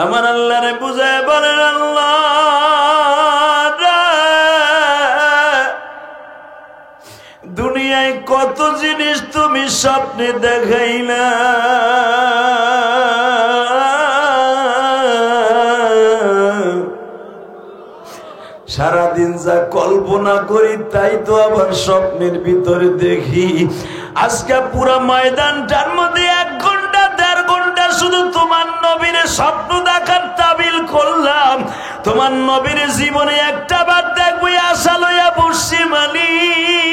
আমার আল্লাহরে বুঝায় বলেন, আল্লাহ দুনিয়ায় কত জিনিস তুমি স্বপ্নে দেখাইলা, সারাদিন যা কল্পনা করি তাই তো আবার স্বপ্নের ভিতরে দেখি। আজকে পুরো ময়দানটার মধ্যে 1 ঘন্টা 1.5 ঘন্টা শুধু তোমার নবীর স্বপ্ন দেখার তাবিল করলাম। তোমার নবীর জীবনে একটা বার দেখবো আশা লইয়া বসছি মালিক,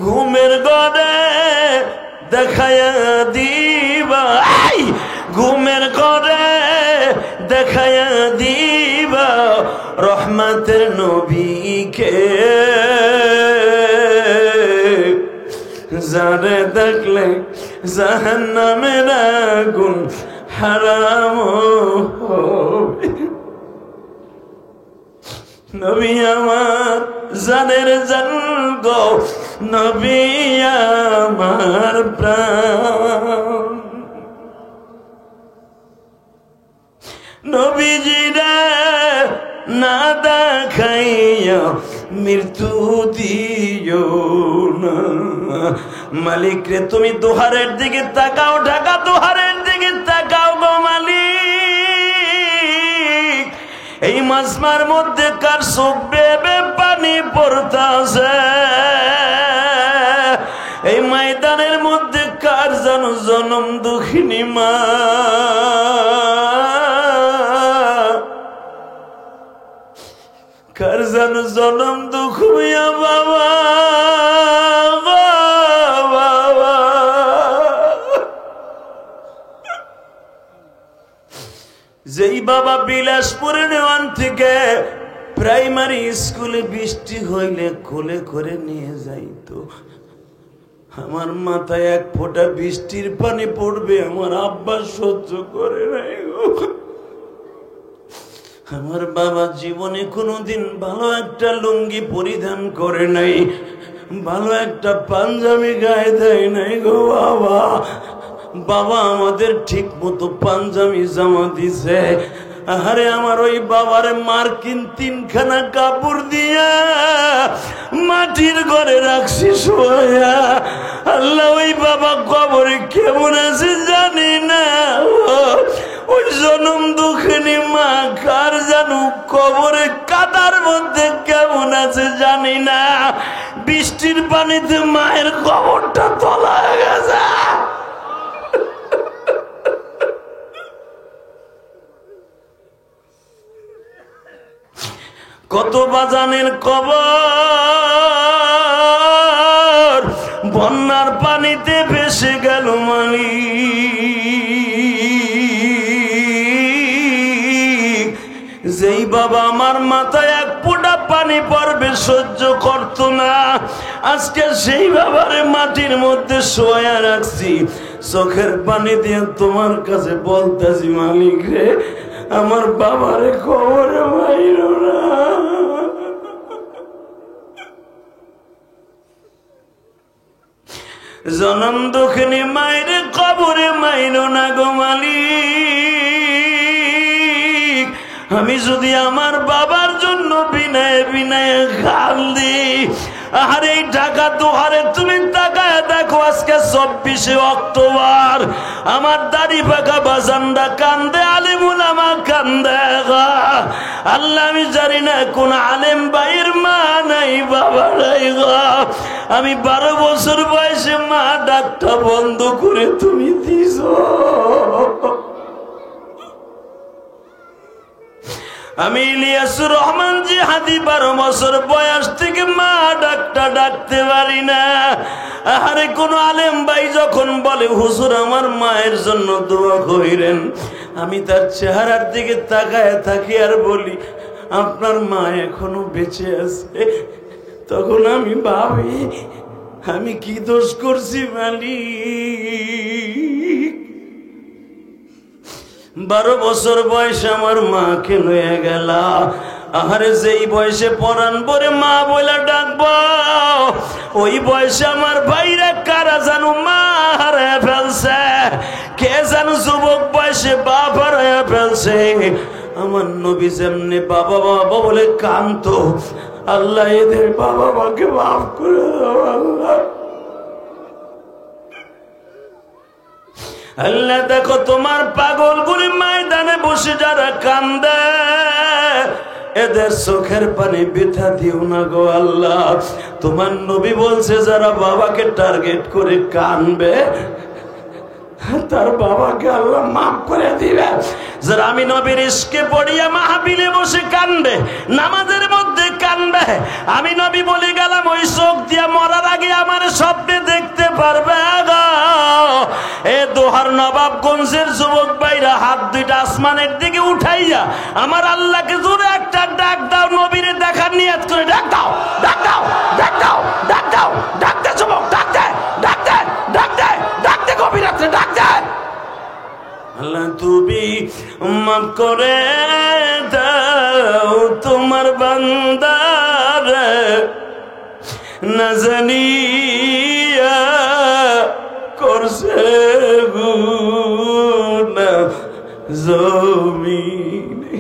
ঘুমের ঘরে দেখায়া দিবা, ঘুমের ঘরে দেখায়া দিবা রহমতের নবীকে, যারে দেখলে জাহান্নামের আগুন হারাম হবে। নবী আমার জানের জান গো, নবী আমার প্রাণ, নবীজিরা না দেখাইয়া মৃত্যু দিও না। মালিক রে তুমি দুহারের দিকে তাকাও, ঢাকা দুহারের দিকে তাকাও গো মালিক। এই মাসমার মধ্যে কার চোখ বেবে পানি পড়তাছে, এই ময়দানের মধ্যে কার যেন জনম দুঃখিনী মা, কার যেন জনম দুঃখ বাবা, বাবা যেই বাবা বিলাসপুরের নেওয়ান থেকে প্রাইমারি স্কুলে বৃষ্টি হইলে কোলে করে নিয়ে যাইতো, আমার মাথায় 1 ফোঁটা বৃষ্টির পানি পড়বে আমার আব্বা সহ্য করে নাই গো। আমার বাবা জীবনে কোনোদিন ভালো একটা লুঙ্গি পরিধান করে নাই, ভালো একটা পাঞ্জাবি গায়ে দেয় নাই গো বাবা। বাবা আমাদের ঠিক মতো পাঞ্জাবি জামা দিছে, আরে আমার ওই বাবার মার্কিন 3খানা কাপড় দিয়া মাটির ঘরে রাখছি শোয়া। আল্লাহ ওই বাবা কবরে কেমন আছে জানি না, ওই জনম দুঃখিনী মা কার জানু কবরে কাদার মধ্যে কেমন আছে জানি না। বৃষ্টির পানিতে মায়ের কবরটা তলা গেছে। কত বাজানের কবর বন্যার পানিতে ভেসে গেল মালিক। যেই বাবা আমার মাথায় 1 ফোঁটা পানি পড়বে সহ্য করত না, আজকে সেই বাবারে মাটির মধ্যে শোয়া রাখছি। চোখের পানি দিয়ে তোমার কাছে বলতেছি মালিক রে, আমার বাবারে কবরে মাইরো না। জনম দুঃখিনী মায়ের কবরে মাইরো না গো মালিক। আমি যদি আমার বাবার জন্য বিনায় বিনায় কান্দি, আর এই ঢাকা দুহারে তুমি তাকায় দেখো আজকে 24শে অক্টোবর, আমার দাড়ি পাকা বাজানরা কান্দে, আলেম উলামা কান্দে। আল্লাহ আমি জানি না কোন আলেম ভাইয়ের মা নাই বাবা নাই গা। আমি 12 বছর বয়সে মা ডাকটা বন্ধ করে তুমি দিছ। আমি ইলিয়াসুর রহমান জিহাদি 12 বছর বয়স থেকে মা ডাকটা ডাকতে পারি না। আরে কোন আলেম ভাই যখন বলে হুজুর আমার মায়ের জন্য দোয়া কইরেন, আমি তার চেহারার দিকে তাকায় থাকি আর বলি আপনার মা এখনো বেঁচে আছে। তখন আমি ভাবি আমি কি দোষ করছি মালিক। 12 বছর বয়সে আমার মাকে লয়ে গেলা, আরে যেই বয়সে পরাণ পরে মা বলে ডাকবো, ওই বয়সে আমার ভাইরা কারা জানো মা হারায় ফেলছে, কে জানো যুবক বয়সে বাপ হারায় ফেলছে। আমার নবী যেমনি বাবা বাবা বলে কাঁদতো, আল্লাহ এদের বাবা মাকে মাফ করে দাও আল্লাহ। আল্লাহ দেখো তোমার পাগলগুলি ময়দানে বসে যারা কান্দে, এদের চোখের পানি বৃথা দিও না গো আল্লাহ। তোমার নবী বলছে যারা বাবাকে টার্গেট করে কানবে তার বাবাকে আল্লাহ মাফ করে দিবে। যারা আমি নবীর ইশকে পড়িয়া মাহফিলে বসে কানবে, নামাজের মধ্যে কানবে, আমি নবী বলে গেলাম ওই চোখ দিয়া মরার আগে আমার স্বপ্নে দেখতে পারবে গো। এ দোহার নবাবগঞ্জের যুবক ভাইরা হাত দুইটা আসমানের দিকে উঠাইয়া আমার আল্লাহকে জোরে একটা ডাক দাও, নবীরে দেখার নিয়ত করে ডাক দাও, ডাক দাও, ডাক দাও, ডাক দাও, ডাক দে যুবক, ডাক দে, ডাক দে, ডাক দে, ডাক দে, গভীর রাত্রে ডাক দে। আল্লাহ তুমি মাফ করে দাও তোমার বান্দার না জানিয়া করছে গুনাহ জমিনে।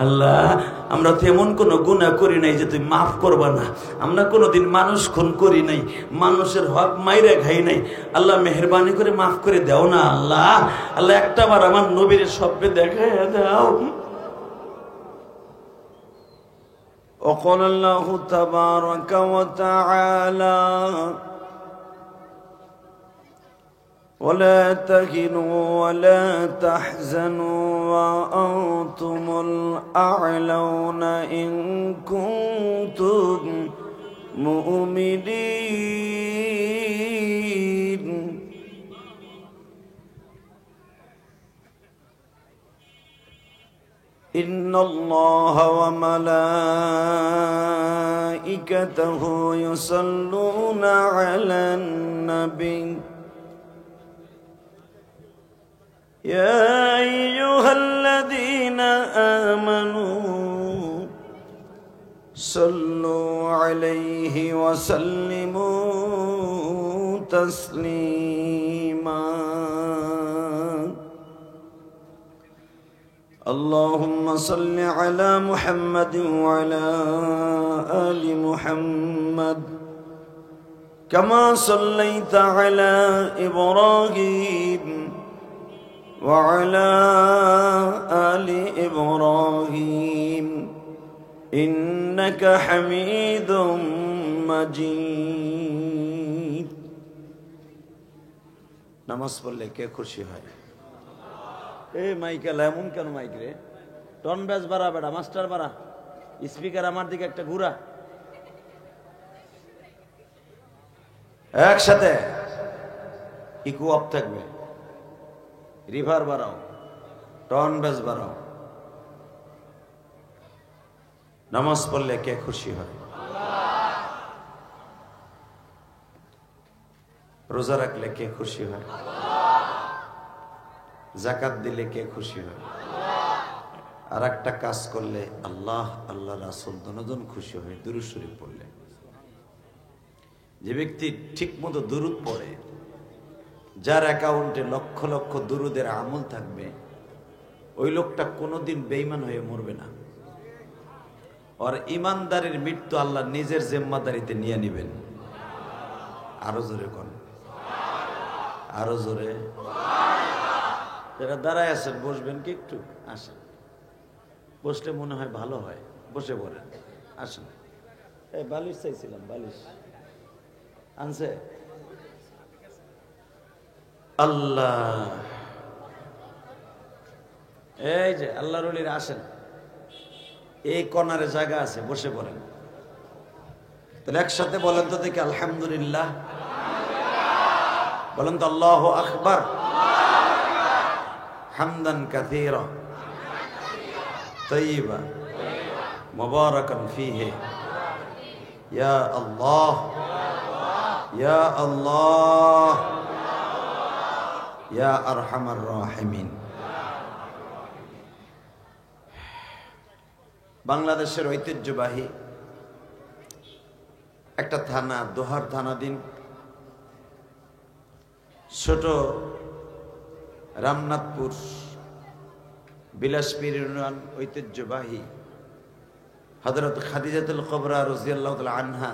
আল্লাহ আমরা তো এমন কোনো গুনাহ করি নাই যে তুমি মাফ করবা না। আমরা কোনোদিন মানুষ খুন করি নাই, মানুষের হক মাইরা খাই নাই। আল্লাহ মেহেরবানি করে মাফ করে দাও না আল্লাহ। আল্লাহ একটা বার আমার নবীর স্বপ্নে দেখাইয়া দাও। وقال الله تبارك وتعالى ولا تهنوا ولا تحزنوا وأنتم الأعلون إن كنتم مؤمنين إن الله وملائكته يصلون على النبي يا أيها الذين آمنوا صلوا عليه وسلموا تسليما اللهم صل على محمد وعلى آل محمد كما صليت على إبراهيم وعلى آل إبراهيم إنك حميد مجيد নামাজ পড়লে কে খুশি হয়? এ মাইকেল এমন কেন মাইক রে? টন ব্যাস বাড়া, বেড়া মাস্টার বাড়া, স্পিকার আমার দিকে একটা ঘুরা, একসাথে ইকো অফ থাকবে, রিভার বাড়াও, টন ব্যাস বাড়াও। নামাজ পড়লে কে খুশি হয়? রোজা রাখলে কে খুশি হয়? যাকাত দিলে কে খুশি হয়? আর একটা কাজ করলে আল্লাহ আল্লাহ রাসূল দুজন খুশি হয়, দুরূদ শরীফ পড়লে। যে ব্যক্তি ঠিক মতো দুরূদ পড়ে, যার অ্যাকাউন্টে লক্ষ লক্ষ দুরূদের আমল থাকবে, ওই লোকটা কোনোদিন বেঈমান হয়ে মরবে না। আর ইমানদারের মৃত্যু আল্লাহ নিজের জিম্মাদারিতে নিয়ে নেবেন। আরো জোরে কোন, আরো জোরে। যারা দাঁড়ায় আছেন বসবেন কি একটু? আসেন, বসলে মনে হয় ভালো হয়, বসে পড়েন। আসেন। এই বালিশ চাইছিলাম, বালিশ আনছে? আল্লাহ, এই যে আল্লাহর ওলিরা আসেন, এই কর্নারে জায়গা আছে, বসে পড়েন। তাহলে একসাথে বলেন তো দেখি আলহামদুলিল্লাহ, বলেন তো আল্লাহু আকবার, হামদান কাসীরা তাইয়্যিবা মুবারাকান ফীহি, ইয়া আল্লাহ ইয়া আল্লাহ ইয়া আরহামার রাহিমিন। বাংলাদেশের ঐতিহ্যবাহী একটা থানা, দোহার থানাধীন ছোট রামনাথপুর বিলাসপুর ইউনিয়ন ঐতিহ্যবাহী হযরত খাদিজাতুল কুবরা রাদিয়াল্লাহু তাআলা আনহা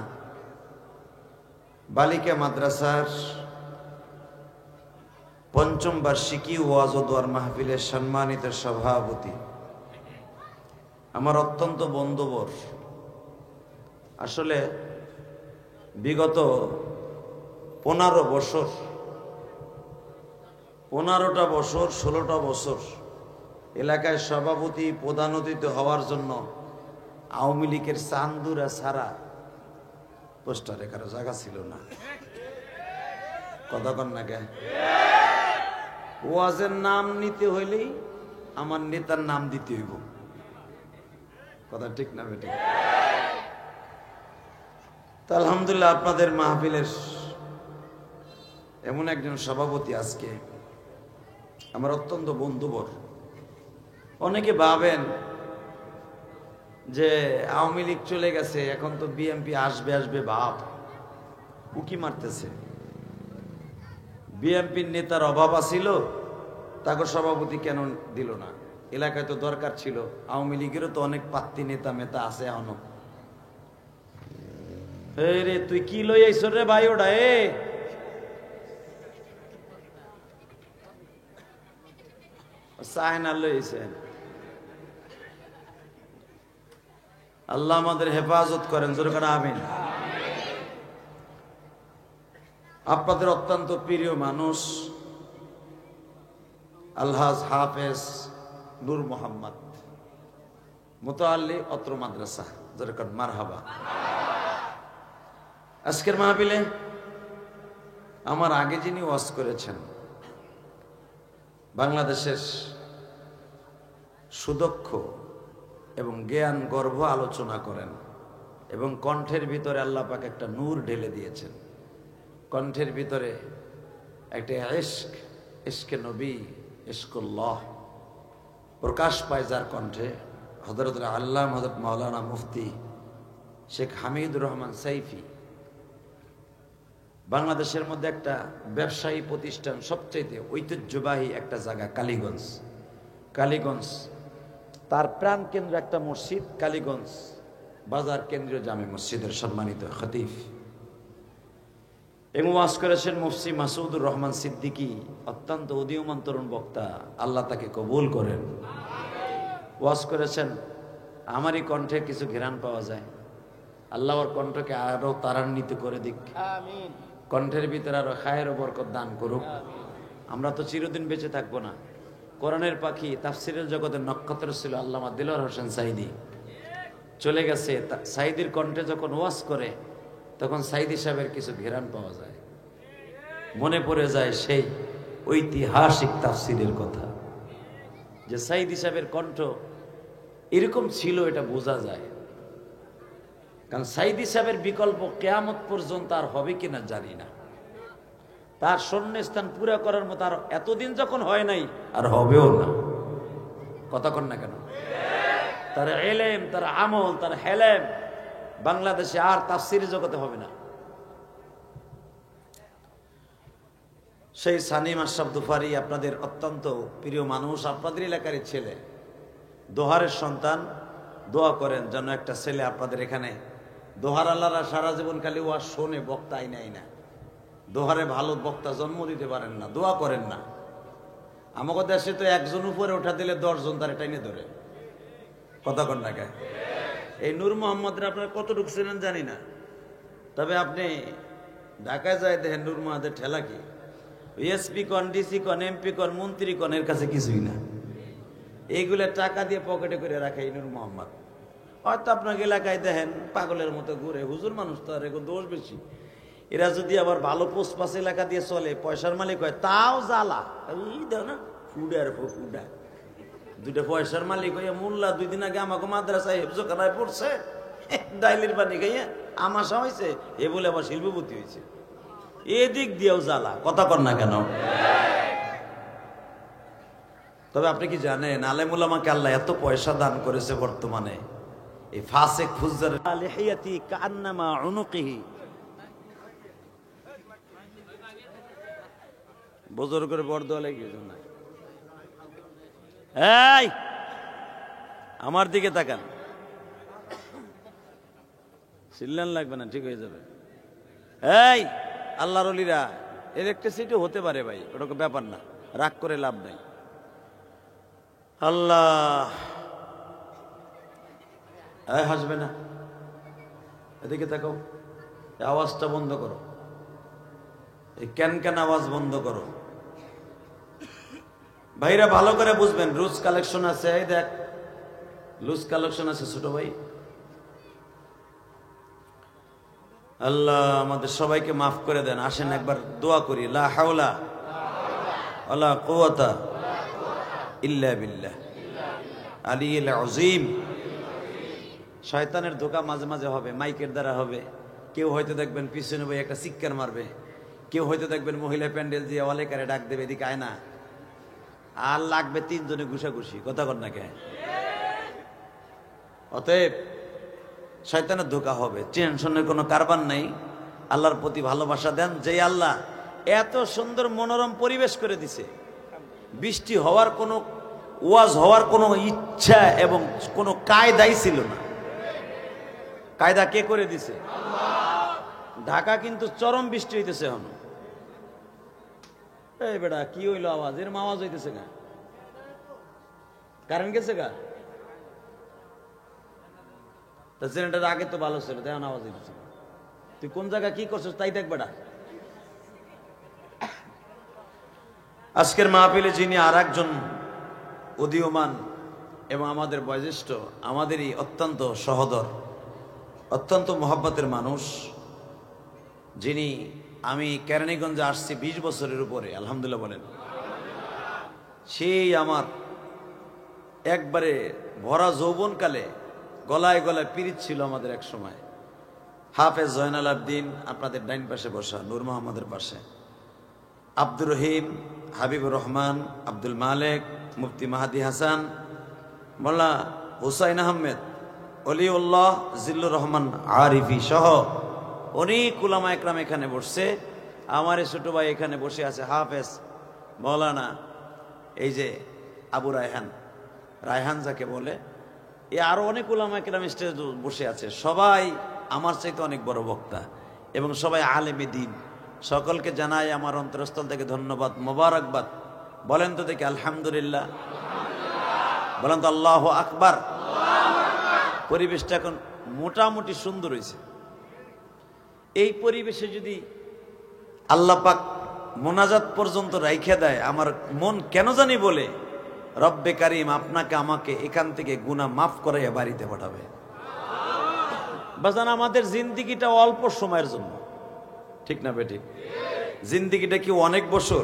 বালিকা মাদ্রাসার পঞ্চম বার্ষিকী ওয়াজ ও দোয়ার মাহফিলের সম্মানিত সভাপতি, আমার অত্যন্ত বন্ধুবর। আসলে বিগত 15টা বছর 16টা বছর এলাকায় সভাপতি প্রধান অতিথি হওয়ার জন্য আওয়ামী লীগের চান্দুরা ছাড়া পোস্টারে কারো জায়গা ছিল না। কথা কন না কে? ওয়াজের নাম নিতে হইলেই আমার নেতার নাম দিতে হইব। কথা ঠিক না বেটে? তা আলহামদুলিল্লাহ আপনাদের মাহফিলের এমন একজন সভাপতি আজকে আমার অত্যন্ত বন্ধুবর। অনেকে ভাবেন যে আওয়ামী লীগ চলে গেছে, এখন তো বিএনপি আসবে আসবে ভাব, উকি মারতেছে। বিএনপির নেতার অভাব আছিল, তাকে সভাপতি কেন দিল না? এলাকায় তো দরকার ছিল। আওয়ামী লীগেরও তো অনেক পাত্তি নেতা মেতা আছে এখনো। রে তুই কি লই আইছ রে ভাই? ওটা চায়না লইছেন। আল্লাহ আমাদের হেফাজত করেন, জোরে করে আমিন। আপনাদের অত্যন্ত প্রিয় মানুষ আলহাজ হাফেজ নূর মোহাম্মদ মুতাআল্লি অত্র মাদ্রাসা, জোরে করে মারহাবা। আজকের মাহফিলে আমার আগে যিনি ওয়াজ করেছেন, বাংলাদেশের সুদক্ষ এবং জ্ঞান গর্ভ আলোচনা করেন এবং কণ্ঠের ভিতরে আল্লাহ পাক একটা নূর ঢেলে দিয়েছেন। কণ্ঠের ভিতরে একটা ইশকে নবী, ইশকুল্লাহ প্রকাশ পায় যার কণ্ঠে। হযরত আল্লামা হযরত মাওলানা মুফতি শেখ হামিদুর রহমান সাইফি, বাংলাদেশের মধ্যে একটা ব্যবসায়ী প্রতিষ্ঠান, সবচেয়ে ঐতিহ্যবাহী একটা জায়গা কালীগঞ্জ, তার প্রাণ কেন্দ্র একটা মসজিদ কালীগঞ্জ বাজার কেন্দ্রীয় জামে মসজিদের সম্মানিত খতিব এবং ওয়াজ করেছেন মুফতি মাসুদুর রহমান সিদ্দিকী, অত্যন্ত উদীয়মান তরুণ বক্তা, আল্লাহ তাকে কবুল করেন। ওয়াজ করেছেন আমারই কণ্ঠে কিছু ঘেরান পাওয়া যায়, আল্লাহ ওর কণ্ঠকে আরো ত্বরান্বিত করে দিক, আমিন। কণ্ঠের ভিতরে আরো খায়ের ও বরকত দান করুক। আমরা তো চিরদিন বেঁচে থাকবো না। কোরআনের পাখি, তাফসিরের জগতের নক্ষত্র ছিল আল্লামা দিলওয়ার হোসেন সাইদি, চলে গেছে। সাইদির কণ্ঠে যখন ওয়াজ করে তখন সাইদি সাহেবের কিছু ঘেরান পাওয়া যায়, মনে পড়ে যায় সেই ঐতিহাসিক তাফসিরের কথা, যে সাইদি সাহেবের কণ্ঠ এরকম ছিল, এটা বোঝা যায়। কারণ সাইদি সাহেবের বিকল্প কিয়ামত পর্যন্ত আর হবে কিনা জানি না। তার শূন্যস্থান পুরা করার মতো আর এতদিন যখন হয় নাই, আর হবেও না। কথা কন না কেন? তার এলেম, তার আমল, তার হেলেম বাংলাদেশে আর তাফসিরের জগতে হবে না। সেই সানিম আশরাফ দুফারি, আপনাদের অত্যন্ত প্রিয় মানুষ, আপনাদের এলাকারই ছেলে, দোহারের সন্তান। দোয়া করেন যেন একটা ছেলে আপনাদের এখানে, দোহার আল্লাহরা সারা জীবন খালি ওয়াজ শোনে, বক্তা আইনাই না, দোহারে ভালো বক্তা জন্ম দিতে পারেন না, দোয়া করেন না। আমাকে দেশে তো একজন উপরে ওঠা দিলে 10 জন তার টাইনে ধরে। কথা কন না কে? এই নূর মোহাম্মদের আপনারা কত ঢুকছিলেন জানি না, তবে আপনি ঢাকায় যায় দেখেন নূর মোহাম্মদের ঠেলা কি, এসপি কন, ডিসি কন, এমপি কন, মন্ত্রী কন, এর কাছে কিছুই না। এইগুলো টাকা দিয়ে পকেটে করে রাখে এই নূর মোহাম্মদ। হয়তো আপনাকে এলাকায় দেখেন পাগলের মতো ঘুরে, হুজুর মানুষ তো আর এখন দোষ বেশি। এরা যদি আবার ভালো পোস্ট পাস এলাকা দিয়ে চলে, পয়সার মালিক হয়, তাও জ্বালা। দেও না ফুডার ফুডা, দুইটা পয়সার মালিক হইয়া মোল্লা 2 দিন আগে আমাকে মাদ্রাসায় হেফজোখানায় পড়ছে, ডাইলির পানি খাইয়া আমাশা হয়েছে, এ বলে আবার শিল্পপতি হয়েছে। এদিক দিয়েও জ্বালা। কথা কর না কেন? তবে আপনি কি জানেন আলেম উলামাকে আল্লাহ এত পয়সা দান করেছে বর্তমানে, এই ফাসিক ফুজ্জার লিহিয়াতি কান্নামা উনুকিহি, বুজুর্গের বরদোয়া লেগেছে না। এই আমার দিকে তাকান, চিল্লান লাগবে না, ঠিক হয়ে যাবে। এই আল্লাহর ওলিরা ইলেকট্রিসিটি হতে পারে ভাই, ওটা ব্যাপার না, রাগ করে লাভ নাই। আল্লাহ হাসবে না, এদিকে তাকাও, আওয়াজটা বন্ধ করো, এই ক্যান ক্যান আওয়াজ বন্ধ করো। ভাইরা ভালো করে বুঝবেন, লুজ কালেকশন আছে, এই দেখ লুজ কালেকশন আছে ছোট ভাই। আল্লাহ আমাদের সবাইকে মাফ করে দেন। আসেন একবার দোয়া করি, লা হাওলা ওয়ালা কুওয়াতা ইল্লা বিল্লাহ আলিয়্যিল আযীম। শয়তানের ধোঁকা মাঝে মাঝে হবে, মাইকের দ্বারা হবে। কেউ হয়তো দেখবেন পিছনে বই একটা চিৎকার মারবে, কেউ হয়তো দেখবেন মহিলা প্যান্ডেল দিয়ে অলেকারে ডাক দেবে, এদিকে আয় না, আর লাগবে তিনজনে ঘুষাঘুষি, কথা কর না কে। অতএব শয়তানের ধোঁকা হবে, টেনশনের কোনো কারবার নাই। আল্লাহর প্রতি ভালোবাসা দেন, যে আল্লাহ এত সুন্দর মনোরম পরিবেশ করে দিছে, বৃষ্টি হওয়ার কোনো ওয়াজ হওয়ার কোনো ইচ্ছা এবং কোনো কায়দাই ছিল না। কায়দা কে করে দিছে? ঢাকা কিন্তু চরম বৃষ্টি হইতেছে এখন। এই বেটা কি হইলো আওয়াজ, এরম আওয়াজ হইতেছে গা, কারেন্ট গেছে গা? জেনারেটর আগে তো ভালো ছিল, তেমন আওয়াজ হইতেছে। তুই কোন জায়গায় কি করছিস তাই দেখ বেটা। আজকের মাহফিলে যিনি আর একজন উদীয়মান এবং আমাদের বয়োজ্যেষ্ঠ, আমাদেরই অত্যন্ত সহোদর, অত্যন্ত মহব্বতের মানুষ, যিনি আমি কেরানীগঞ্জে আসছি 20 বছরের উপরে, আলহামদুলিল্লাহ বলেন। সেই আমার একবারে ভরা যৌবনকালে গলায় গলায় পীড়িত ছিল আমাদের এক সময়। হাফেজ জয়নাল আবদিন আপনাদের ডাইন পাশে বসা, নূর মোহাম্মদের পাশে, আব্দুর রহিম, হাবিবুর রহমান, আব্দুল মালেক, মুফতি মাহাদি হাসান, মোল্লা হুসাইন আহমেদ, অলিউল্লাহ, জিল্লুর রহমান আরিফি সহ অনেক উলামা একরাম এখানে বসছে। আমার ছোট ভাই এখানে বসে আছে, হাফেজ মৌলানা এই যে আবু রায়হান, রায়হান যাকে বলে, এ আরো অনেক উলামা একরাম স্টেজে বসে আছে। সবাই আমার চাইতে অনেক বড় বক্তা এবং সবাই আলেমে দ্বীন। সকলকে জানাই আমার অন্তরস্থল থেকে ধন্যবাদ, মোবারকবাদ। বলেন তো দেখি আলহামদুলিল্লাহ, বলেন তো আল্লাহু আকবার। পরিবেশটা এখন মোটামুটি সুন্দর হয়েছে। এই পরিবেশে যদি আল্লাহ পাক মোনাজাত পর্যন্ত রাইখে দেয়, আমার মন কেন জানি বলে রব্বে কারিম আপনাকে আমাকে এখান থেকে গুনাহ মাফ করাইয়া বাড়িতে পাঠাবে। বাজান আমাদের জিন্দিগিটা অল্প সময়ের জন্য, ঠিক না বেঠিক? জিন্দিগিটা কি অনেক বছর?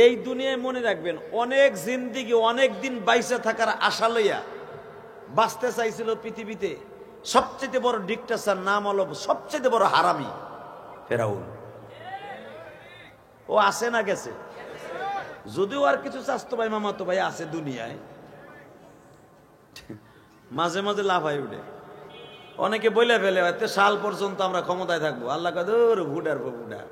এই দুনিয়ায় মনে রাখবেন, অনেক জিন্দিগি, অনেক দিন বাইসে থাকার আশা লইয়া বাঁচতে চাইছিল পৃথিবীতে সবচেয়ে বড় ডিক্টেটর, নাম হলো সবচেয়ে বড় হারামি ফেরাউন। ও আসে না গেছে? যদিও আর কিছু চাস্তো ভাই মামাতো ভাই আছে দুনিয়ায়, মাঝে মাঝে লাফাই উঠে। অনেকে বলে ফেলে এত সাল পর্যন্ত আমরা ক্ষমতায় থাকবো। আল্লাহ কাদর ভুডার ভুডা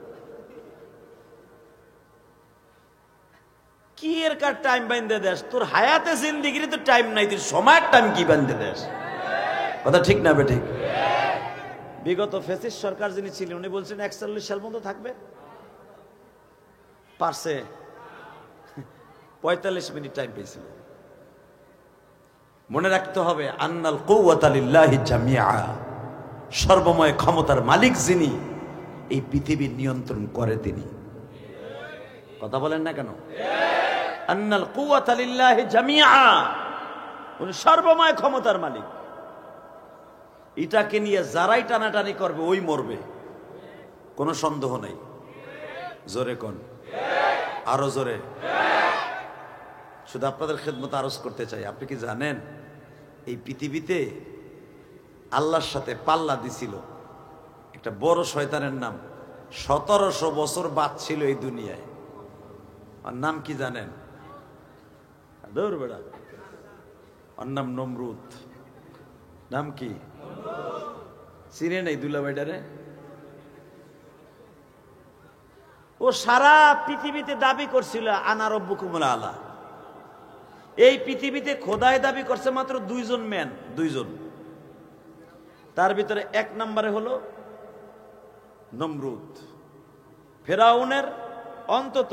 কি এর কার টাইম বাইন্ধে দেশ? তোর হায়াতে জিন্দিগির তো টাইম নাই, তুই সময়ের টাইম কি বাইন্ধে দেশ? কথা ঠিক না বে ঠিক? বিগত ফ্যাসিস্ট সরকার যিনি ছিলেন উনি বলছেন 41 সাল পর্যন্ত থাকবে, পারছে 45 মিনিট টাইম পেয়েছিল। মনে রাখতে হবে, আন্নাল কুওয়াতা লিল্লাহি জামিআ, সর্বময় ক্ষমতার মালিক যিনি, এই পৃথিবীর নিয়ন্ত্রণ করে তিনি। কথা বলেন না কেন? আন্নাল কুওয়াতা লিল্লাহি জামিআ, উনি সর্বময় ক্ষমতার মালিক। এটাকে নিয়ে যারাই টানাটানি করবে ওই মরবে, কোনো সন্দেহ নাই। জোরে কোন, আরো জোরে। শুধু আপনাদের খেদমত আরজ করতে চাই, আপনি কি জানেন এই পৃথিবীতে আল্লাহর সাথে পাল্লা দিছিল একটা বড় শয়তানের নাম, 1700 বছর বাদ ছিল এই দুনিয়ায়। আর নাম কি জানেন? দৌড় বেড়া, ওর নাম নমরুদ। নাম কি? চিনে নাই দুলাভাইটারে? ও সারা পৃথিবীতে দাবি করছিল আনা রব্বুকুমুল আলা। এই পৃথিবীতে খোদায় দাবি করছে মাত্র 2 জন ম্যান, 2 জন। তার ভিতরে 1 নম্বরে হলো নমরুদ। ফেরাউনের অন্তত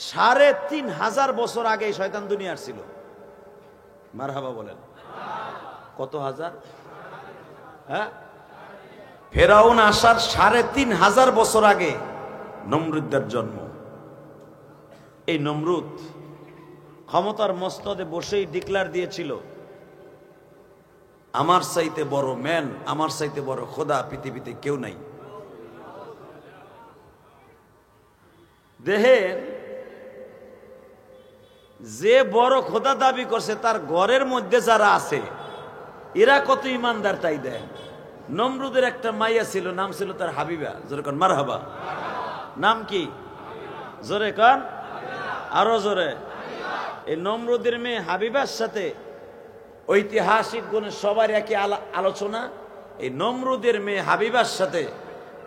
3500 বছর আগে এই শয়তান দুনিয়ার ছিল। মারহাবা বলেন। কত হাজার? হ্যাঁ, ফেরাউন আসার 3500 বছর আগে নমরুদের জন্ম। এই নমরুদ ক্ষমতার মস্তদে বসেই ডিক্লার দিয়েছিল, আমার চাইতে বড় ম্যান, আমার চাইতে বড় খোদা পৃথিবীতে কেউ নাই। দেখেন, যে বড় খোদা দাবি করছে তার ঘরের মধ্যে যারা আছে এরা কত ইমানদার তাই দেয়। নমরুদের একটা মাইয়া ছিল, নাম ছিল তার হাবিবা। জোরে কন মারহাবা। নাম কি? জোরে কন, আরো জোরে। এই নমরুদের মেয়ে হাবিবার সাথে ঐতিহাসিক গুণে সবার একই আলোচনা, এই নমরুদের মেয়ে হাবিবার সাথে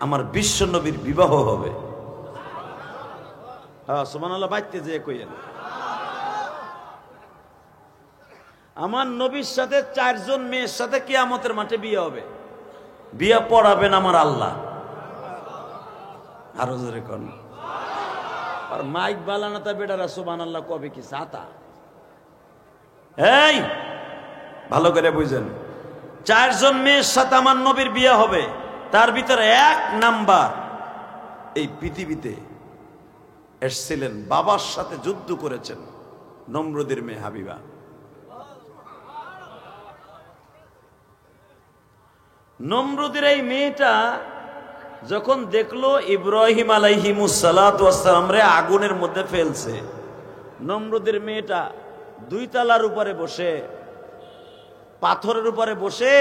আমার বিশ্ব নবীর বিবাহ হবে। হ্যাঁ, সুবহানাল্লাহ বাইতে যে কইেন। আমার নবীর সাথে 4 জন মেয়ের সাথে কিয়ামতের মাঠে বিয়ে হবে। বিয়ে পড়াবেন আমার আল্লাহ। আরো জোরে কোন। আর মাইক বালানা তা বেটারা সুবহানাল্লাহ কবে কি সাতা। এই ভালো করে বুঝেন, 4 জন মেয়ের সাথে আমার নবীর বিয়ে হবে। তার ভিতরে 1 নাম্বার এই পৃথিবীতে এসেছিলেন, বাবার সাথে যুদ্ধ করেছেন, নমরুদের মেয়ে হাবিবা। নমরুদের এই মেয়েটা যখন দেখলো ইব্রাহিম আলাইহিমুস সালাতু ওয়াস সালাম রে আগুনের মধ্যে ফেলছে, নমরুদের মেয়েটা 2 তলার উপরে বসে, পাথরের উপরে বসে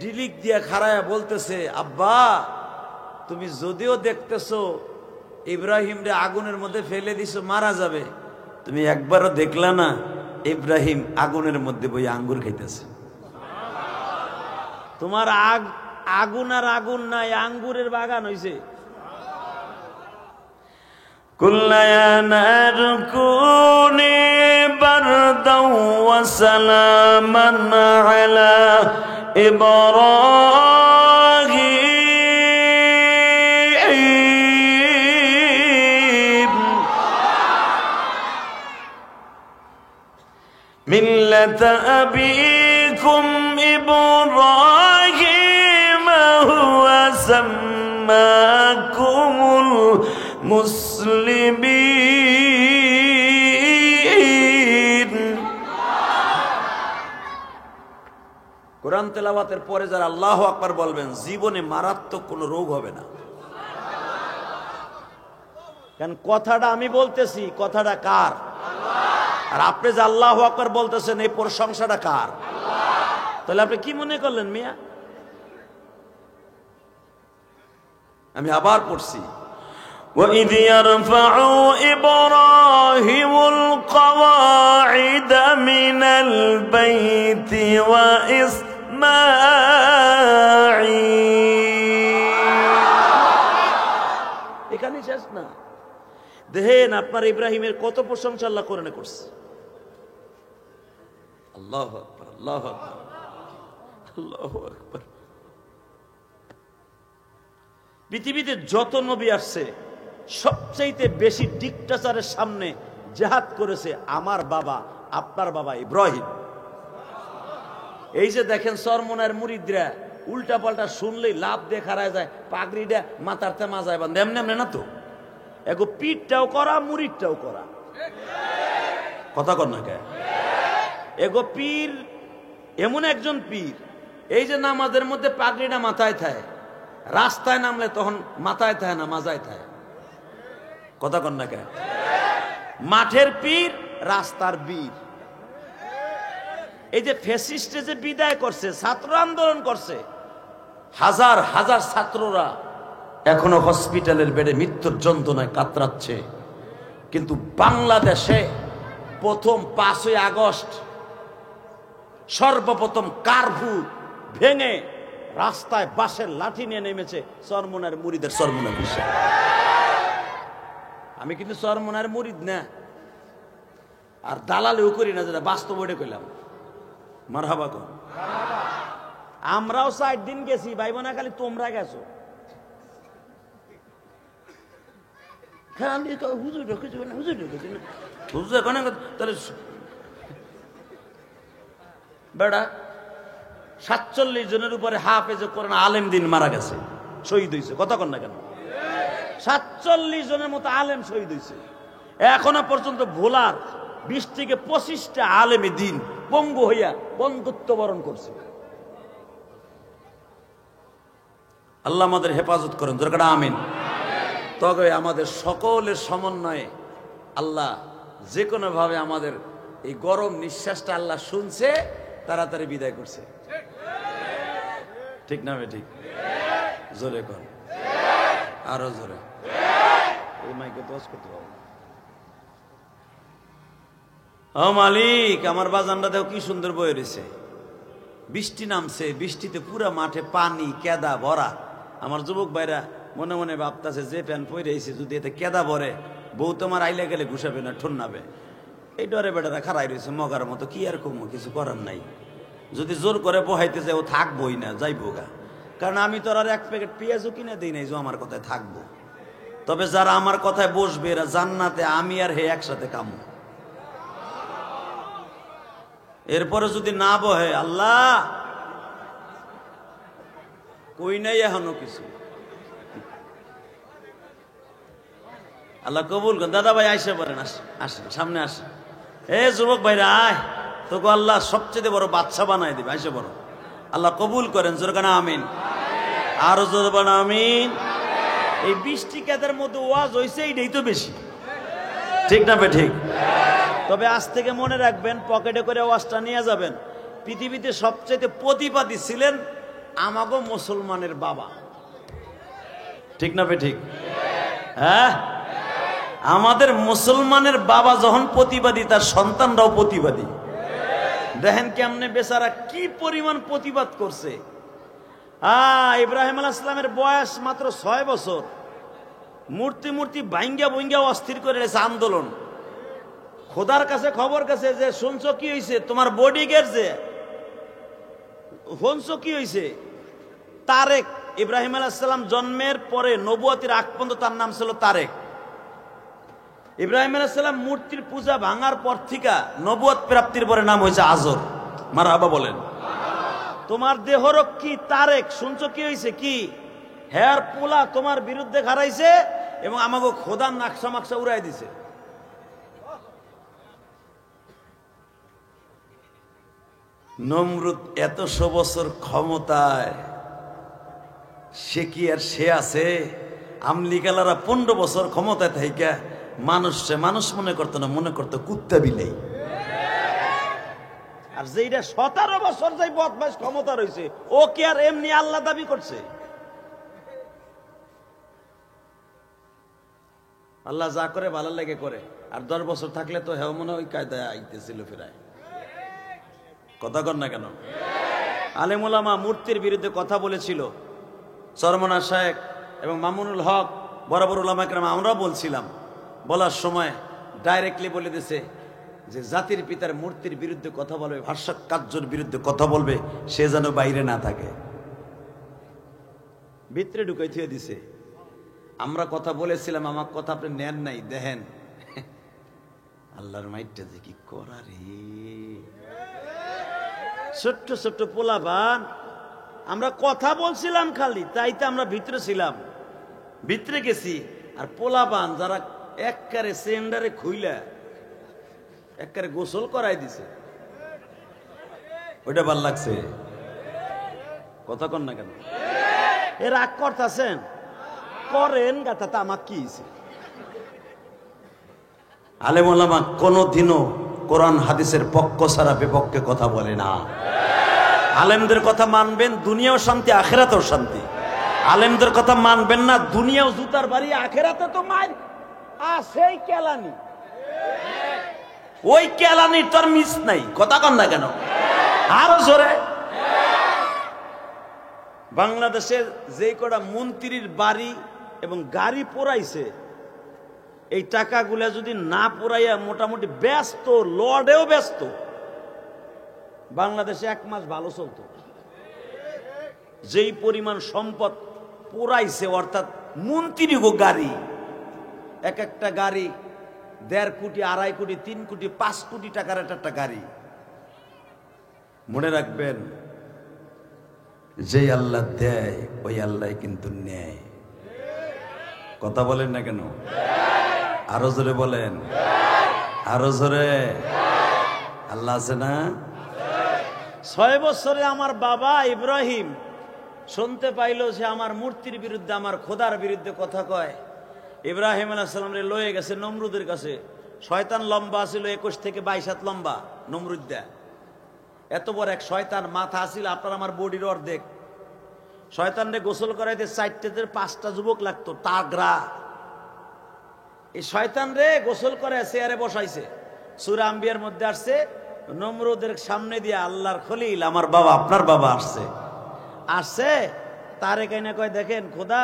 ডিলিক দিয়ে খাড়ায়া বলতেছে, আব্বা তুমি যদিও দেখতেছো ইব্রাহিম রে আগুনের মধ্যে ফেলে দিছো, মারা যাবে, তুমি একবারও দেখলা না ইব্রাহিম আগুনের মধ্যে বই আঙ্গুর খাইতেছে। তোমার আগুন আর আগুন নাই, আঙ্গুরের বাগান হইছে। কুল্লা ইয়া নারু কুনি বারদাও ওয়া সালামান আলা ইব্রাহিম মিল্লাতা আবিকুম ইব্রাহিম হুয়া সাম্মাকুমুল মুসলিমিন। কোরআন তেলাওয়াতের পরে যারা আল্লাহু আকবার বলবেন জীবনে মারাত্মক কোনো রোগ হবে না। কারণ কথাটা আমি বলতেছি, কথাটা কার? আর আপনি যে আল্লাহু আকবার বলতেছেন, এই প্রশংসাটা কার? তাহলে আপনি কি মনে করলেন মিয়া? আমি আবার পড়ছি, وَإِذْ يَرْفَعُ إِبْرَاهِيمُ الْقَوَاعِدَ مِنَ الْبَيْتِ وَإِسْمَاعِيلُ। এখানে শেষ না। দেখেন আপনার ইব্রাহিমের কত প্রশংসা আল্লাহ কোরআনে করছে। আল্লাহু আকবার, আল্লাহু আকবার, আল্লাহু আকবার। পৃথিবীতে যত নবী আসছে সবচাইতে বেশি ডিক্টেটরের সামনে জিহাদ করেছে আমার বাবা, আপনার বাবা ইব্রাহিম। এই যে দেখেন চরমনার মুরিদরা উল্টা পাল্টা শুনলেই লাভ দিয়ে খারায় যায়, পাগড়িটা মাথারতে মাজায় বান্ধে, এমনি এমনি না তো, এগো পিঠটাও করা মুরিদটাও করা। কথা কর না কে? এগো পীর এমন একজন পীর, এই যে নামাজের মধ্যে পাগড়িটা মাথায় থাকে, রাস্তায় নামলে তখন মাথায় থাকে না, মাজায় থাকে। কথা কন না কে? মাঠের পীর, রাস্তার বীর। এই যে ফ্যাসিস্টে যে বিদায় করছে, ছাত্র আন্দোলন করছে, হাজার হাজার ছাত্ররা এখনো হসপিটালের বেডে মৃত্যুর যন্ত্রণায় কাতরাচ্ছে। কিন্তু বাংলাদেশে প্রথম 5ই আগস্ট সর্বপ্রথম কারফু ভেঙে রাস্তায় বাঁশের লাঠি নিয়ে নেমেছে চরমোনার মুরিদের চরমোনা বিষয়। আমি কিন্তু চরমোনার মুরিদ না, আর দালালেও করি না, যেটা বাস্তব ওটা কইলাম। মারহাবা কর। আমরাও 60 দিন গেছি, ভাই বোনা, খালি তোমরা গেছো। বেড়া 47 জনের উপরে হাফেজ কোরআন আলেম দিন মারা গেছে, শহীদ হয়েছে। কথা কন না কেন? 47 জনের মতো আলেম শহীদ হয়েছে। এখনো পর্যন্ত ভোলার 20 থেকে 25টা আলেমে দিন পঙ্গু হইয়া বন্ধুত্ব বরণ করছে। আল্লাহ আমাদের হেফাজত করেন, দরকার আমিন। তবে আমাদের সকলের সমন্বয়ে আল্লাহ যে কোনো ভাবে আমাদের এই গরম নিঃশ্বাসটা আল্লাহ শুনছে, তাড়াতাড়ি বিদায় করছে। ঠিক না? ঠিক। জোরে কর, আরো জোরে। এই মাইকে দোষ করতে পারবো। ও মালিক, আমার বাজানটা দেখো কি সুন্দর বয়ে রয়েছে। বৃষ্টি নামছে, বৃষ্টিতে পুরা মাঠে পানি কেদা ভরা। আমার যুবক ভাইরা মনে মনে ভাবতেছে, যে প্যান্ট পরে এসে যদি এতে কেদা ভরে, বউ তোমার আইলে গেলে ঘুষাবে না, ঠন্নাবে। এই ডরে বেটারা খারাই রয়েছে মগার মতো। কি আর কমো, কিছু করার নাই। যদি জোর করে বহাইতে যায়, ও থাকবোই না, যাইবো গা। কারণ আমি তো আর 1 প্যাকেট পেঁয়াজও কিনে দিই নাই যে আমার কথায় থাকবো। তবে যারা আমার কথায় বসবে, এরা জান্নাতে আমি আর হে একসাথে কামো। এরপরে যদি না বহে, আল্লাহ কই নাই এখনো কিছু, আল্লাহ কবুল করেন। দাদা ভাই আইসে পারেন, আসেন সামনে আসেন। এ যুবক ভাইরা আয়, তোকে আল্লাহ সবচেয়ে বড় বাদশা বানাই দিবে, আইসে বড়। আল্লাহ কবুল করেন, জোরকানা আমিন। আরো জোরবানা আমিন। এই বৃষ্টি কেদের মধ্যে ওয়াজ হয়েছে, এইটাই তো বেশি। ঠিক না বে ঠিক? তবে আজ থেকে মনে রাখবেন, পকেটে করে ওয়াজটা নিয়ে যাবেন। পৃথিবীতে সবচেয়ে প্রতিবাদী ছিলেন আমাগো মুসলমানের বাবা। ঠিক না বে ঠিক? হ্যাঁ, আমাদের মুসলমানের বাবা যখন প্রতিবাদী, তার সন্তানরাও প্রতিবাদী। দেখেন কেমনে বেচারা কি পরিমাণ প্রতিবাদ করছে। ইব্রাহিম আলাইহিস সালামের বয়স মাত্র 6 বছর। মূর্তি মূর্তি ভাঙ্গা ভঙ্গা অস্থির করে রেখেছে আন্দোলন। খোদার কাছে খবর গেছে যে, শুনছো কি হয়েছে? তোমার বডিগার্ড যে, শুনছো কি হয়েছে? তারেক, ইব্রাহিম আলাইহিস সালাম জন্মের পরে নবুয়তের আগ পর্যন্ত তার নাম ছিল তারেক। ইব্রাহিম আলাইহিস সালাম মূর্তির পূজা ভাঙার পর থেকে নবুয়ত প্রাপ্তির পরে নাম হয়েছে আজর। মারহাবা বলেন। তোমার দেহরক্ষী তারেক, শুনছো কি হয়েছে? কি হেয়ার পোলা তোমার বিরুদ্ধে খারাইছে এবং আমাকে খোদার নাকশা মাকশা উড়াই দিছে। নমরুদ এত 100 বছর ক্ষমতায়, সে কি আর সে আছে? আমলিকালারা 15 বছর ক্ষমতায় থাইকা মানুষ মনে করতো না, মনে করতো কুত্তা বিলাই। আর যেটা 17 বছর যাই বদমাইশ ক্ষমতা রয়েছে, ও কি আর এমনি আল্লাহ দাবি করছে? আল্লাহ যা করে ভালো লাগে করে। আর 10 বছর থাকলে তো হেও মনে ওই কায়দায় আইতেছিল ফিরায়। কথা কর না কেন? আলেম ওলামা মূর্তির বিরুদ্ধে কথা বলেছিল। চরমনা শায়েখ এবং মামুনুল হক, বড় বড় ওলামা কেরাম, আমরাও বলছিলাম। বলার সময় ডাইরেক্টলি বলে দিছে যে জাতির পিতার মূর্তির বিরুদ্ধে কথা বলবে, ভাস্কর্যের বিরুদ্ধে কথা বলবে, সে যেন বাইরে না থাকে। ভিতরে ঢুকাই থুয়ে দিছে। আমরা কথা বলেছিলাম, আমার কথা আপনি নেন নাই। দেখেন আল্লাহর মাইটটা যে কি করা রে। ছোট্ট ছোট্ট পোলাপান, আমরা কথা বলছিলাম খালি, তাই তো আমরা ভিতরে ছিলাম, ভিতরে গেছি। আর পোলাপান যারা একবারে সেন্ডারে খুইলা একবারে গোসল করাই দিছে, ওইটা ভাল লাগছে। কথা কন না কেন? এ রাগ করতেছেন? করেন গাথাতে, আমার কি হয়েছে? আলেম ওলামা কোনদিনও কোরআন হাদিসের পক্ষ ছাড়া বিপক্ষে কথা বলে না। আলেমদের কথা মানবেন, দুনিয়াও শান্তি, আখেরাতেও শান্তি। আলেমদের কথা মানবেন না, দুনিয়াও জুতার বাড়ি, আখেরাতে তো মার সেই কেলানি, ওই কেলানির তোর মিস নাই। কথা কন না কেন? আরো জোরে। বাংলাদেশের যে কটা মন্ত্রীর বাড়ি এবং গাড়ি পোড়াইছে, এই টাকাগুলা যদি না পোড়াইয়া মোটামুটি ব্যস্ত, লর্ডেও ব্যস্ত, বাংলাদেশে 1 মাস ভালো চলতো। যেই পরিমাণ সম্পদ পোড়াইছে, অর্থাৎ মন্ত্রী গো গাড়ি, এক একটা গাড়ি 1.5 কোটি, 2.5 কোটি, 3 কোটি, 5 কোটি টাকার একটা গাড়ি। মনে রাখবেন, যে আল্লাহ দেয় ওই আল্লাহ কিন্তু নেয়। কথা বলেন না কেন? আরো জোরে বলেন, আরো জোরে। আল্লাহ আছে না? 6 বছরে আমার বাবা ইব্রাহিম শুনতে পাইল যে আমার মূর্তির বিরুদ্ধে, আমার খোদার বিরুদ্ধে কথা কয়। ইব্রাহিম আলাইহিস সালাম রে লয়ে গেছে নমরুদের কাছে। শয়তান লম্বা ছিল 21 থেকে 22 হাত লম্বা। নমরুদ্দা এত বড় এক শয়তান, মাথা ছিল আপনার আমার বডির অর্ধেক। শয়তান রে গোসল করাইতে 4টে থেকে 5টা যুবক লাগতো, তাগড়া। এই শয়তান রে গোসল করে চেয়ারে বসাইছে। সূরা আম্বিয়ার মধ্যে আসছে, নমরুদের সামনে দিয়ে আল্লাহর খলিল আমার বাবা, আপনার বাবা আসছে তারে কাইনা কয়, দেখেন খোদা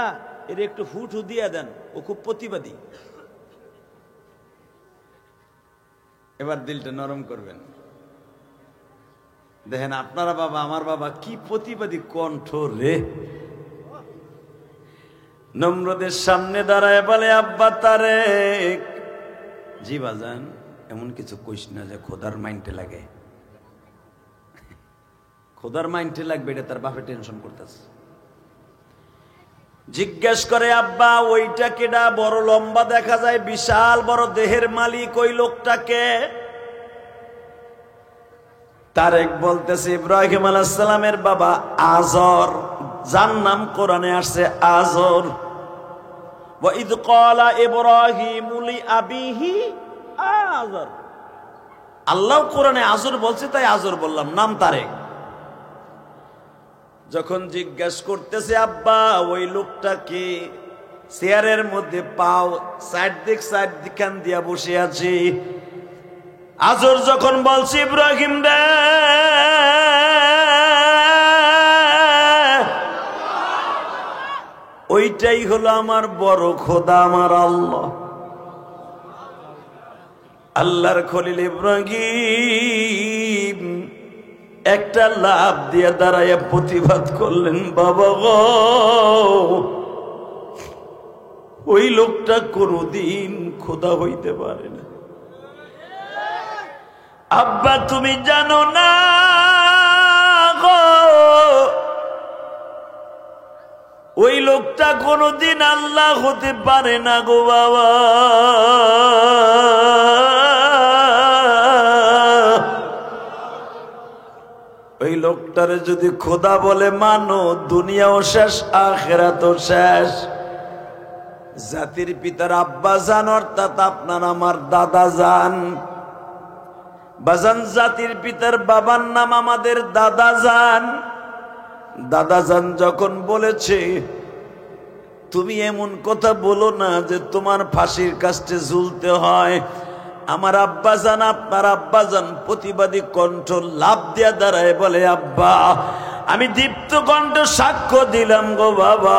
এর একটু ফুটু দিয়ে দেন, ও খুব প্রতিবাদী। এবার দিলটা নরম করবেন, দেখেন আপনারা বাবা আমার বাবা কি প্রতিবাদী কণ্ঠ রে। নমরুদের সামনে দাঁড়ায় বলে, আব্বা তারেক। জি বাজান, এমন কিছু কইস না যে খোদার মাইন্ডে লাগে। খোদার মাইন্ডে লাগবে এটা তার বাপে টেনশন করতেছে। জিজ্ঞেস করে, আব্বা ওইটা কেডা? বড় লম্বা দেখা যায়, বিশাল বড় দেহের মালিক, ওই লোকটাকে? তারেক বলতেছে, ইব্রাহিম আলাইহিস সালামের বাবা আজর, যার নাম কোরআনে আসছে আজর। ওয়া ইদ ক্বালা ইব্রাহিমু লিআবিহি আজর। আল্লাহ কোরআনে আজর বলছে, তাই আজর বললাম, নাম তারেক। যখন জিজ্ঞেস করতেছে, আব্বা ওই লোকটাকে? চেয়ারের মধ্যে পাও সাইড দিক দিয়া বসে আছে। আজর যখন বলছে, ইব্রাহিম রে, ওইটাই হলো আমার বড় খোদা, আমার আল্লাহ। আল্লাহর খলিল ইব্রাহিম একটা লাভ দিয়ে দাঁড়াইয়া প্রতিবাদ করলেন, বাবা গো, ওই লোকটা কোনদিন খোদা হইতে পারে না। আব্বা তুমি জানো না গো, ওই লোকটা কোনদিন আল্লাহ হতে পারে না গো বাবা। ওই লোকটারে যদি খোদা বলে মানো, দুনিয়াও শেষ, আখিরাতও শেষ। জাতির পিতার আব্বা জান, অর্থাৎ আপনার আমার দাদা জান। বাজান, জাতির পিতার বাবার নাম আমাদের দাদা জান। দাদা জান যখন বলেছে, তুমি এমন কথা বলো না যে তোমার ফাঁসির কাস্টে ঝুলতে হয়, আমার আব্বা জান, আপনার আব্বা জান প্রতিবাদী কণ্ঠ লাভ দিয়া দাঁড়ায় বলে, আব্বা আমি দীপ্ত কণ্ঠ সাক্ষ্য দিলাম গো বাবা,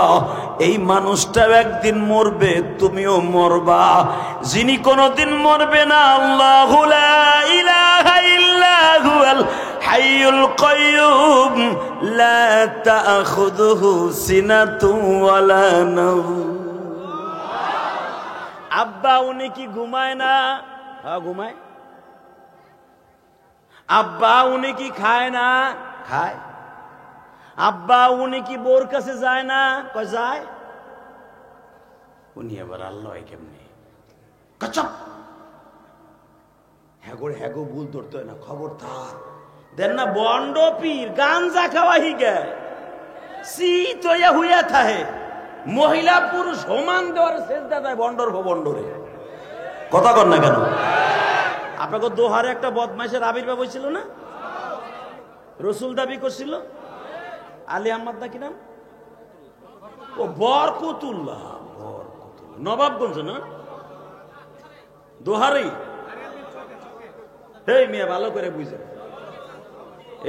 এই মানুষটাও একদিন মরবে, তুমিও মরবা। যিনি কোনদিন মরবে না, আল্লাহু লা ইলাহা ইল্লা হুয়াল হাইয়ুল কাইয়্যুম লা তাখুযুহু সিনাতুন ওয়ালা নাওম। আব্বা উনি কি ঘুমায় না? হ্যাঁ ঘুমায়। আব্বা উনি কি খায় না? খায়। আব্বা উনি কি বোর কাছে যায় না? কয় যায়। উনি আবার আল্লাহ কেমনি? কচপ হ্যাগো ভুল ধরতে হয় না, খবর থাক দেন না। বন্ড পীর গাঞ্জা খাওয়া হিগে শীত হইয়া হইয়া থাহে, মহিলা পুরুষ সমান দেওয়ার চেষ্টা দেয় বন্ডরে। কথা কর না কেন? আপনাকে দোহারে একটা বদমাইশের আবির্ভাব হয়েছিল না? রসুল দাবি করছিল, আলী আহমদ না কি নাম, ও বরকতুল্লাহ, নবাবগঞ্জ না, দোহারি। এই মেয়ে ভালো করে বুঝে,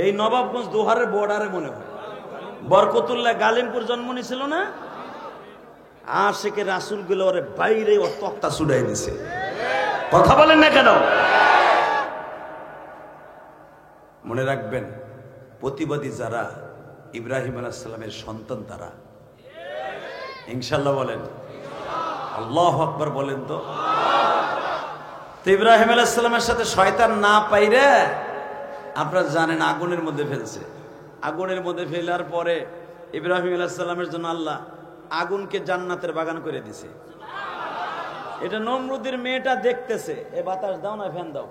এই নবাবগঞ্জ দোহারের বর্ডারে মনে হয় বরকতুল্লাহ গালিমপুর জন্ম নিয়েছিল না, আশেকে রাসূল গুলো ওরে বাইরে ও তক্তা ছুড়াই দিছে। কথা বলেন না কেন? মনে রাখবেন, প্রতিবাদী যারা ইব্রাহিম আলাইহিস সালামের সন্তান তারা। ইনশাআল্লাহ বলেন, আল্লাহু আকবার বলেন। তো ইব্রাহিম আলাইহিস সালামের সাথে শয়তান না পাইরে আপনারা জানেন আগুনের মধ্যে ফেলছে। আগুনের মধ্যে ফেলার পরে ইব্রাহিম আলাইহিস সালামের জন্য আল্লাহ আগুনকে জান্নাতের বাগান করে দিছে। এটা নমরুদের মেয়েটা দেখতেছে, এ বাতাস দাও না, ফ্যান দাও।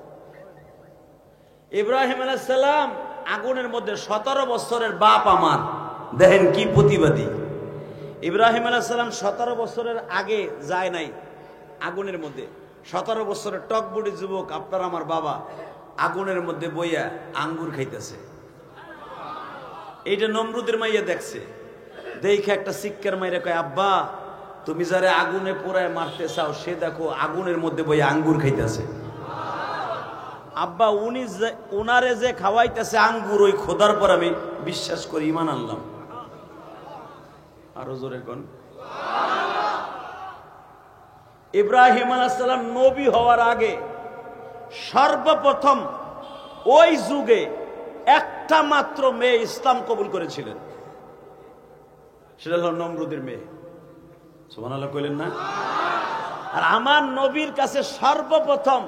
ইব্রাহিম আলাইহিস সালাম আগুনের মধ্যে 17 বছরের বাপ আমার, দেখেন কি প্রতিবাদী। ইব্রাহিম আলাইহিস সালাম 17 বছরের আগে যায় নাই আগুনের মধ্যে। 17 বছরের টকবুড়ি যুবক আপনার আমার বাবা আগুনের মধ্যে বইয়া আঙ্গুর খাইতেছে। এইটা নমরুদের মাইয়া দেখছে, দেখে একটা শিক্ষার মাইরা কয়, আব্বা তুমি যারে আগুনে পোড়ায় মারতে চাও সে দেখো আগুনের মধ্যে বইয়া আঙ্গুর খাইতেছে। আব্বা উনারে যে খাওয়াইতেছে আঙ্গুর, ওই খোদার পর আমি বিশ্বাস করি, ঈমান আনলাম। আরো জোরে কোন। ইব্রাহিম আলাইহিস সালাম নবী হওয়ার আগে সর্বপ্রথম ওই যুগে একটা মাত্র মেয়ে ইসলাম কবুল করেছিলেন, সেটা হলো নমরুদের মেয়ে। সুবহানাল্লাহ কইলেন না? আর আমার নবীর কাছে সর্বপ্রথম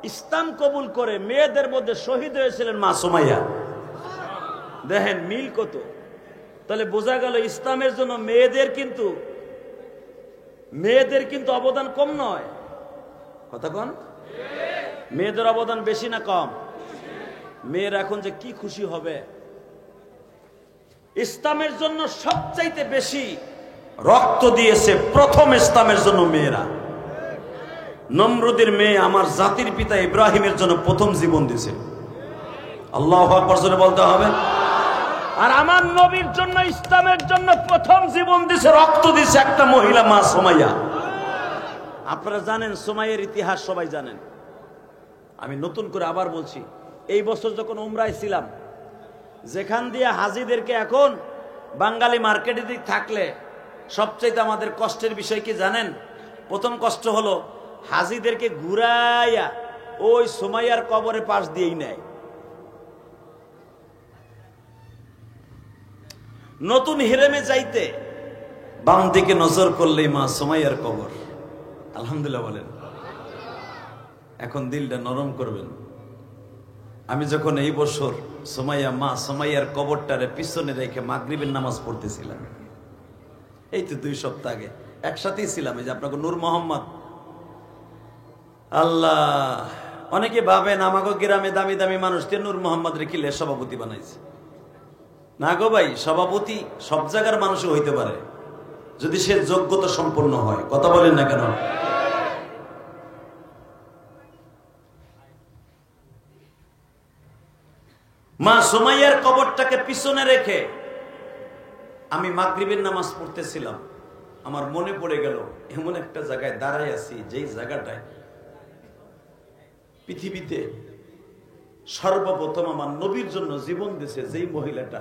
ইসলাম কবুল করে মেয়েদের মধ্যে শহীদ হয়েছিলেন মা সুমাইয়া। দেখেন মিল কত। তাহলে বোঝা গেল ইসলামের জন্য মেয়েদের কিন্তু অবদান কম নয়। কথা কোন? মেয়েদের অবদান বেশি না কম? মেয়েরা এখন যে কি খুশি হবে। ইসলামের জন্য সবচাইতে বেশি রক্ত দিয়েছে প্রথম ইসলামের জন্য মেয়েরা। নমরুদের মেয়ে আমার জাতির পিতা ইব্রাহিমের জন্য প্রথম জীবন দিয়েছে। আল্লাহু আকবার জোরে বলতে হবে। আর আমার নবীর জন্য ইসলামের জন্য প্রথম জীবন দিয়েছে, রক্ত দিয়েছে একটা মহিলা, মা সুমাইয়া। আপনারা জানেন সুমাইয়ার ইতিহাস, সবাই জানেন। আমি নতুন করে আবার বলছি, এই বছর যখন উমরায় ছিলাম, যেখান দিয়ে হাজিদেরকে এখন বাঙালি মার্কেটে দিক থাকলে সবচাইতে আমাদের কষ্টের বিষয় কি জানেন? প্রথম কষ্ট হলো হাজিদেরকে ঘুরাইয়া ওই সুমাইয়ার কবরের পাশ দিয়েই নেয়। নতুন হিরেমে যাইতে বাম দিকে নজর করলেই মা সুমাইয়ার কবর। আলহামদুলিল্লাহ বলেন। এখন দিলটা নরম করবেন। আমি যখন এই বছর মা সুমাইয়ার কবরটারে পিছনে রেখে মাগরিবের নামাজ পড়তেছিলাম, এই তো 2 সপ্তাহ আগে একসাথেই ছিলাম। এই যে আপনাকে নূর মোহাম্মদ, আল্লাহ, অনেকে ভাবেন আমাকে গ্রামে দামি দামি মানুষকে নূর মোহাম্মদ রেখিলে সভাপতি বানাইছে। না গো ভাই, সভাপতি সব জায়গার মানুষও হইতে পারে যদি সে যোগ্যতা সম্পন্ন হয়। কথা বলেন না কেন? মা সুমাইয়ার কবরটাকে পিছনে রেখে আমি মাগরিবের নামাজ পড়তেছিলাম। আমার মনে পড়ে গেল এমন একটা জায়গায় দাঁড়াই আছি, যেই জায়গাটায় পৃথিবীতে সর্বপ্রথম আমার নবীর জন্য জীবন দিয়েছে যেই মহিলাটা,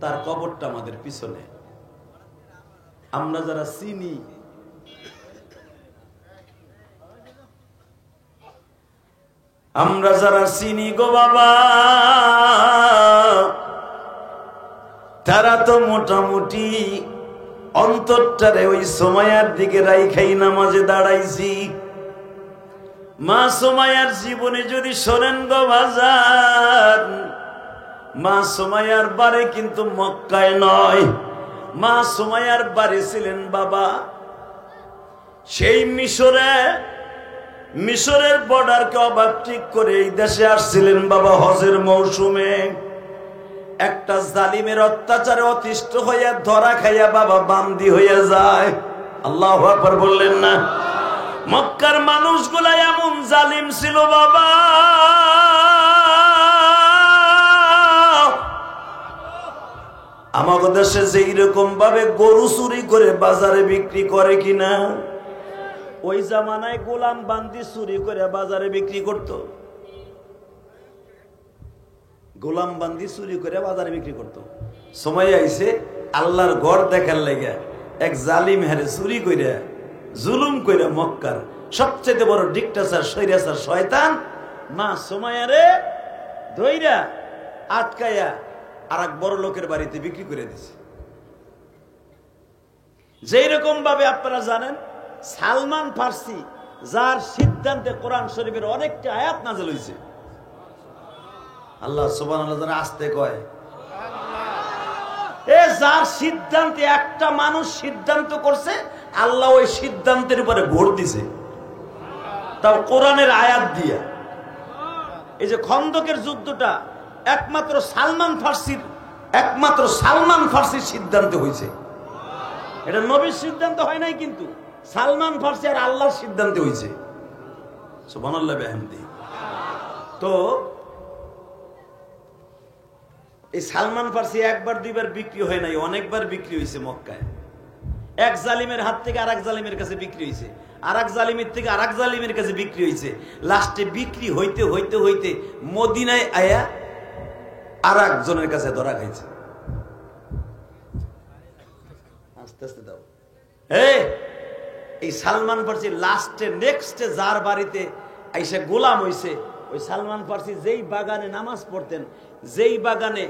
তার কবরটা আমাদের পিছনে। আমরা যারা চিনি, গো বাবা, তারা তো মোটামুটি অন্তরটারে ওই সুমাইয়ার দিকে রাইখাই নামাজে দাঁড়াইছি। মা সুমাইয়ার জীবনে যদি শোনেন গো বাজার, মা সুমাইয়ার বাড়ি কিন্তু মক্কায় নয়। মা সুমাইয়ার বাড়ি ছিলেন বাবা সেই মিশরের বর্ডারকে ওভারটেক করে এই দেশে আসছিলেন বাবা হজের মৌসুমে। একটা জালিমের অত্যাচারে অতিষ্ঠ হইয়া ধরা খাইয়া বাবা বান্দি হইয়া যায়। আল্লাহু আকবার বললেন না? মক্কার মানুষগুলা এমন জালিম ছিল বাবা, আমাদের দেশে যেই রকম ভাবে গরু চুরি করে বাজারে বিক্রি করে কিনা, ওই জামানায় গোলাম বান্দি চুরি করে বাজারে বিক্রি করত। গোলাম বান্দি চুরি করে বাজারে বিক্রি করতো। সময় আইছে আল্লাহর ঘর দেখার লাগে এক জালিম হারে চুরি কইরা জুলুম কইরা মক্কার সবচেয়ে বড় ডিক্টেটর স্বৈরাচার শয়তান মা সুমাইয়ারে ধইরা আটকায়া আর এক বড় লোকের বাড়িতে বিক্রি করে দিছে। যেই রকম ভাবে আপনারা জানেন সালমান ফার্সি যার সিদ্ধান্তে কোরআন শরীফের অনেকটা আয়াত নাযিল হইছে। আল্লাহ সুবহানাহু ওয়া তাআলা আসতে কয় এ যার সিদ্ধান্তে একটা মানুষ সিদ্ধান্ত করছে আল্লাহ ওই সিদ্ধান্তের উপরে ভোট দিছে, তাও কোরআনের আয়াত দিয়া। এই যে খন্দকের যুদ্ধটা একমাত্র সালমান ফার্সির সিদ্ধান্তে হয়েছে। এটা নবীর সিদ্ধান্ত হয় নাই, কিন্তু সালমান ফার্সি আর আল্লাহর সিদ্ধান্তে হয়েছে। সুবহানাল্লাহ বিহামদি। তো এই সালমান ফার্সি একবার দুইবার বিক্রি হয় নাই, অনেকবার বিক্রি হয়েছে মক্কায়। এক জালিমের হাত থেকে আরেক জালিমের কাছে বিক্রি হয়েছে, আরেক জালিমের থেকে আরেক জালিমের কাছে বিক্রি হয়েছে। লাস্টে বিক্রি হইতে হইতে হইতে মদিনায় আয়া আর একজনের কাছে ধরা খাইছে। আস্তে আস্তে দাও। এই সালমান ফার্সি লাস্টে নেক্সটে যার বাড়িতে আইসা গোলাম হইছে, ওই সালমান ফার্সি যেই বাগানে নামাজ পড়তেন, যেই বাগানে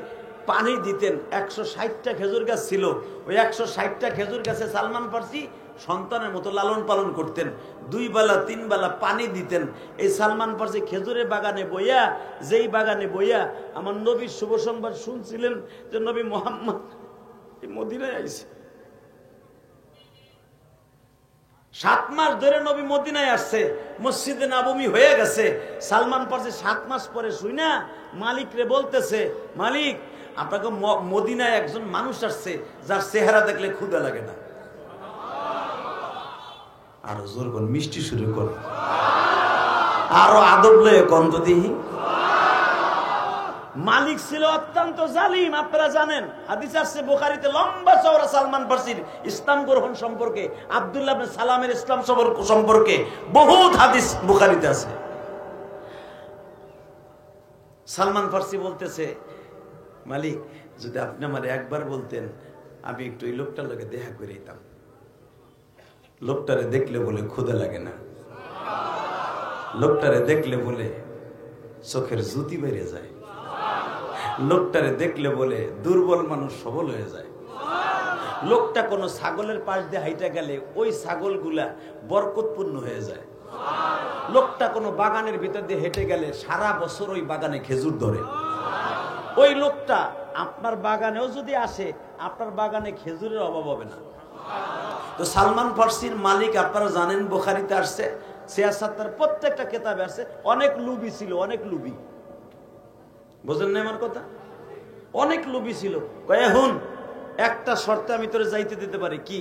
পানি দিতেন, 160টা খেজুর গাছ ছিল, ওই 160টা খেজুর গাছে সালমান ফার্সি সন্তানের মতো লালন পালন করতেন। 2 বেলা 3 বেলা পানি দিতেন। এই সালমান ফার্সি খেজুরের বাগানে বইয়া, যেই বাগানে বইয়া আমার নবীর শুভ সংবাদ শুনছিলেন যে নবী মুহাম্মদ মদিনায় আইছে। 7 মাস ধরে নবী মদিনায় আসছে, মসজিদে নববী হয়ে গেছে। সালমান ফার্সি 7 মাস পরে শুইনা মালিক রে বলতেছে, মালিক আপনাকে মদিনায় একজন মানুষ আসছে যার চেহারা দেখলে ক্ষুধা লাগে না। আরো জোর কোন, মিষ্টি শুরু কর, আরো আদব লয়ে কোন তো দিহি। মালিক ছিল অত্যন্ত জালিম, আপনারা জানেন। হাদিস আছে বুখারীতে লম্বা চওড়া সালমান ফার্সির ইসলাম গ্রহণ সম্পর্কে, আব্দুল্লাহ ইবনে সালামের ইসলাম সম্পর্কে বহুত হাদিস বুখারীতে আছে। সালমান ফার্সি বলতেছে, মালিক যদি আপনি আমার একবার বলতেন আমি একটু এই লোকটার লগে দেখা করে দিতাম। লোকটারে দেখলে বলে ক্ষুধা লাগে না, লোকটারে দেখলে বলে চোখের জ্যোতি বেরিয়ে যায়, লোকটারে দেখলে বলে দুর্বল মানুষ সবল হয়ে যায়। লোকটা কোনো ছাগলের পাশ দিয়ে হাইটা গেলে ওই ছাগলগুলা বরকতপূর্ণ হয়ে যায়। লোকটা কোনো বাগানের ভিতর দিয়ে হেঁটে গেলে সারা বছর ওই বাগানে খেজুর ধরে। ওই লোকটা আপনার বাগানেও যদি আসে, আপনার বাগানে খেজুরের অভাব হবে না। তো সালমান ফার্সির মালিক আপনারা জানেন, বুখারীতে আসছে, সিয়াসাত তার প্রত্যেকটা কিতাবে আছে। অনেক লুবি ছিল, অনেক লুবি। বুঝেন না আমার কথা? অনেক লুবি ছিল। এখন একটা শর্তে আমি তোরে যাইতে দিতে পারি, কি?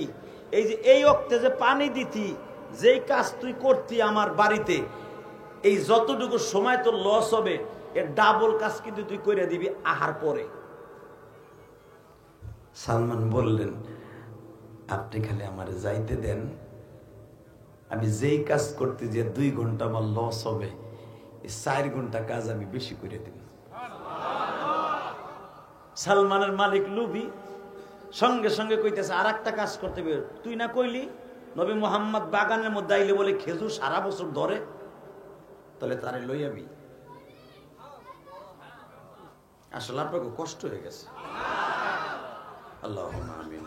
এই যে এই ওক্তে যে পানি দিতি, যেই কাজ তুই করতি আমার বাড়িতে, এই যতটুকু সময় তোর লস হবে এর ডাবল কাজ কিন্তু তুই করে দিবি আহার পরে। সালমান বললেন, আপনি খালি আমার যাইতে দেন, আমি যেই কাজ করতে যে 2 ঘন্টা আমার লস হবে, 4 ঘন্টা কাজ আমি বেশি করে দিব। সালমানের মালিক লুবি সঙ্গে সঙ্গে কইতেছে, আর একটা কাজ করতে হবে। তুই না কইলি নবী মুহাম্মদ বাগানের মধ্যে আইলে বলে খেজুর সারা বছর ধরে, তাহলে তারে লই আমি। আসলে আপনাকে কষ্ট হয়ে গেছে। আল্লাহুম্মা আমিন।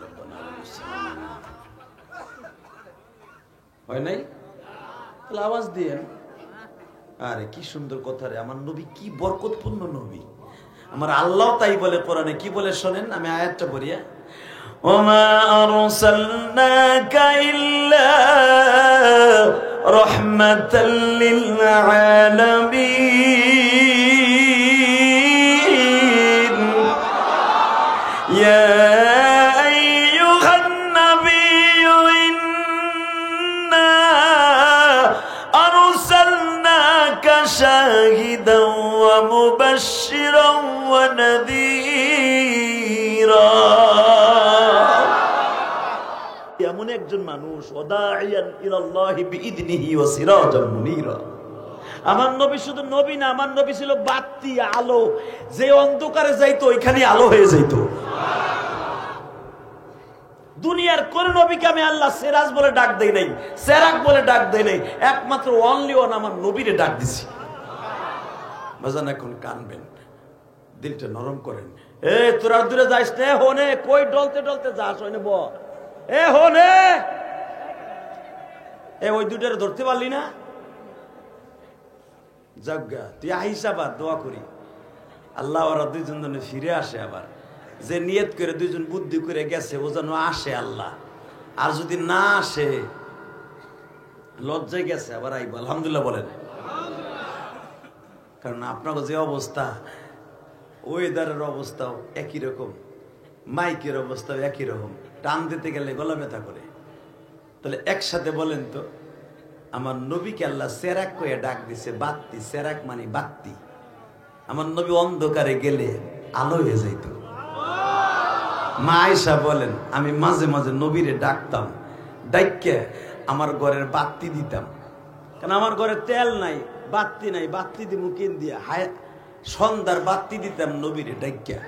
হয় নাই? তাহলে আওয়াজ দিয়েন। আরে কি সুন্দর কথা রে, আমার নবী কি বরকতপূর্ণ নবী। আমার আল্লাহ তাই বলে কোরআনে, কি বলে শোনেন, আমি আয়াতটা পড়িয়া, ওমা আরসালনাকা ইল্লা রাহমাতাল লিল আলামিন ইয়া আইয়ুহান নাবিয়্যু ইন্না আরসালনাকা শাহিদান ওয়া মুবাশশিরান ওয়া নাযীরা। এমন একজন মানুষ, ওদাইয়ান ইলাল্লাহি বিইذনিহি ওয়া সিরাজাম মুনীরা, আমার নবী শুধু নবী না, আমার নবী ছিল বাতি, আলো। যে অন্ধকারে যাইতো ওইখানে আলো হয়ে যাইত। দুনিয়ার কোন নবীকে আমি আল্লাহ সিরাজ বলে ডাক দেই নাই, সেরাক বলে ডাক দেই নাই, একমাত্র অনলি ওয়ান আমার নবীরে ডাক দিছি। বাজান এখন কানবেন, দিলটা নরম করেন। এ তোরা দূরে যাইস নে, হোনে কই ডলতে ডলতে যাস, ওইনে ব এ হোনে, এ ওই দুটারে ধরতে পারলি না? যাজ্ঞা তুই আহিস, আবার দোয়া করি আল্লাহ ওরা দুইজন যেন ফিরে আসে। আবার যে নিয়ত করে দুইজন বুদ্ধি করে গেছে ও যেন আসে আল্লাহ। আর যদি না আসে লজ্জায় গেছে, আবার আইব আলহামদুলিল্লাহ বলেন। কারণ আপনাকে যে অবস্থা, ওয়েদারের অবস্থাও একই রকম, মাইকের অবস্থাও একই রকম, টান দিতে গেলে গলা ব্যথা করে। তাহলে একসাথে বলেন তো, আমার নবীকে আল্লাহ সেরাক করে ডাক দিছে, বাত্তি। সেরাক মানে বাত্তি। আমার নবী অন্ধকারে গেলে আলো হয়ে যাইত। মা আয়েশা বলেন, আমি মাঝে মাঝে নবীরে ডাকতাম, ডাইকে আমার ঘরের বাত্তি দিতাম। কারণ আমার ঘরে তেল নাই, বাত্তি নাই, বাত্তি দিব কিন দিয়া, হায় সন্ধ্যার বাত্তি দিতাম নবীরে ডাইকা।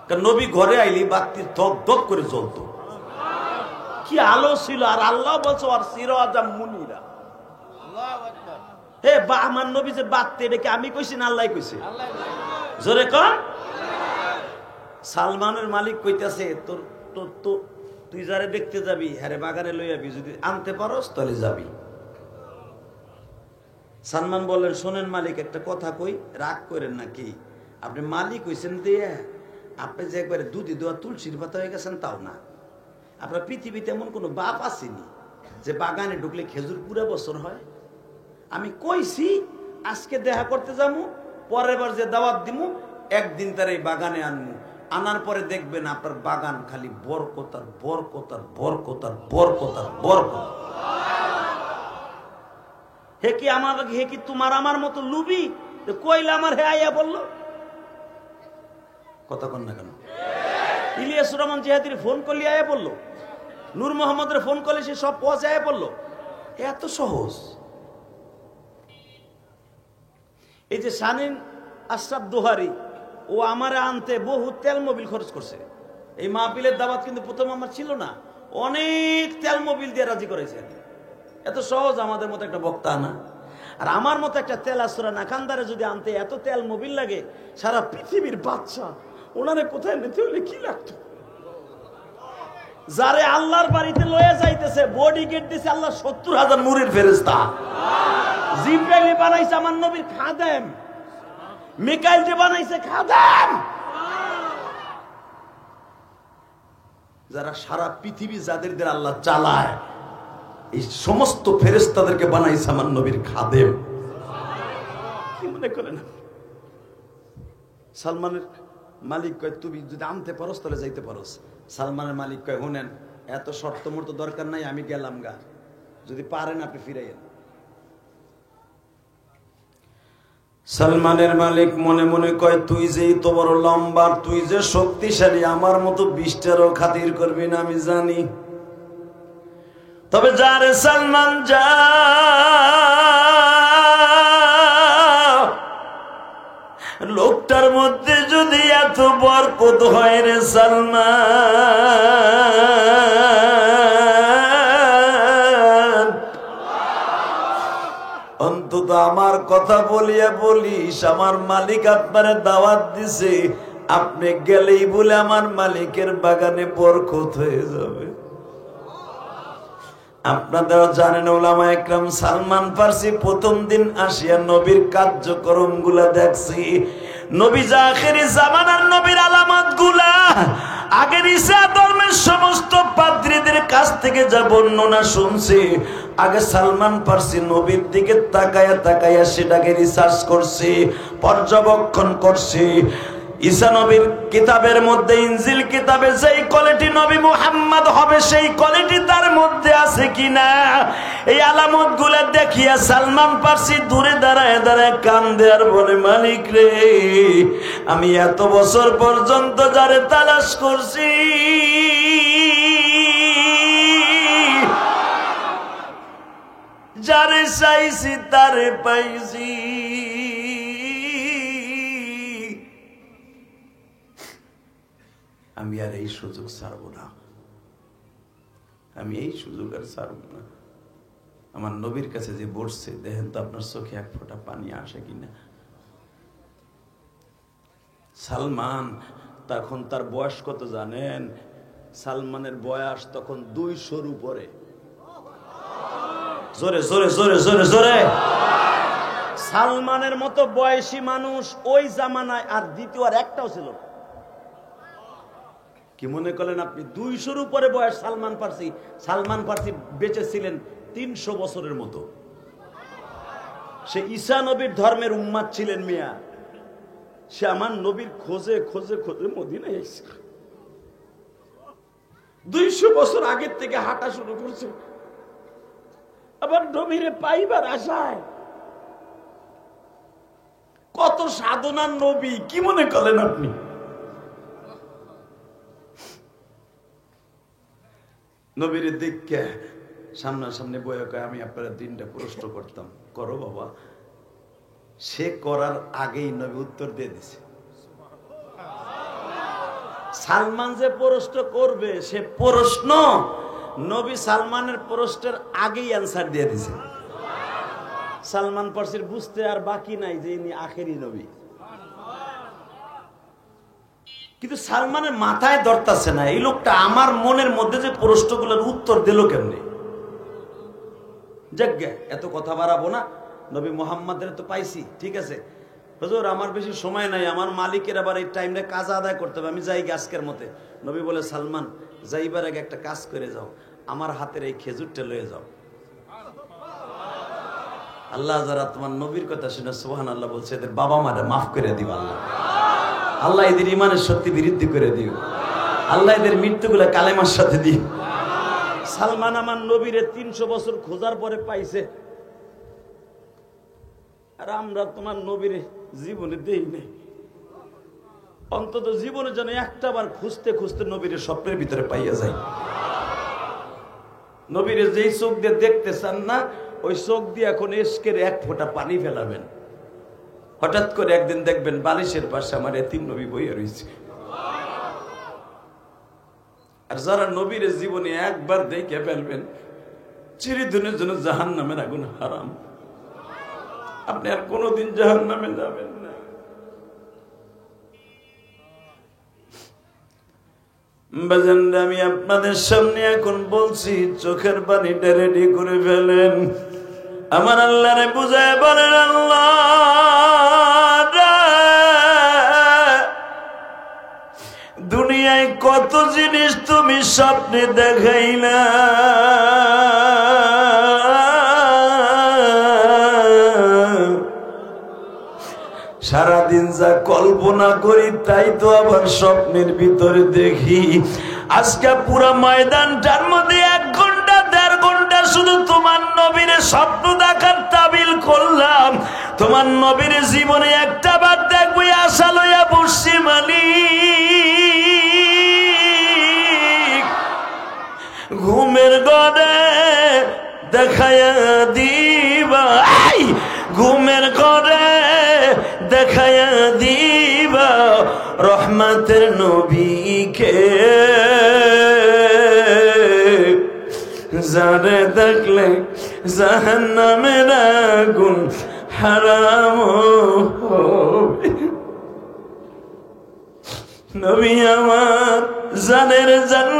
কারণ নবী ঘরে আইলি বাত্তি ধক ধক করে জ্বলতো, কি আলো ছিল। আর আল্লাহ বলছো আর সিরাজাম মুনিরা। হে বা আমার নবী যে বাত্তি, এটা কি আমি কইছি না আল্লাহ কইছে? জোরে কর। সালমানের মালিক কইতাছে, তোর তোর তো তুই যারে দেখতে যাবি হ্যারে বাগানে লই যাবি, যদি আনতে পারস তাহলে যাবি। সালমান বলেন, শোনেন মালিক, একটা কথা কই, রাগ করেন নাকি? আপনি মালিক হইছেন দিয়ে আপনি যে একবারে দুধি দোয়া তুলসীর পাতা হয়ে গেছেন তাও না। আপনার পৃথিবীতে এমন কোনো বাপ আসেনি যে বাগানে ঢুকলে খেজুর পুরো বছর হয়। আমি কইছি আজকে দেখা করতে যাবো, পরের বার যে দাওয়াত দিমু একদিন তার এই বাগানে আনমু, আনার পরে দেখবেন আপনার বাগান খালি বরকত আর বরকত আর বরকত আর বরকত আর বরকত। হে কি আমার, হে কি তোমার আমার মতো লুবি? কইলে আমার হে আইয়া বললো কথা কন না কেন? ইলিয়াস রহমান জিহাদির ফোন করলে আয়া বললো, নূর মোহাম্মদের ফোন করলে সে সব পৌঁছে আয়া বললো। এত সহজ। এই যে শানীন আশরাফ দোহারি, ও আমারে আনতে বহু তেল মোবিল খরচ করছে। এই মাহফিলের দাওয়াত কিন্তু প্রথম আমার ছিল না, অনেক তেল মোবিল দিয়ে রাজি করেছে। এত সহজ আমাদের মতো একটা বক্তা না। আর আমার মতো একটা তেল আসরা নাকান্দারে যদি আনতে এত তেল মোবিল লাগে, সারা পৃথিবীর বাচ্চা ওনারে কোথায় নিতে হলে কি লাগতো? যারে আল্লাহর বাড়িতে লয়ে যাইতেছে বডি গেট দিছে আল্লাহ ৭০,০০০ নূরের ফেরেশতা। জিব্রাইল বানাইছে আমার নবীর খাদেম, মিকাইল যে বানাইছে খাদেম। যারা সারা পৃথিবী যাদের আল্লাহ চালায়, এই সমস্ত ফেরেশতাদেরকে বানাইছে আমার নবীর খাদেম। কি মনে করেন? সালমানের মালিক কয়, তুমি যদি আনতে পারস তাহলে যাইতে পারস। সালমানের মালিক কয়, শুনেন এত শর্ত মর্ত দরকার নাই, আমি গেলাম গা, যদি পারেন আপনি ফিরাইয়েন। সালমানের মালিক মনে মনে কয়, তুই যে তো বড় লম্বা, তুই যে শক্তিশালী, আমার মতো ২০টারও খাতির করবি না আমি জানি। তবে যারে সালমান যা, লোকটার মধ্যে যদি এত বরকত হয় রে সালমান, অন্তত আমার কথা বলিয়া বলিস, আমার মালিক আপনারে দাওয়াত দিছে, আপনি গেলেই বলে আমার মালিকের বাগানে বরকত হয়ে যাবে। আপনারা জানেন ওলামা একরাম, সালমান ফার্সি প্রথম দিন আসিয়া নবীর কার্যক্রম গুলা দেখছি। নবী যে আখেরি জামানার নবীর আলামত গুলা আগের ঈসা ধর্মের সমস্ত পাদ্রীদের কাছ থেকে যা বর্ণনা শুনছি, আগে সালমান ফার্সি নবীর দিকে তাকায়া তাকায়া সেটাকে রিসার্চ করছি, পর্যবেক্ষণ করছি। ঈসা নবীর কিতাবের মধ্যে, ইনজিল কিতাবে যেই কোয়ালিটি নবী মুহাম্মদ হবে সেই কোয়ালিটি তার মধ্যে আছে কিনা, এই আলামত গুলা দেখিয়া সালমান ফার্সি দূরে দাঁড়ায় দাঁড়ায় কান্দে আর বলে, মালিক রে, আমি এত বছর পর্যন্ত যারে তালাশ করছি, যারে চাইছি তারে পাইছি। আমি আর এই সুযোগ ছাড়ব না, আমি এই সুযোগ আর ছাড়ব না। আমার নবীর কাছে যে বসছে, দেখেন তো আপনার চোখে এক ফোঁটা পানি আসে কিনা। সালমান তখন তার বয়স কত জানেন? সালমানের বয়স তখন 200-র উপরে। জোরে জোরে জোরে জোরে জোরে। সালমানের মতো বয়সী মানুষ ওই জামানায় আর দ্বিতীয় আর একটাও ছিল না। কি মনে করলেন আপনি? 200-র উপরে বয়স সালমান ফার্সি। সালমান ফার্সি বেঁচে ছিলেন 300 বছরের মতো। সে ঈসা নবীর ধর্মের উম্মাত ছিলেন মিয়া। সে আমার নবীর খোঁজে খোঁজে খোঁজে মদিনায় এসেছে। 200 বছর আগের থেকে হাঁটা শুরু করছে, আবার নবীরে পাইবার আশায়। কত সাধনার নবী, কি মনে করেন আপনি? নবীরে দেখে সামনাসামনি বয়ে কয়, আমি আপনারা দিনটা প্রশ্ন করতাম, করো বাবা। সে করার আগেই নবী উত্তর দিয়ে দিছে। সালমান যে প্রশ্ন করবে, সে প্রশ্ন নবী সালমানের প্রশ্নের আগেই অ্যান্সার দিয়ে দিছে। সালমান ফার্সির বুঝতে আর বাকি নাই যে ইনি আখেরি নবী। কিন্তু সালমানের মাথায় ধরতেছে না, এই লোকটা আমার মনের মধ্যে যে প্রশ্নগুলোর উত্তর দিল কেমনে। যাজ্ঞা এত কথা বাড়াবো না, নবী মুহাম্মাদের তো পাইছি, ঠিক আছে হুজুর আমার বেশি সময় নাই, আমার মালিকের আবার এই টাইমটা কাজ আদায় করতে হবে, আমি যাই আজকের মতে। নবী বলে, সালমান যাইবার আগে একটা কাজ করে যাও, আমার হাতের এই খেজুরটা লয়ে যাও। আল্লাহ যারা তোমার নবীর কথা শুনে সুবহানাল্লাহ বলছে, এদের বাবা মারে মাফ করে দিও আল্লাহ। আল্লাহ এদের ইমানের শক্তি বৃদ্ধি করে দিও আল্লাহ, এদের মৃত্যুগুলো কালেমার সাথে দিও। সালমান আমার নবীরে 300 বছর খোঁজার পরে পাইছে, আর আমরা তোমার নবীরে জীবনে দেই নাই। অন্তত জীবনে যেন একটা বার খুঁজতে খুঁজতে নবীরে স্বপ্নের ভিতরে পাইয়া যায়। নবীরে যেই চোখ দিয়ে দেখতে চান না, ওই চোখ দিয়ে এখন এশকের এক ফোঁটা পানি ফেলাবেন। হঠাৎ করে একদিন দেখবেন বালিশের পাশে আমার এতিম নবী বইয়া রয়েছে। আর যারা নবীর জীবনে একবার দেখে ফেলবেন, চিরদিনের জন্য জাহান্নামের আগুন হারাম, আপনি আর কোনোদিন জাহান্নামে যাবেন না। বাজানরা, আমি আপনাদের সামনে এখন বলছি, চোখের পানিটা রেডি করে ফেলেন। আমার আল্লাহরে বুঝায় বলেন, আল্লাহ দুনিয়ায় কত জিনিস তুমি স্বপ্নে দেখাইলা, সারাদিন যা কল্পনা করি তাই তো আবার স্বপ্নের ভিতরে দেখি। আজকে পুরো ময়দানটার মধ্যে 1 ঘন্টা 1.5 ঘন্টা শুধু তোমার নবীর স্বপ্ন দেখার তাবিল করলাম। তোমার নবীর জীবনে একটা বার দেখবো আশা লইয়া বসছি মালিক। ঘুমের ঘরে দেখায়া দিবা, ঘুমের ঘরে দেখায়া দিবা রহমতের নবীকে, যারে দেখলে জাহান্নামের আগুন হারাম হবে। নবী আমার জানের জান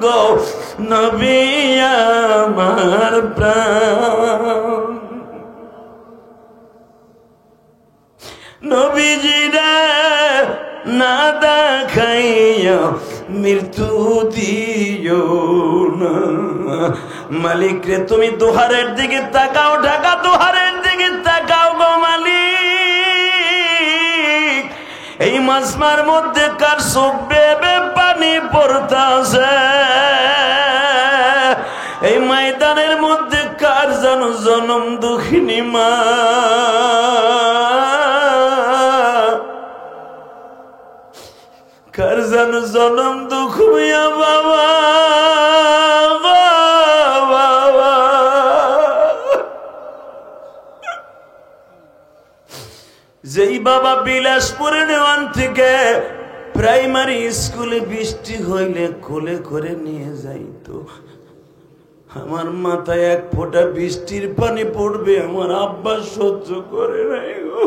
গো, নবী আমার প্রাণ। নবীজিরে না দেখাইয়া মৃত্যু দিও না। মালিক রে তুমি দুহারের দিকে তাকাও, ঢাকা দুহারের দিকে তাকাও গো মালিক। এই মাসমার মধ্যে কার চোখ বেবে পানি পড়তাছে, এই ময়দানের মধ্যে কার যেন জনম দুঃখিনী মা, কার যেন জনম দুঃখ মিয়া বাবা, বাবা যেই বাবা বিলাসপুরে নেওয়ান থেকে প্রাইমারি স্কুলে বৃষ্টি হইলে কোলে করে নিয়ে যাইতো, আমার মাথায় এক ফোঁটা বৃষ্টির পানি পড়বে আমার আব্বা সহ্য করে নাই গো।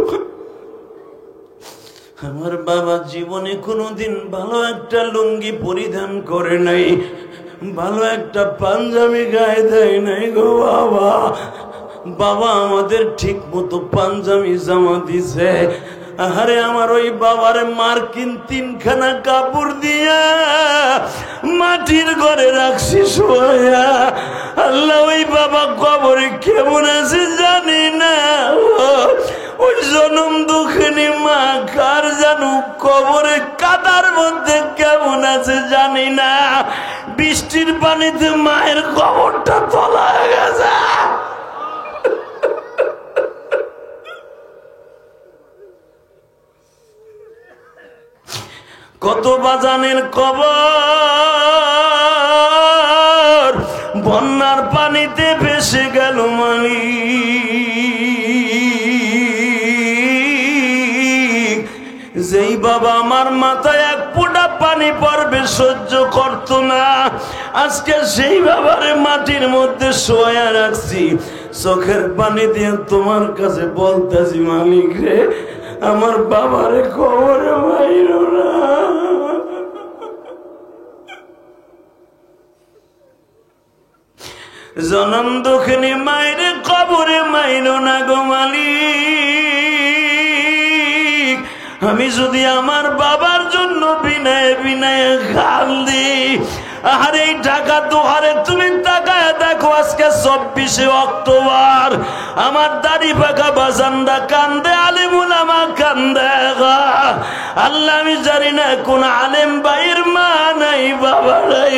আমার বাবা জীবনে কোনোদিন ভালো একটা লুঙ্গি পরিধান করে নাই, ভালো একটা পাঞ্জাবি গায়ে দেয় নাই গো বাবা। বাবা আমাদের ঠিক মতো পাঞ্জাবি জামা দিছে। আরে আমার ওই বাবার মার্কিন 3খানা কাপড় দিয়া মাটির ঘরে রাখছি শোয়া। আল্লাহ ওই বাবা কবরে কেমন আছে জানি না, ওই জনম দুঃখিনী মা কার জানু কবরে কাদার মধ্যে কেমন আছে জানি না। বৃষ্টির পানিতে মায়ের কবরটা তোলা গেছে। কত বাজানের কবর বন্যার পানিতে ভেসে গেল মালিক। যেই বাবা আমার মাথায় এক ফোঁটা পানি পড়বে সহ্য করত না, আজকে সেই বাবারে মাটির মধ্যে শোয়া রাখছি। চোখের পানি দিয়ে তোমার কাছে বলতেছি, মালিক রে আমার বাবারে কবরে মাইরো না। জনম দুঃখিনী মায়ের কবরে মাইরো না গো মালিক। আমি যদি আমার বাবার জন্য বিনায় বিনায় কান্দি, আর এই ঢাকা দুহারে তুমি তাকায় দেখো আজকে 24শে অক্টোবর, আমার দাড়ি পাকা বাজানরা কান্দে, আলেম উলামা কান্দে। আল্লাহ আমি জানি না কোন আলেম ভাইয়ের মা নাই বাবা নাই।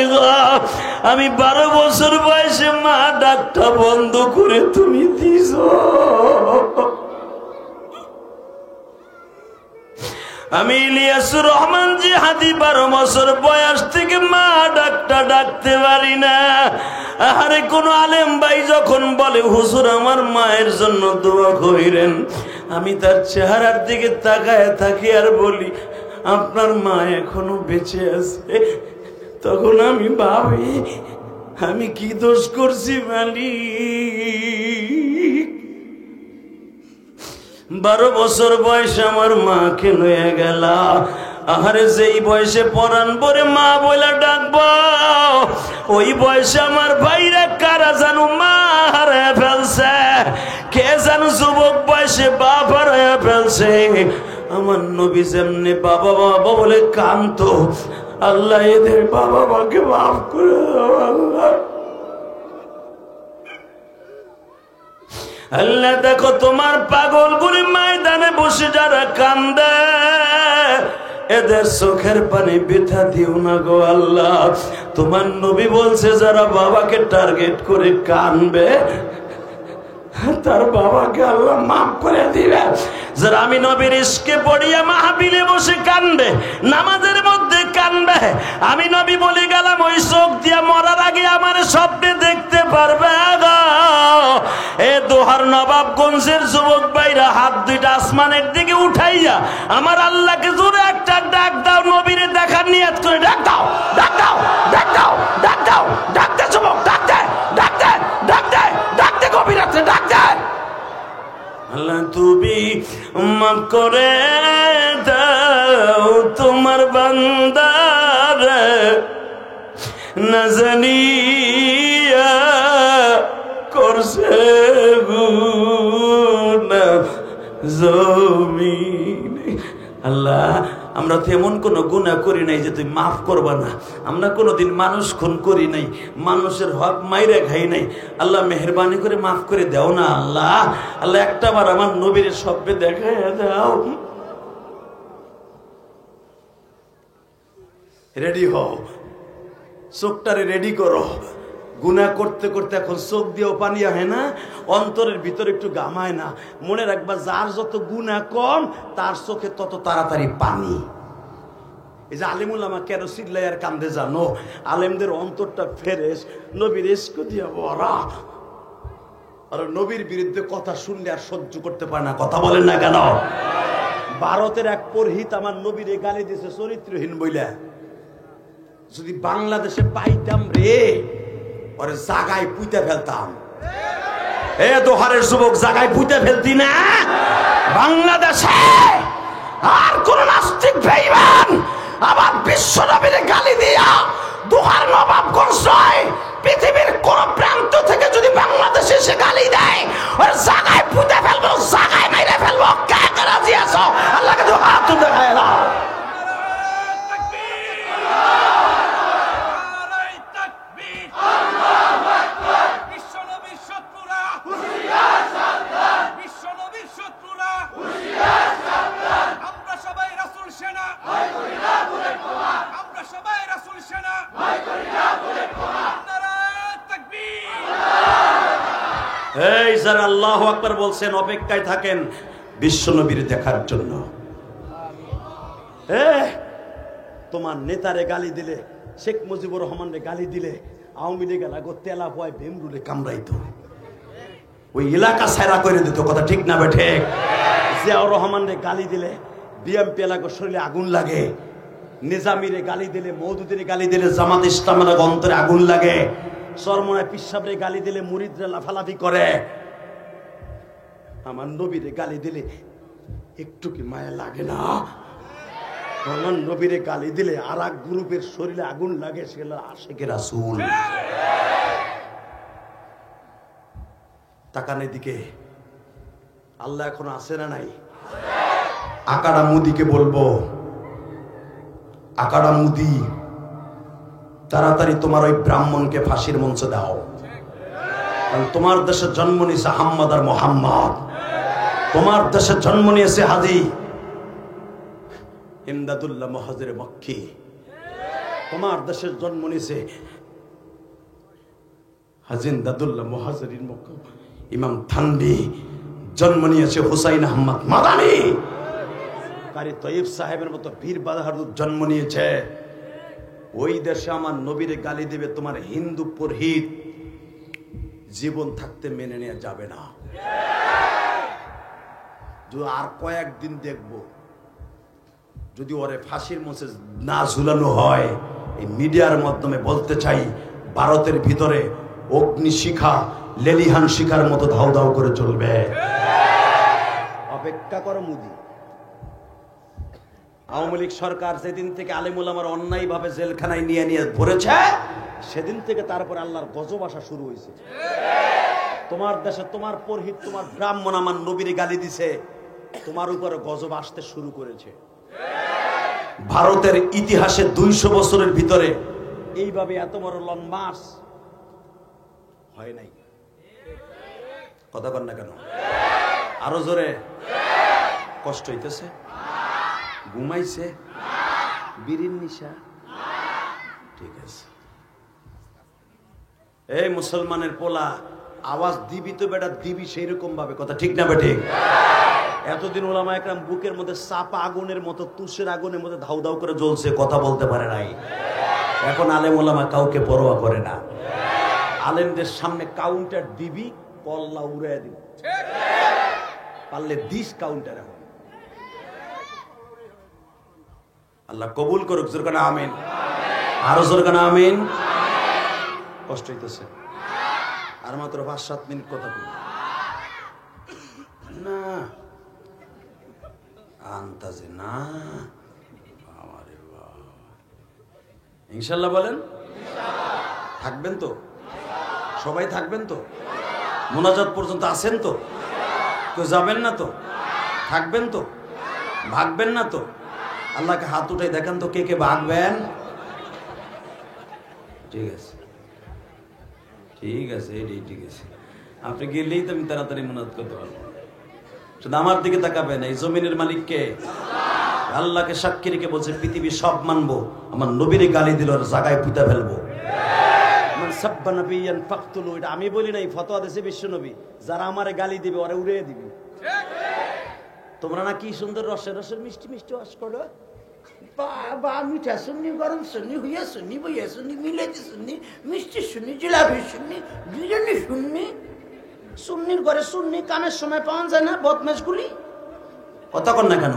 আমি 12 বছর বয়সে মা ডাকটা বন্ধ করে তুমি দিছ। আমি ইলিয়াসুর রহমান জিহাদি 12 বছর বয়স থেকে মা ডাকটা ডাকতে পারি না। আরে কোন আলেম ভাই যখন বলে হুজুর আমার মায়ের জন্য দোয়া কইরেন, আমি তার চেহারার দিকে তাকায় থাকি আর বলি আপনার মা এখনো বেঁচে আছে। তখন আমি ভাবি আমি কি দোষ করছি মালিক। 12 বছর বয়সে আমার মাকে লয়ে গেল। আহারে যেই বয়সে পরাণ ভরে মা বলে ডাকবো, ওই বয়সে আমার ভাইরা কারা জানো মা হারায় ফেলছে, কে জানো যুবক বয়সে বাপ হারায় ফেলছে। আমার নবী যেমনি বাবা বাবা বলে কাঁদতো, আল্লাহ এদের বাবা মাকে মাফ করে দাও আল্লাহ। আল্লাহ দেখো তোমার পাগলগুলি ময়দানে বসে যারা কান্দে, এদের চোখের পানি বৃথা দিও না গো আল্লাহ। তোমার নবী বলছে যারা বাবাকে টার্গেট করে কানবে তার বাবাকে আল্লাহ মাফ করে দিবে। যারা আমি নবীর ইশকে পড়িয়া মাহফিলে বসে কানবে, নামাজের মধ্যে কানবে, আমি নবী বলে গেলাম ওই চোখ দিয়া মরার আগে আমার স্বপ্নে দেখতে পারবে গো। এ দোহার নবাবগঞ্জের যুবক ভাইরা হাত দুইটা আসমানের দিকে উঠাইয়া আমার আল্লাহকে জোরে একটা ডাক দাও, নবীরে দেখার নিয়ত করে ডাক দাও, ডাক দাও, ডাক দাও, ডাক দাও, ডাক দে যুবক, ডাক দে, ডাক দে, ডাক দে, ডাক দে, গভীর রাতে ডাক দে। আল্লাহ তুমি মাফ করে দাও তোমার বান্দার না জানিয়া করছে গুনাহ জমিনে। আল্লাহ আমরা তো এমন কোন গুনাহ করি নাই যে তুমি মাফ করবা না। আমরা কোনোদিন মানুষ খুন করি নাই, মানুষের হক মাইরে খাই নাই। আল্লাহ মেহেরবানি করে মাফ করে দাও না আল্লাহ। আল্লাহ একটাবার আমার নবীর স্বপ্নে দেখাইয়া দাও। রেডি হও, চোখটারে রেডি করো। গুনাহ করতে করতে এখন চোখ দিয়েও পানি আহে না, অন্তরের ভিতরে একটু গামায় না। মনে রাখবা যার যত গুনাহ কম তার চোখে তত তাড়াতাড়ি পানি। এই যে আলিমুল আমা কেন চিল্লাইয়ার কান্দে জানো? আলেমদের অন্তরটা ফেরেশ, নবীর ইশক দিয়া ভরা। আর নবীর বিরুদ্ধে কথা শুনলে আর সহ্য করতে পারে না। কথা বলেন না কেন? ভারতের এক পুরোহিত আমার নবীরে গালি দিয়েছে চরিত্রহীন বইলা। যদি বাংলাদেশে পাইতাম রে, ওরে জাগায় পুইতে ফেলতাম। এ দোহারের যুবক, জাগায় পুইতে ফেলতি না। বাংলাদেশে আর কোন নাস্তিক বেঈমান আবার বিশ্ব নবীরে গালি দিয়া দোহার নবাবগঞ্জ নয়, পৃথিবীর কোন প্রান্ত থেকে যদি বাংলাদেশে এসে গালি দেয়, ওর জাগায় পুঁতে ফেলবো, জাগায় মেরে ফেলবো। কে কে রাজি আছো? আল্লাহকে তো হাত তুলে দেখায় দাও। এই যারা আল্লাহু আকবার বলছেন, অপেক্ষায় থাকেন বিশ্ব নবীর দেখার জন্য। তোমার নেতারে গালি দিলে, শেখ মুজিবুর রহমানরে গালি দিলে, আওয়ামী লীগ লাগো তেলা পয় ভেমরুলে কামড়াইতো, ওই এলাকা সায়রা করে দিত। কথা ঠিক না বেঠে? জিয়াউর রহমানরে গালি দিলে বিএমপি এলাকা শরীরে আগুন লাগে, নিজামীরে গালি দিলে, মওদুদের গালি দিলে জামাত ইসলামের অন্তরে আগুন লাগে, চরমনায় পিসাবরে গালি দিলে মুরিদরা লাফালাফি করে। আমার নবীরে গালি দিলে একটু কি মায়া লাগে না? আমার নবীরে গালি দিলে আর এক গ্রুপের শরীরে আগুন লাগে, সেগুলো আশিকে রাসূল। তাকানে দিকে আল্লাহ এখন আছে না নাই? আকাড়া মুদিকে বলবো, আকাড়া মুদি, তাড়াতাড়ি তোমার ওই ব্রাহ্মণকে ফাঁসির মঞ্চে দাও। কারণ তোমার দেশে জন্ম নিয়েছে আহমদ আর মোহাম্মদ, তোমার দেশে জন্ম নিয়েছে হাজী ইমদাদুল্লাহ মুহাজির মক্কি, তোমার দেশে জন্ম নিয়েছে হাজী ইমদাদুল্লাহ মুহাজির মক্কি, ইমাম থানভী জন্ম নিয়েছে হুসাইন আহমদ মাদানী, কারি তৈয়ব সাহেবের মতো বীর বাহাদুর জন্ম নিয়েছে। ওই দেশে আমার নবীরে গালি দিবে তোমার হিন্দু পুরোহিত, জীবন থাকতে মেনে নেওয়া যাবে না। আর কয়েকদিন দেখবো যদি ওরে ফাঁসির মঞ্চে না ঝুলানো হয়, এই মিডিয়ার মাধ্যমে বলতে চাই, ভারতের ভিতরে অগ্নি শিখা লেলিহান শিখার মতো ধাউ ধাউ করে চলবে। অপেক্ষা করো মুদি। আওয়ামী লীগ সরকার যেদিন থেকে আলেম ওলামার অন্যায় ভাবে জেলখানায় নিয়ে নিয়ে ভরেছে, সেদিন থেকে তারপর আল্লাহর গজব আসা শুরু হয়েছে। তোমার দেশে তোমার পুরোহিত, তোমার ব্রাহ্মণ আমার নবীরে গালি দিছে, তোমার উপরে গজব আসতে শুরু করেছে। ভারতের ইতিহাসে 200 বছরের ভিতরে এইভাবে এত বড় লং মার্চ হয় নাই। কথা বল না কেন? আরো জোরে। কষ্ট হইতেছে? ঘুমাইছে? বিড়ির নিশা? ঠিক আছে। এই মুসলমানের পোলা, আওয়াজ দিবি তো বেটা, দিবি সেই রকম ভাবে। কথা ঠিক না বেঠিক? এতদিন ওলামা একরাম বুকের মধ্যে চাপা আগুনের মতো, তুষের আগুনের মধ্যে ধাউ ধাউ করে জ্বলছে, কথা বলতে পারে নাই। এখন আলেম ওলামা কাউকে পরোয়া করে না। আলেমদের সামনে কাউন্টার দিবি, পল্লা উড়াইয়া দিবি, পারলে দিস কাউন্টার। এখন আল্লাহ কবুল করুক। জোর কানা আমিন। আরো জোর কানা আমিন। কষ্ট হইতেছে? আর মাত্র 5-7 মিনিট কথা বলি না, আন্তাজে না। ইনশাল্লাহ বলেন। থাকবেন তো? সবাই থাকবেন তো? মোনাজাত পর্যন্ত আছেন তো? কেউ যাবেন না তো? থাকবেন তো? ভাগবেন না তো? আল্লাহকে হাত উঠাই দেখেন তো কে কে ভাগবেন। ঠিক আছে, ঠিক আছে, এটাই ঠিক আছে। আপনি গেলেই তো আমি তাড়াতাড়ি মোনাজাত করতে পারবো। শুধু আমার দিকে তাকাবেন। এই জমিনের মালিককে, আল্লাহকে সাক্ষী রেখে বলছে পৃথিবী সব মানবো, আমার নবীরে গালি দিল আর জায়গায় পুঁতে ফেলবো। এটা আমি বলি নাই, ফতোয়া দিয়েছে বিশ্ব নবী। যারা আমারে গালি দিবে ওরা উড়িয়ে দিবি। তোমরা না কি সুন্দর রসের রসের মিষ্টি মিষ্টি ওয়াজ করো, বাবা মিঠা শুননি, গরম শুননি, হুইয়া শুননি, বইয়া শুননি, মিলাইতে শুননি, মিষ্টি শুননি, জিলাপি শুননি, বিরিয়ানি শুননি। সুন্নির ঘরে সুন্নি কামের সময় পাওয়া যায় না, বদমাশগুলি। কথা কন না কেন?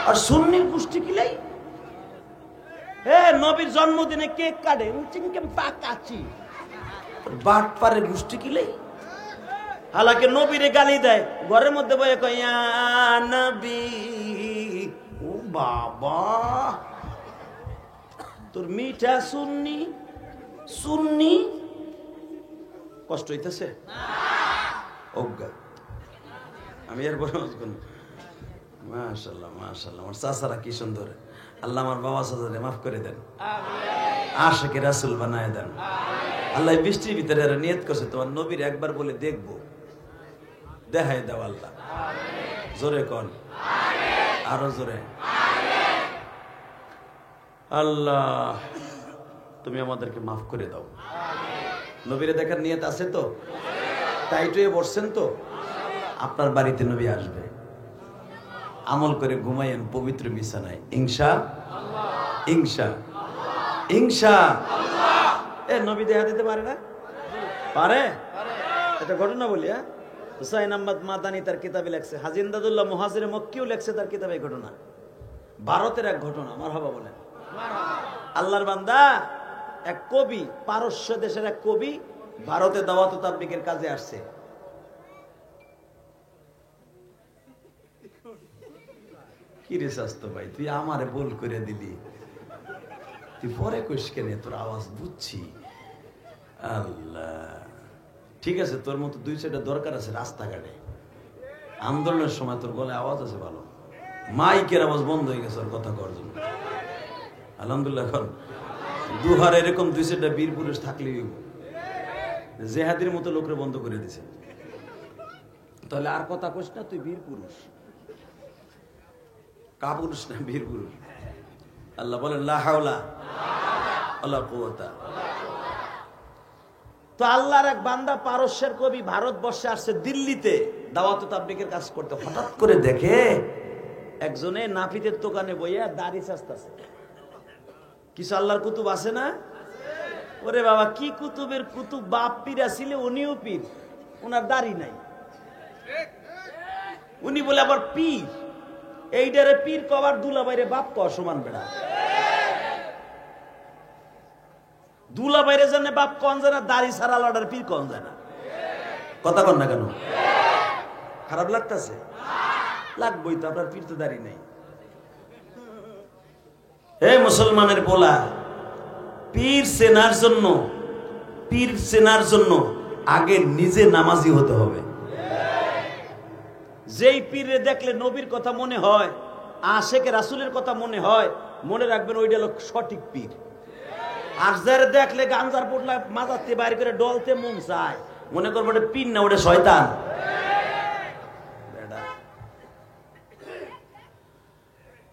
আর সুন্নির গোষ্ঠী কিলাই নবীর জন্মদিনে কেক কাটে, বাটপারের গোষ্ঠী কিলাই। হালাকে নবীরে গালি দেয়, ঘরের মধ্যে বয়ে কয় ইয়া নবী। ও বাবা, তোর মিঠা সুন্নি সুন্নি কষ্ট হইতেছে অজ্ঞা। আমি আর বড় মাশাআল্লাহ মাশাআল্লাহ, আমার চাচারা কি সুন্দর। আল্লাহ আমার বাবা চাচারে মাফ করে দেন, আশিকে রাসূল বানায় দেন। আল্লাহ বৃষ্টির ভিতরে নিয়ত করছে তোমার নবীর একবার বলে দেখবো, দেখাই দাও আল্লাহ। জোরে কন, আরো জোরে। আল্লাহ তুমি আমাদেরকে মাফ করে দাও। নবীরে দেখার নিয়ত আছে তো? টাইটুয়ে বসছেন তো? আপনার বাড়িতে নবী আসবে, আমল করে ঘুমাইয়েন পবিত্র বিছানায়। ইনশা ইনশা ইনশা। নবী দেখা দিতে পারে না? পারে। এটা ঘটনা বলি। হুসাইন আহমদ মাদানী তার কিতাবে লেখছে, হাজী ইমদাদুল্লাহ মুহাজিরে মক্কিও লেখছে তার কিতাবে এই ঘটনা। ভারতের এক ঘটনা। মারহাবা বলেন। আল্লাহর বান্দা এক কবি, পারস্য দেশের এক কবি ভারতে দাওয়াত ও তাবলীগের কাজে আসছে। কি রে স্বাস্থ্য ভাই, তুই আমারে ভুল করে দিলি, তুই পরে কইস কেন? তোর আওয়াজ বুঝছি। আল্লাহ, ঠিক আছে, তোর মতো দুই চারটা দরকার আছে রাস্তাঘাটে। আন্দোলনের সময় তোর গলায় আওয়াজ আছে ভালো, মাইকের আওয়াজ বন্ধ হয়ে গেছে ওর কথা করার জন্য। আলহামদুলিল্লাহ। এখন দুহার এরকম দুই চারটা বীর পুরুষ থাকলে জেহাদির মতো লোকরে বন্ধ করে দিছে। তাহলে আর কথা কইস না, তুই বীর পুরুষ, কাপুরুষ না, বীর পুরুষ। আল্লাহ বলেন লা হাওলা ওয়ালা কুওয়াতা। তো আল্লাহর এক বান্দা পারস্যের কবি ভারতবর্ষে আসছে, দিল্লিতে দাওয়াত ও তাবলীগের কাজ করতে। হঠাৎ করে দেখে একজনে নাপিতের দোকানে বইয়া দাড়ি চাচতেছে। কিছু আল্লাহর কুতুব আছে না? ওরে বাবা, কি কুতুবের কুতুব, বাপ পীর ছিল, উনিও পীর, ওনার দাড়ি নাই। উনি বলে আবার পীর, এইটারে পীর কবার দুলাভাইরে বাপ কওয়া সমান বেড়া। দুলাভাইরে জানে বাপ কন যায় না, দাড়ি ছাড়া লড়ার পীর কন যায় না। কথা কন না কেন? খারাপ লাগতেছে? লাগবই তো, আপনার পীর তো দাড়ি নাই। হে মুসলমানের পোলা, পীর চেনার জন্য আগে নিজে নামাজি হতে হবে। যেই পীরে দেখলে নবীর কথা মনে হয়, আশেকে রাসূলের কথা মনে হয়, মনে রাখবেন ওইটা হলো সঠিক পীর। আর যারা দেখলে গাঞ্জার পোটলা মাজাতে বাইরে করে ডলতে মন চায়, মনে করবো ওটা পীর না, ওটা শয়তান।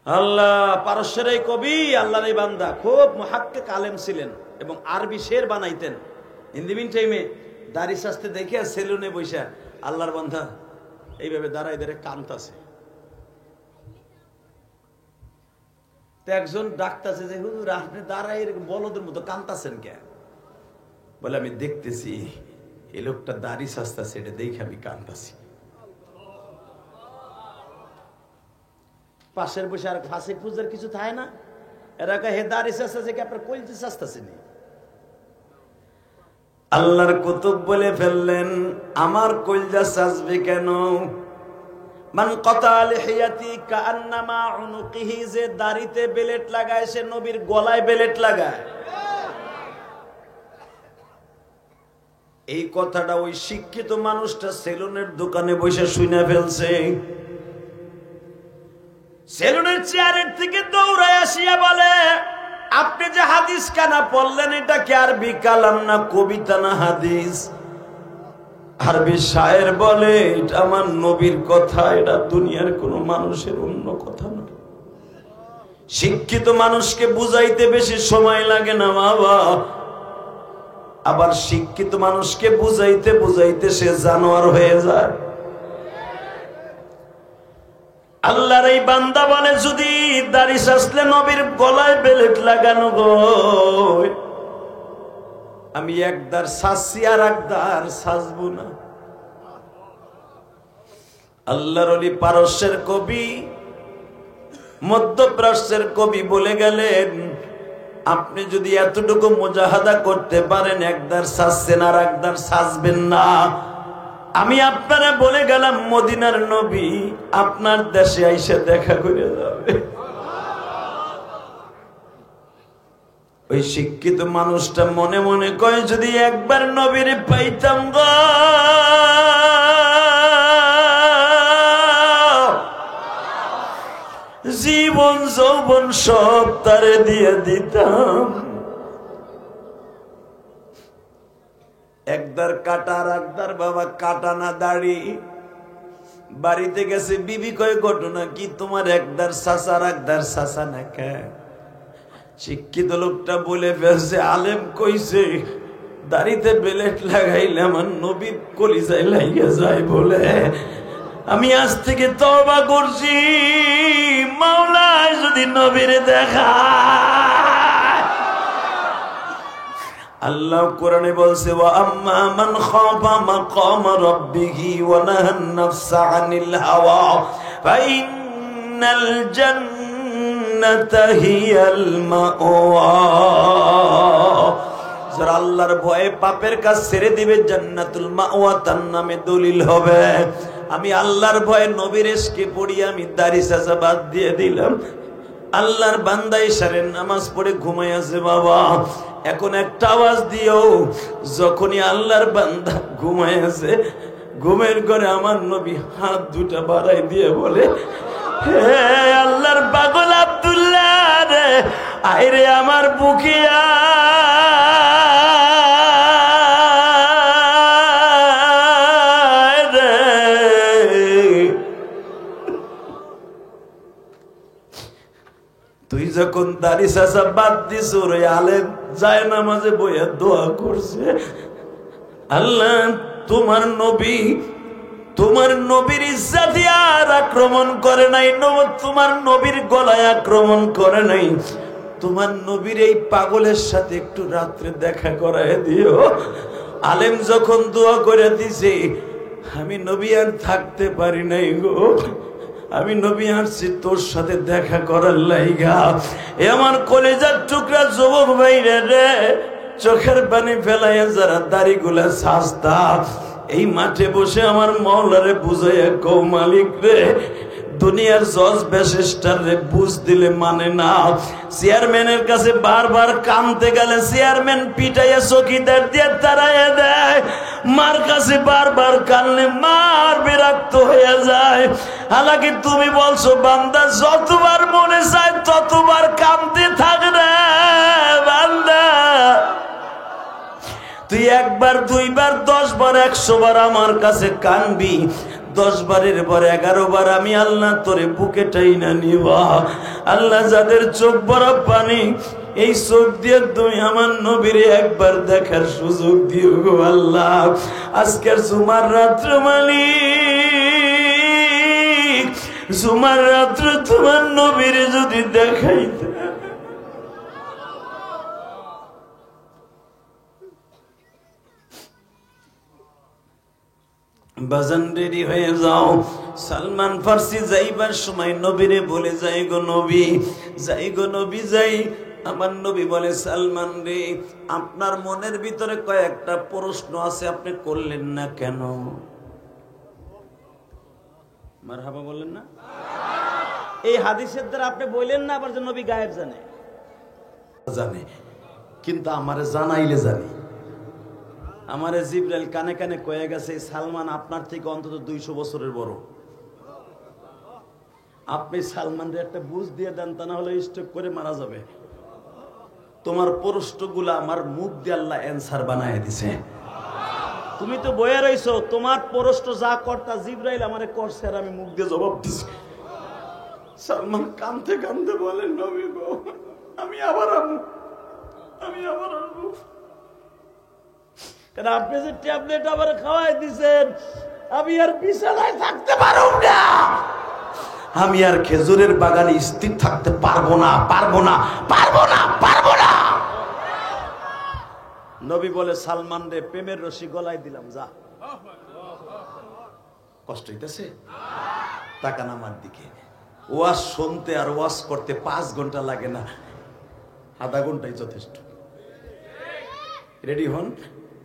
আল্লাহ পারস্যের এই কবি, আল্লাহর এই বান্দা খুব মুহাক্কিক আলেম ছিলেন এবং আরবি শের বানাইতেন। ইন দি মিন টাইমে দাড়ি সাজতে দেখে সেলুনে বৈশা আল্লাহর বান্দা এইভাবে দাঁড়াই দাঁড়ায় কানতাছে। তো একজন ডাকতাছে যে হুজুর আপনি দাঁড়াই এরকম বলদের মতো কানতাছেন কে? বলে আমি দেখতেছি এই লোকটা দাড়ি সাজতাছে, এটা দেখে আমি কানতাছি। পাশের বসে আর ফাঁসি পূজার কিছু থাকে না, এরা হে দাড়ি সাজতাছে কি আপনার কলজি সাজতাছে নি? আল্লাহর কুতুব বলে ফেললেন, আমার কলজা সাজবে কেন? মান কাতা লিহিয়াতি কাআন্নামা উনুকিহি, যে দাড়িতে বেলেট লাগায় সে নবীর গলায় বেলেট লাগায়। এই কথাটা ওই শিক্ষিত মানুষটা সেলুনের দোকানে বসে শুনে ফেলছে। সেলুনের চেয়ারের থেকে দৌড়ায় আসিয়া বলে, আপনি যে হাদিস কানা পড়লেন এটা কি আরবি কালাম না কবিতা না হাদিস? আরবি শায়ের বলে এটা আমার নবীর কথা, এটা দুনিয়ার কোন মানুষের অন্য কথা না। শিক্ষিত মানুষকে বুঝাইতে বেশি সময় লাগে না বাবা, আবার শিক্ষিত মানুষকে বুঝাইতে বুঝাইতে সে জানোয়ার হয়ে যায়। আল্লাহর এই বান্দা বলে, যদি দাড়ি সাজলে নবীর গলায় বেলেট লাগানো গো, আমি একদার সাজছি আর একদার সাজবো না। আল্লাহর ওলি পারস্যের কবি, মধ্যপ্রাচ্যের কবি বলে গেলেন, আপনি যদি এতটুকু মুজাহাদা করতে পারেন, একদার সাজছেন আর একদার সাজবেন না। আমি আপনারা বলে গেলাম মদিনার নবী আপনার দেশে আইসা দেখা করে যাবে। ওই শিক্ষিত মানুষটা মনে মনে কয়, যদি একবার নবীর পাইতাম গো, জীবন যৌবন সব তারে দিয়ে দিতাম। একদার কাটা আর একদার বাবা কাটা না দাড়ি। বাড়িতে গেছে, বিবি কয় ঘটনা কি, তোমার একদার চাচা আর একদার চাচা না কে? শিক্ষিত লোকটা বলে ফেলছে, আলেম কইছে দাড়িতে বেলেট লাগাইলে আমার নবীর কলিজায় লাইয়া যায় বলে। আমি আজ থেকে তওবা করছি, মাওলা যদি নবীর দেখা। আল্লাহ কোরআনে বলছে, ওয়া আম্মা মান খাফা মাকাম রাব্বিহি ওয়া নাহান নাফসা আনিল হাওয়া ফাইন্নাল জান্নাতা হিয়াল মাওয়া। যারা আল্লাহর ভয়ে পাপের কাজ ছেড়ে দিবে, জান্নাতুল মাওয়া তার নামে দলিল হবে। আমি আল্লাহর ভয়ে নবীর ইশকে পড়ি, আমি দাড়ি চাচা বাদ দিয়ে দিলাম। আল্লাহর বান্দা ইশারের নামাজ পড়ে ঘুমাই আছে বাবা। এখন একটা আওয়াজ দিও, যখনই আল্লাহর বান্দা ঘুমাই আছে, ঘুমের ঘরে আমার নবী হাত দুটা বাড়াই দিয়ে বলে, হে আল্লাহর পাগল আব্দুল্লাহ রে, আইরে আমার বুকে তুই যখন দাড়ি চাচা বাদ দিস, ওরে আলেম যায় নামাজে বইয়া দোয়া করছে, আল্লাহ তোমার নবী, তোমার নবীর ইজ্জত আর আক্রমণ করে নাই, তোমার নবীর গলায় আক্রমণ করে নাই, তোমার নবীর এই পাগলের সাথে একটু রাত্রে দেখা করায় দিও। আলেম যখন দোয়া করে দিছে, আমি নবী আর থাকতে পারি নাই গো, আমি নবী আসছি তোর সাথে দেখা করার লাইগা। এ আমার কলেজার টুকরা যুবক ভাইরা রে, চোখের পানি ফেলাইয়া যারা দাড়িগুলা সাজতা, এই মাঠে বসে আমার মাওলারে বুঝাইয়া কও, মালিক রে, দুনিয়ার জজ ব্যারিস্টার রে বুঝ দিলে মানে না। চেয়ারম্যানের কাছে বারবার কামতে গেলে চেয়ারম্যান পিটাইয়া চকিদার দিয়ে তাড়াইয়া দেয়, মার কাছে বারবার কানলে মার বিরক্ত হয়ে যায়। হালাকি তুমি বলছো বান্দা যতবার মনে চায় ততবার কামতে থাক রে বান্দা। তুই একবার, দুইবার, 10 বার, 100 বার আমার কাছে কানবি, 10 বারের পর 11 বার আমি আল্লাহ তোরে বুকে টাইনা নিবা। আল্লাহ যাদের চোখ ভরা পানি, এই চোখ দিয়ে তুমি আমার নবীরে একবার দেখার সুযোগ দিও গো আল্লাহ। আজকের জুমার রাত্র মালিক, জুমার রাত্র তোমার নবীরে যদি দেখাইতে, বাজান রেডি হয়ে যাও। সালমান ফার্সি যাইবার সময় নবীরে বলে, যাই গো নবী, যাই গো নবী যাই। আমার নবী বলে, সালমান রে, আপনার মনের ভিতরে কয়েকটা প্রশ্ন আছে, আপনি করলেন না কেন? মারহাবা বললেন না? এই হাদিসের দ্বারা আপনি বললেন না আবার যে নবী গায়েব জানে, জানে, কিন্তু আমারে জানাইলে জানি। আমারে জিবরাইল কানে কানে কয়ে গেছে, সালমান আপনার থেকে অন্তত 200 বছরের বড়। আপনি সালমানের একটা বুঝ দিয়ে দেন, তা না হলে স্ট্রোক করে মারা যাবে। তোমার প্রশ্নগুলো আমার মুখ দিয়ে আল্লাহ অ্যান্সার বানায় দিছে। তুমি তো বয়ে রইছো, তোমার প্রশ্ন যা কর্তা জিবরাইল আমারে করছে আর আমি মুখ দিয়ে জবাব দিছি। সালমান কাঁদতে কাঁদতে বলেন, নবী গো, আমি আবার আসবো। কারণ আপনি যে ট্যাবলেট আবার খাওয়াই দিছেন, আমি আর বিছানায় থাকতে পারব না, আমি আর খেজুরের বাগানে স্থির থাকতে পারবো না। নবী বলে, সালমান রে, প্রেমের রশি গলায় দিলাম, যা। কষ্ট হইতেছে? তাকান আমার দিকে। ওয়াজ শুনতে আর ওয়াজ করতে 5 ঘন্টা লাগে না, আধা ঘন্টাই যথেষ্ট। রেডি হন,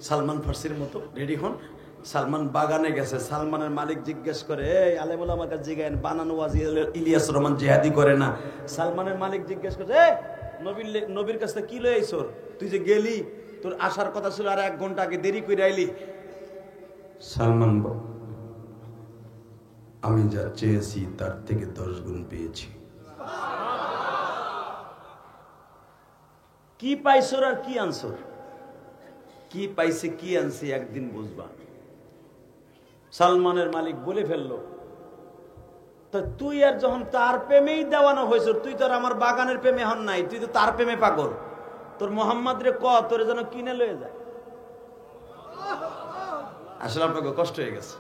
সালমান ফার্সির মতো রেডি হন। সালমান বাগানে গেছে, সালমানের মালিক জিজ্ঞেস করে, এই আলেমুল আমাকে জিজ্ঞেন বানানো ওয়াজ ইলিয়াস রহমান জিহাদি করে না? সালমানের মালিক জিজ্ঞেস করে, নবীর কাছে কি লই আইছর? তুই যে গেলি, তোর আসার কথা ছিল আর 1 ঘন্টা আগে, দেরি করে আইলি। সালমান, আমি যা চেয়েছি তার থেকে 10 গুণ পেয়েছি। কি পাইছর আর কি আনছর? কি পাইছে কি আনছি একদিন বুঝবা। সালমানের মালিক বলে ফেললো, তো তুই আর যখন তার প্রেমেই দেওয়ানো হয়েছ, তুই তো আর আমার বাগানের প্রেমে হন নাই, তুই তো তার প্রেমে পাগল। তোর মোহাম্মদ রে তোরে যেন কিনে লয়ে যায়। আসলে আপনাকে কষ্ট হয়ে গেছে।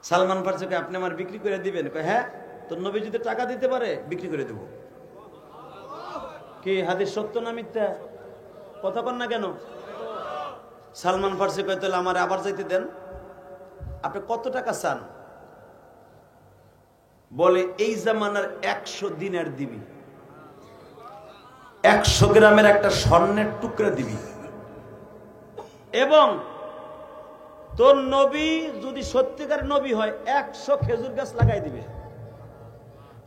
সালমান ফার্সিকে আপনি আমার বিক্রি করে দিবেন? হ্যাঁ, তোর নবী যদি টাকা দিতে পারে বিক্রি করে দেব। কি হাদিস সত্য না মিথ্যা? কথা বল না কেন? সালমান ফার্সি কয়, তাহলে আমার আবার যাইতে দেন। আপনি কত টাকা চান? বলে, এই জামানার 100 দিনার দিবি, 100 গ্রামের একটা স্বর্ণের টুকরা দিবি, এবং তোর নবী যদি সত্যিকার নবী হয় 100 খেজুর গাছ লাগাই দিবে।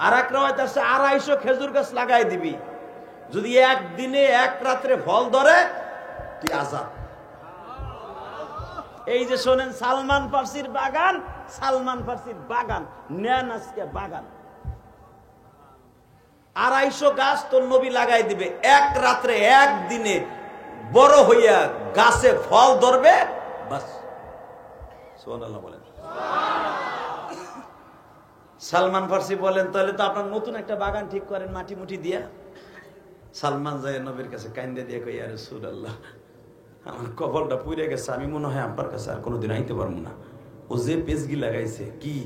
আর এক রাওয়ায়াত আছে 250 খেজুর গাছ লাগাই দিবি। যদি একদিনে 1 রাত্রে ফল ধরে, তুই আজাদ। এই যে শোনেন, সালমান ফার্সির বাগান, সালমান ফার্সির বাগান নেন আজকে বাগান। 250 গাছ তোর নবী লাগাই দিবে, 1 রাত্রে 1 দিনে বড় হইয়া গাছে ফল ধরবে, বাস। সুবহানাল্লাহ বলেন। সালমান ফার্সি বলেন, তাহলে তো আপনার নতুন একটা বাগান ঠিক করেন মাটি মুটি দিয়া। সালমান যায় নবীর কাছে কান্দে দিয়ে কই, ইয়া রাসূলুল্লাহ, আমার কপালটা পুড়ে গেছে, আমি মনে হয় আপনার কাছে আর কোনোদিন আইতে পারবো না। ও যে পেজগি লাগাইছে, কি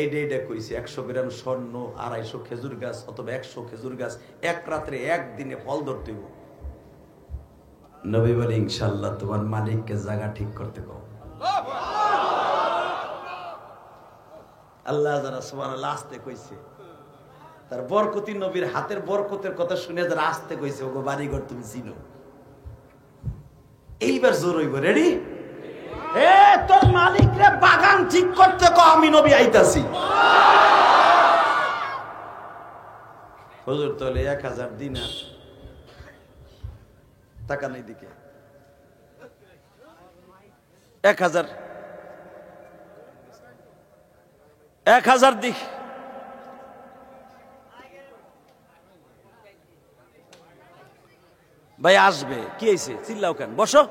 এইটা কইছে, 100 গ্রাম স্বর্ণ, 250 খেজুর গাছ অথবা 100 খেজুর গাছ 1 রাত্রে 1 দিনে ফল ধরতে হইব। নবী বলে, ইনশাআল্লাহ তোমার মালিককে জায়গা ঠিক করতে কও। আল্লাহ যারা সুবহানাল্লাহ আসতে কইছে, তার বরকতি নবীর হাতের বরকতের কথা শুনে যারা আসতে কইছে, ওগো বাড়িঘর তুমি চিনো। এইবার জোর হইব। রেডি? এ তোর মালিকরে বাগান ঠিক করতে কও, আমি নবী আইতাছি। হুজুর তাহলে 1000 দিনার। টাকা নেই দিকে 1000 দিক। ভাই আসবে, কি হয়েছে? চিল্লাও কেন? বসো।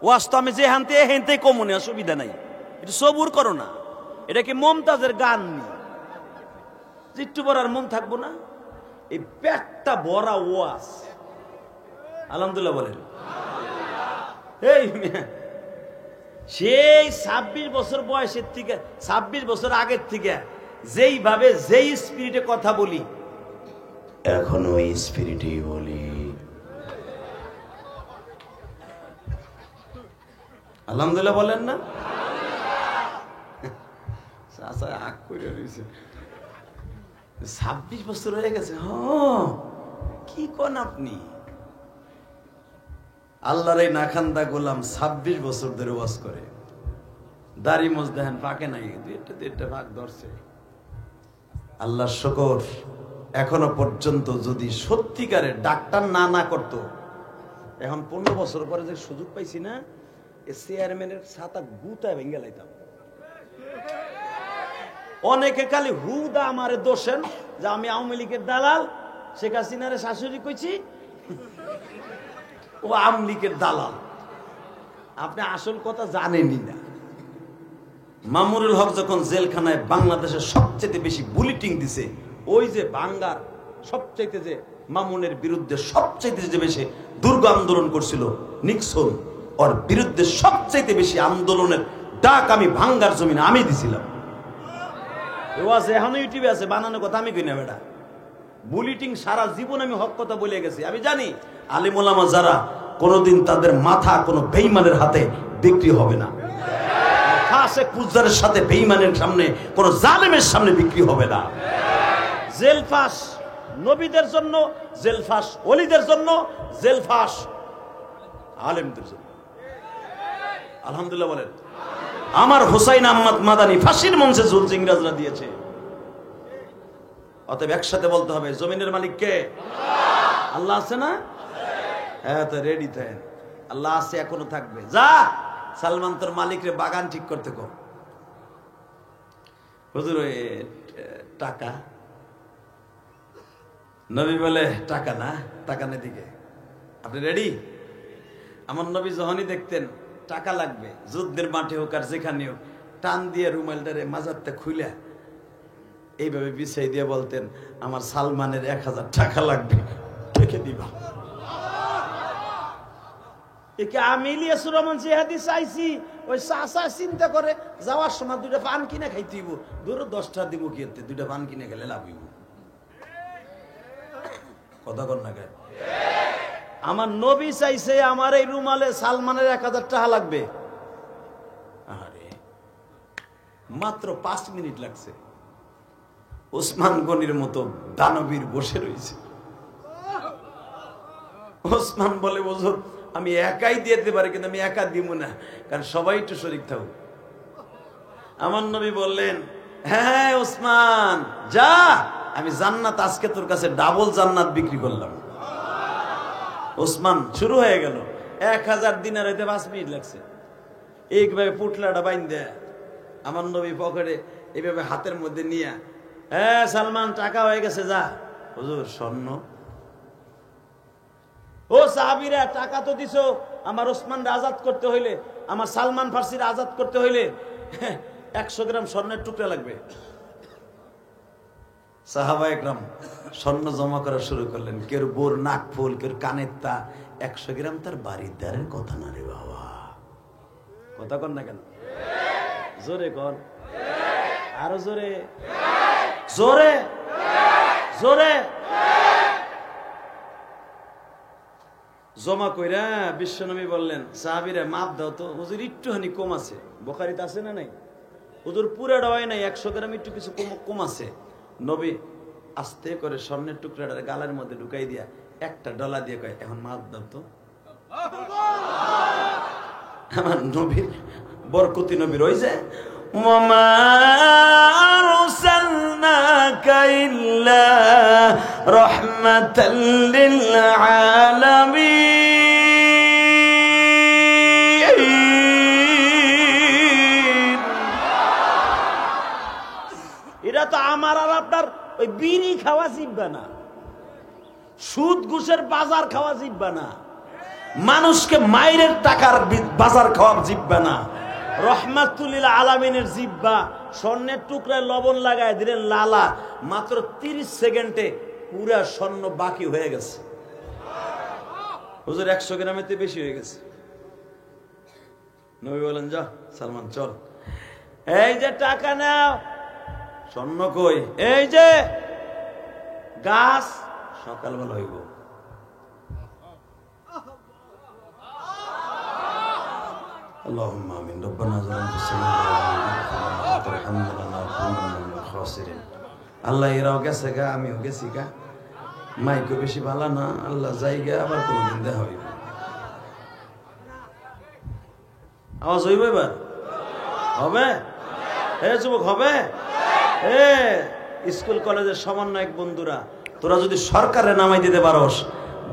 ওয়াজ তো আমি যে হানতে হেনতে কমনে, অসুবিধা নাই, একটু সবুর করো না। এটা কি মমতাজের গান নি? একটু বড়ার মন থাকবো না? এই পেটটা ভরা ওয়াজ। আলহামদুলিল্লাহ বলেন। এই সেই 26 বছর বয়সের থেকে, 26 বছর আগের থেকে যেইভাবে যেই স্পিরিটে কথা বলি, এখনো ওই স্পিরিটেই বলি। আলহামদুলিল্লাহ বলেন না? 26 বছর হয়ে গেছে। কি কোন আপনি? আল্লাহর এই নাখান্দা গোলাম 26 বছর ধরে ওয়াজ করে, দাড়ি মোজ দেখেন পাকে নাই, দুইটা ভাগ ধরছে। আল্লাহর শুকর, এখনো পর্যন্ত যদি সত্যিকারের ডাক্তার না করতো, এখন 15 বছর পরে যে সুযোগ পাইছি না, চেয়ারম্যানের ছাতা গুতায় ভেঙে লাইতাম। অনেকে খালি হুদা আমারে দোষেন যে আমি আওয়ামী লীগের দালাল, শেখ হাসিনারে শাশুড়ি কইছি, ও আওয়ামী লীগের দালাল। আপনি আসল কথা জানেনই না। মামুনুল হক যখন জেলখানায় বাংলাদেশের সবচেয়ে বেশি বুলেটিং দিছে, ওই যে বাঙ্গার সবচাইতে যে মামুনের বিরুদ্ধে সবচাইতে যে বেশি দুর্গ আন্দোলন করছিল নিক্সন, ওর বিরুদ্ধে সবচাইতে বেশি আন্দোলনের ডাক আমি ভাঙ্গার জমিনে আমি দিছিলাম। এখনো ইউটিউবে আছে, বানানোর কথা আমি কই না বেটা। বুলেটিং সারা জীবন আমি হক কথা বলে গেছি। আমি জানি আলেম ওলামা যারা, কোনোদিন তাদের মাথা কোনো বেঈমানের হাতে বিক্রি হবে না। ফাসেক ফুজ্জারের সাথে বেঈমানের সামনে, কোন জালেমের সামনে বিক্রি হবে না। জেলফাস নবীদের জন্য, জেলফাস ওলিদের জন্য, জেলফাস আলেমদের জন্য। আলহামদুলিল্লাহ বলেন। আমার হুসাইন আহমদ মাদানী ফাঁসির মঞ্চে ঝুলছে, ইংরেজরা দিয়েছে। অতএব একসাথে বলতে হবে, জমিনের মালিক কে? আল্লাহ আছে না? হ্যাঁ, তো রেডি থাকেন, আল্লাহ আছে, এখনো থাকবে। যা সালমান তোর মালিকরে বাগান ঠিক করতে কর। হুজুর ওই টাকা, নবী বলে টাকা না, টাকা নেই দিকে, আপনি রেডি? আমার নবী যখনই দেখতেন টাকা লাগবে, যুদ্ধের মাঠে হোক আর যেখানে হোক, টান দিয়ে রুমালটারে মাজারটা খুলে এইভাবে বিছাই দিয়ে বলতেন, আমার সালমানের 1000 টাকা লাগবে, রেখে দিবা। একে আমি ইলিয়াস রহমান জিহাদি চাইছি, ওই চাচা চিন্তা করে যাওয়ার সময় 2টা পান কিনে খাইতে হইব, ধরো 10টা দিব কি, 2টা পান কিনে গেলে লাভ হইব। কথা কর না কেন? আমার নবী চাইছে আমার এই রুমালে সালমানের 1000 টাকা লাগবে। আরে মাত্র 5 মিনিট লাগছে, ওসমান গনির মতো দানবীর বসে রয়েছে। ওসমান বলে, হুজুর আমি একাই দিতে পারি, কিন্তু আমি একা দিব না, কারণ সবাই একটু শরীক থাকুক। আমার নবী বললেন, হ্যাঁ ওসমান যা, আমি জান্নাত আজকে তোর কাছে ডাবল জান্নাত বিক্রি করলাম। ওসমান শুরু হয়ে গেল, 1000 দিনার হইতে 5 মিনিট লাগছে। এইভাবে পুটলাটা বাইন দেয়, আমার নবী পকেটে এইভাবে হাতের মধ্যে নিয়ে, হ্যাঁ সালমান টাকা হয়ে গেছে, যা। হুজুর স্বর্ণ? ও সাহাবীরা, টাকা তো দিছো, আমার ওসমানকে আজাদ করতে হইলে, আমার সালমান ফার্সির আজাদ করতে হইলে 100 গ্রাম স্বর্ণের টুকরা লাগবে। সাহাবা একরাম স্বর্ণ জমা করা শুরু করলেন। কেউ বোর নাক ফুল, কেউ কানের তা। 100 গ্রাম তার বাড়ির দ্বারের কথা না রে বাবা। কথা কন না কেন? জোরে কন, আরো জোরে, জোরে জোরে। জমা কইরা বিশ্বনবী বললেন, সাহাবীরা মাপ দাও তো, হুজুর একটুখানি কম আছে। বুখারীতে আছে না নাই? হুজুর পুরাটা হয় নাই, 100 গ্রাম একটু কিছু কম আছে। নবী আস্তে করে স্বর্ণের টুকরাটা গালের মধ্যে ঢুকাই দিয়া একটা ডলা দিয়ে কয়, এখন মাপ দাও তো। আমার নবীর বরকতি নবীর ওই যে, ওমা আরসালনাকা ইল্লা রাহমাতাল লিল আলামিন। এটা তো আমার আর আপনার ওই বিড়ি খাওয়া জিব্বা না, সুদ ঘুষের বাজার খাওয়া জিব্বা না, মানুষকে মাইরের টাকার বাজার খাওয়া জিব্বা না, রহমাতুল লিল আলামিনের জিব্বা। স্বর্ণের টুকরায় লবণ লাগায় দিলেন লালা, মাত্র 30 সেকেন্ডে পুরা স্বর্ণ বাকি হয়ে গেছে। হুজুর 100 গ্রামের চেয়ে বেশি হয়ে গেছে। নবী বলেন, যা সালমান চল, এই যে টাকা নাও। স্বর্ণ কই? এই যে গাছ, সকালবেলা হইব। আল্লাহুম্মা আমিন। রব্বানা যালামনা আনফুসানা। আল্লাহ এরাও গেছে গা, আমিও গেছি গা, মাইকও বেশি ভালো না, আল্লাহ যাই গা, আবার কোনদিন দেখা হইব। আওয়াজ হইব এবার? হবে? হে যুবক, হবে? হে স্কুল কলেজের সমন্বয়ক বন্ধুরা, তোরা যদি সরকারে নামাই দিতে পারস,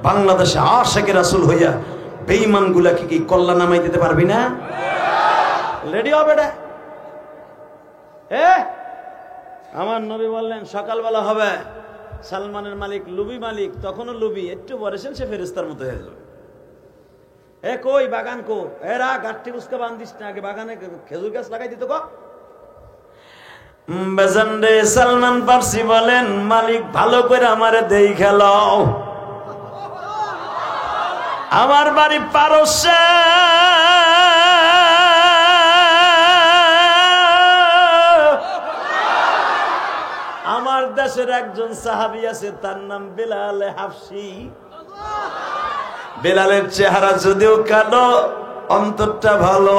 বাংলাদেশে আশিকে রাসূল হইয়া বেঈমান গুলাকে কি কল্লা নামাই দিতে পারবি না? রেডি হবে না? আমার নবী বললেন সকালবেলা হবে। সালমানের মালিক লুবি মালিক, তখনও লুবি, একটু বলেছেন সে ফেরেশতার মতো হয়ে যাবে। কই বাগান কো? এরা গাঠটি উস্কা বান্ধিস না, আগে বাগানে খেজুর গাছ লাগাই দিত। বেজানরে সালমান ফার্সি বলেন, মালিক ভালো করে আমারে দেই খেলাও, আমার বাড়ি পারস্যে, আমার দেশের একজন সাহাবী আছে, তার নাম বেলাল হাফসি। বেলালের চেহারা যদিও কালো, অন্তরটা ভালো।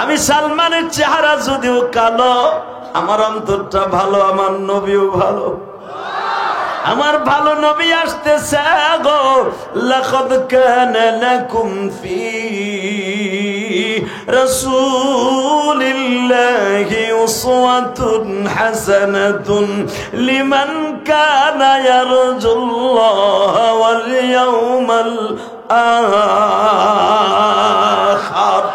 আমি সালমানের চেহারা যদিও কালো, আমার অন্তরটা ভালো, আমার নবীও ভালো। আমার ভালো নবী আসতেছে গো। লাকাদ কানা লাকুম ফি রাসূলিল্লাহি উসওয়াতুন হাসানাতুন লিমান কানা ইয়ারজুল্লাহ ওয়াল ইয়াউমাল আখির।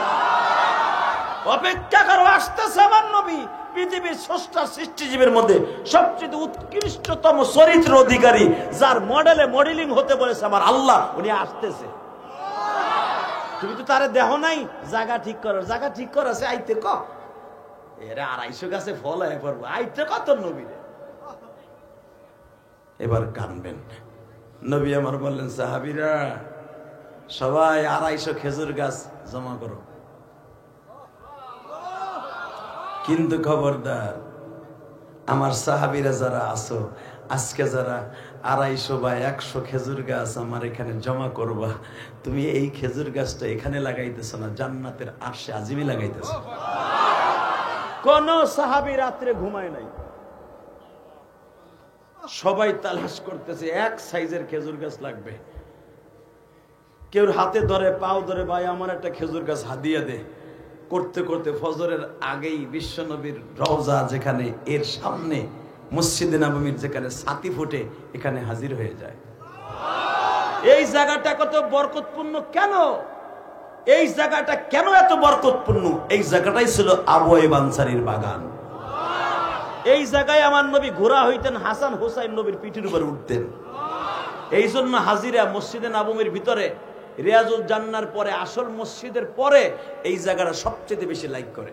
অপেক্ষা করো, আসতেছে আমার নবী, পৃথিবীর স্রষ্টা সৃষ্টিজীবের মধ্যে সবচেয়ে উৎকৃষ্টতম চরিত্র অধিকারী, যার মডেলিং হতে বলেছে আমার আল্লাহ, উনি আসতেছে। তুমি তো তারে দেহ নাই, জায়গা ঠিক করো, জায়গা ঠিক করো, সে আইতে ক এরা 250 গাছে ফল হয়ে পড়বো, আইতে কত নবী রে। এবার কানবেন। নবী আমার বললেন, সাহাবীরা সবাই 250 খেজুর গাছ জমা করো, কিন্তু খবরদার আমার সাহাবীরা যারা আছো, আজকে যারা 250 বা 100 খেজুর গাছ আমার এখানে জমা করবা, তুমি এই খেজুর গাছটা এখানে লাগাইতেছো না, জান্নাতের আরশে আজিমে লাগাইতেছো। কোন সাহাবী রাত্রে ঘুমায় নাই, সবাই তালাশ করতেছে, এক সাইজের খেজুর গাছ লাগবে। কেউ হাতে ধরে, পাও ধরে, ভাই আমার একটা খেজুর গাছ হাদিয়া দে। করতে করতে ফজরের আগেই বিশ্বনবীর রওজা যেখানে, এর সামনে মসজিদে নববীর যেখানে ছাতি ফুটে, এখানে হাজির হয়ে যায়। এই জায়গাটা কত বরকতপূর্ণ কেন? এই জায়গাটা কেন এত বরকতপূর্ণ? এই জায়গাটাই ছিল আবু আইয়ুব আনসারীর বাগান। এই জায়গায় আমার নবী ঘোড়া হইতেন, হাসান হোসাইন নবীর পিঠের উপর উঠতেন। এই জন্য হাজিরা মসজিদে নববীর ভিতরে রিয়াজুল জান্নার পরে, আসল মসজিদের পরে এই জায়গাটা সবচেয়ে বেশি লাইক করে,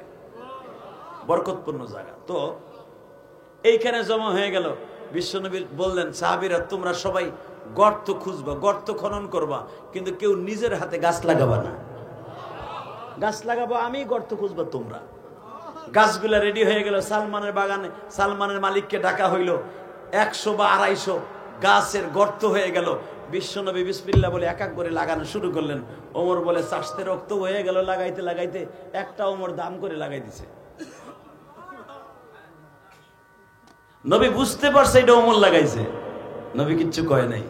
বরকতপূর্ণ জায়গা। তো এইখানে জমা হয়ে গেল। বিশ্বনবী বললেন, সাহাবীরা তোমরা সবাই গর্ত খুঁজবা, গর্ত খনন করবা, কিন্তু কেউ নিজের হাতে গাছ লাগাবা না। গাছ লাগাবো আমি, গর্ত খুঁজবা তোমরা। গাছগুলা রেডি হয়ে গেল সালমানের বাগানে। সালমানের মালিককে ডাকা হইল। 100 বা 250 গাছের গর্ত হয়ে গেল। বিশ্বনবী বিসমিল্লাহ বলে এক এক করে লাগানো শুরু করলেন। ওমর বলে চাষতে রক্ত হয়ে গেল, লাগাইতে লাগাইতে একটা ওমর দাম করে লাগাই দিছে। নবী বুঝতে পারছে এটা ওমর লাগাইছে, নবী কিচ্ছু কয় নাই।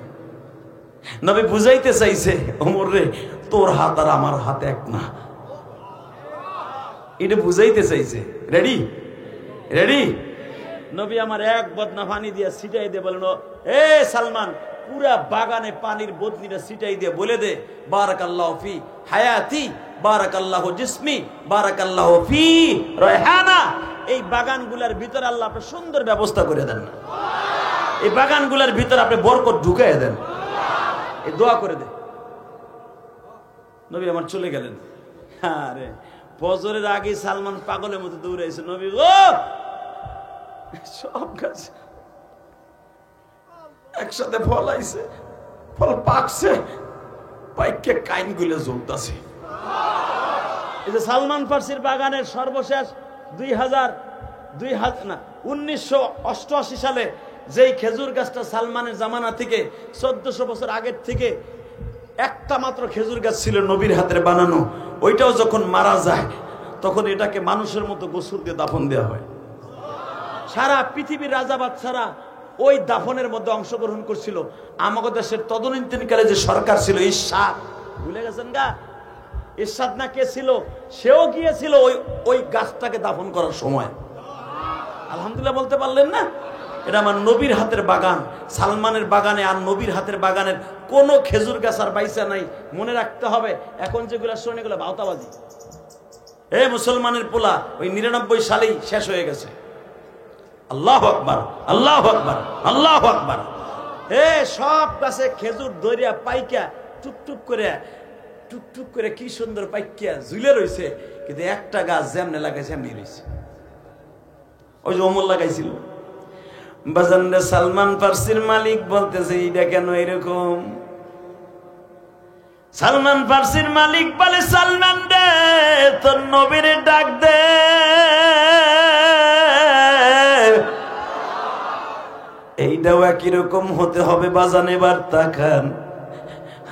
নবী বুঝাইতে চাইছে, ওমর রে তোর হাত আর আমার হাত এক না, এটা বুঝাইতে চাইছে। Ready ready. নবী আমার এক বদনা পানি দিয়ে ছিটাই দিয়ে বলেন, এ সালমান, পুরা বাগানে পানির বদনিটা ছিটাই দিয়ে বলে দে, বারাকাল্লাহু ফি হায়াতি, বারাকাল্লাহু জিসমি, বারাকাল্লাহু ফি রায়হানা। এই বাগানগুলোর ভিতরে আল্লাহ আপনি সুন্দর ব্যবস্থা করে দেন না, এই বাগানগুলোর ভিতরে আপনি বরকত ঢুকাইয়া দেন, এই দোয়া করে দে। নবী আমার চলে গেলেন। আরে ফজরের আগে সালমান পাগলের মতো দৌড়াইছে। নবী ও সব গাছ একসাথে ফল আইছে, ফল পাকছে, পাইকে কাইন গুলো জ্বলতাছে। এই যে সালমান ফার্সির বাগানের সর্বশেষ 1988 সালে যেই খেজুর গাছটা সালমানের জামানা থেকে 1400 বছর আগের থেকে একটা মাত্র খেজুর গাছ ছিল নবীর হাতের বানানো, ওইটাও যখন মারা যায় তখন এটাকে মানুষের মতো গোসল দিয়ে দাফন দেওয়া হয়। সারা পৃথিবীর রাজা বাদশারা ওই দাফনের মধ্যে অংশগ্রহণ করছিল। আমাদের দেশের তদানীন্তনকালে যে সরকার ছিল, ইরশাদ, ভুলে গেছেন গা? ইরশাদ না কে ছিল, সেও গিয়েছিল ওই গাছটাকে দাফন করার সময়। আলহামদুলিল্লাহ বলতে পারলেন না? এটা আমার নবীর হাতের বাগান। সালমানের বাগানে আর নবীর হাতের বাগানের কোনো খেজুর গাছ আর বাইসা নাই। মনে রাখতে হবে, এখন যেগুলো শোনে এগুলো ভাওতাবাজি। এ মুসলমানের পোলা, ওই 99 সালেই শেষ হয়ে গেছে। আল্লাহু আকবার, আল্লাহু আকবার, আল্লাহু আকবার। এ সব গাছে খেজুর দরিয়া পাইকা টুকটুক করে কি সুন্দর পাইকিয়া ঝুলে রয়েছে, কিন্তু একটা গাছ যেমনে লাগাইছে এমনি রয়েছে। ওই যে ওমর লাগাইছিল। বাজানরে সালমান ফার্সির মালিক বলতেছে, এইটা কেন এরকম? সালমান ফার্সির মালিক বলে, সালমান রে তোর নবীর ডাক দে। এইটাও একই রকম হতে হবে বাজান, এবার তাকান।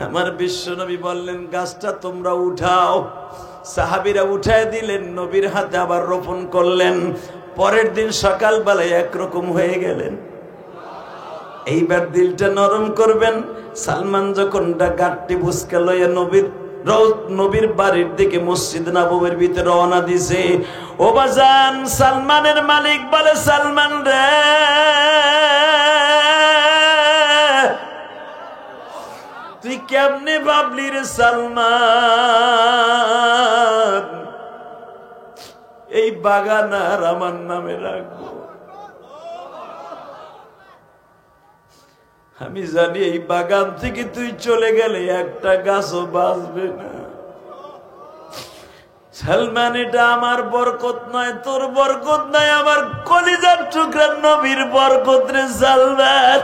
আমার বিশ্ব নবী বললেন, গাছটা তোমরা উঠাও। সাহাবীরা উঠায় দিলেন, নবীর হাতে আবার রোপণ করলেন। পরের দিন সকালবেলায় একরকম হয়ে গেলেন। এইবার দিলটা নরম করবেন। সালমান যখন গাঁটটি বুসকা লইয়া নবীর বাড়ির দিকে মসজিদ নববীর ভিতরে রওনা দিছে, ও বাজান সালমানের মালিক বলে, সালমান রে, তুই কেমনে ভাবলি রে সালমান এই বাগান আর আমার নামে রাখবো? আমি জানি এই বাগান থেকে তুই চলে গেলে একটা গাছও বাঁচবে না। সালমান, এটা আমার বরকত নয়, তোর বরকত নয়, আমার কলিজার টুকরা নবীর বরকত রে সালমান।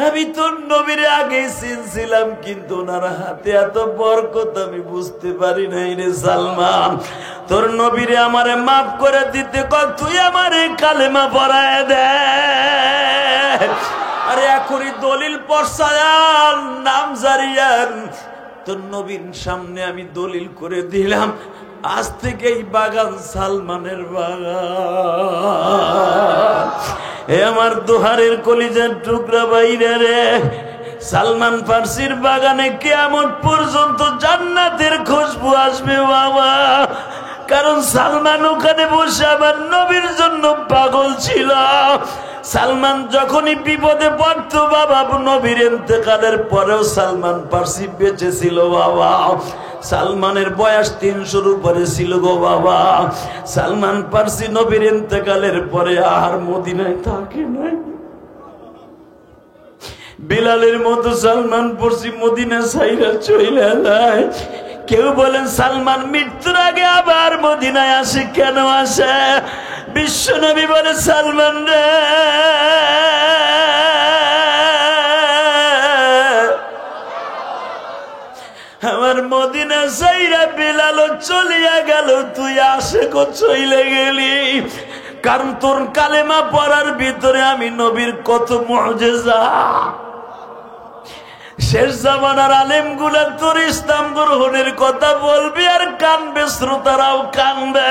আমি তোর নবীর আগে চিনছিলাম, কিন্তু ওনার হাতে এত বরকত আমি বুঝতে পারি নাই রে সালমান। তোর নবীরে আমারে মাফ করে দিতে কর, তুই আমারে কালেমা পড়ায় দে। আরে এখনই দলিল পড়ছায়ান, নাম জারিয়ান, তোর নবীর সামনে আমি দলিল করে দিলাম, আজ থেকে এই বাগান সালমানের বাগান। এ আমার দোহারের কলিজার টুকরা বাইরে রে, সালমান ফার্সির বাগানে কিয়ামত পর্যন্ত জান্নাতের খুশবু আসবে বাবা। কারণ সালমান ওখানে বসে আমার নবীর জন্য পাগল ছিল। সালমান যখনই বিপদে পড়তো বাবা, নবীর ইন্তেকালের পরেও সালমান ফার্সি বেঁচে ছিল বাবা। সালমানের বয়স 300-র উপরে ছিল গো বাবা। সালমান ফার্সি নবীর ইন্তেকালের পরে আর মদিনায় থাকে নাই। বিলালের মতো সালমান ফার্সি মদিনা ছাইরা চলে যায়। কেউ বলেন সালমান মৃত্যুর আগে আবার মদিনায় আসে, কেন আসে? বিশ্ব নবী বলে, সালমান রে, আমার মদিনা ছাইরা বিলাল চলিয়া গেল, তুই আসে কো চলে গেলি? কারণ তোর কালেমা পড়ার ভিতরে আমি নবীর কত মুজিজা। শেষ জামানার আলেম গুলা তোর ইসলাম গ্রহণের কথা বলবি আর কানবে, শ্রোতারাও কানবে।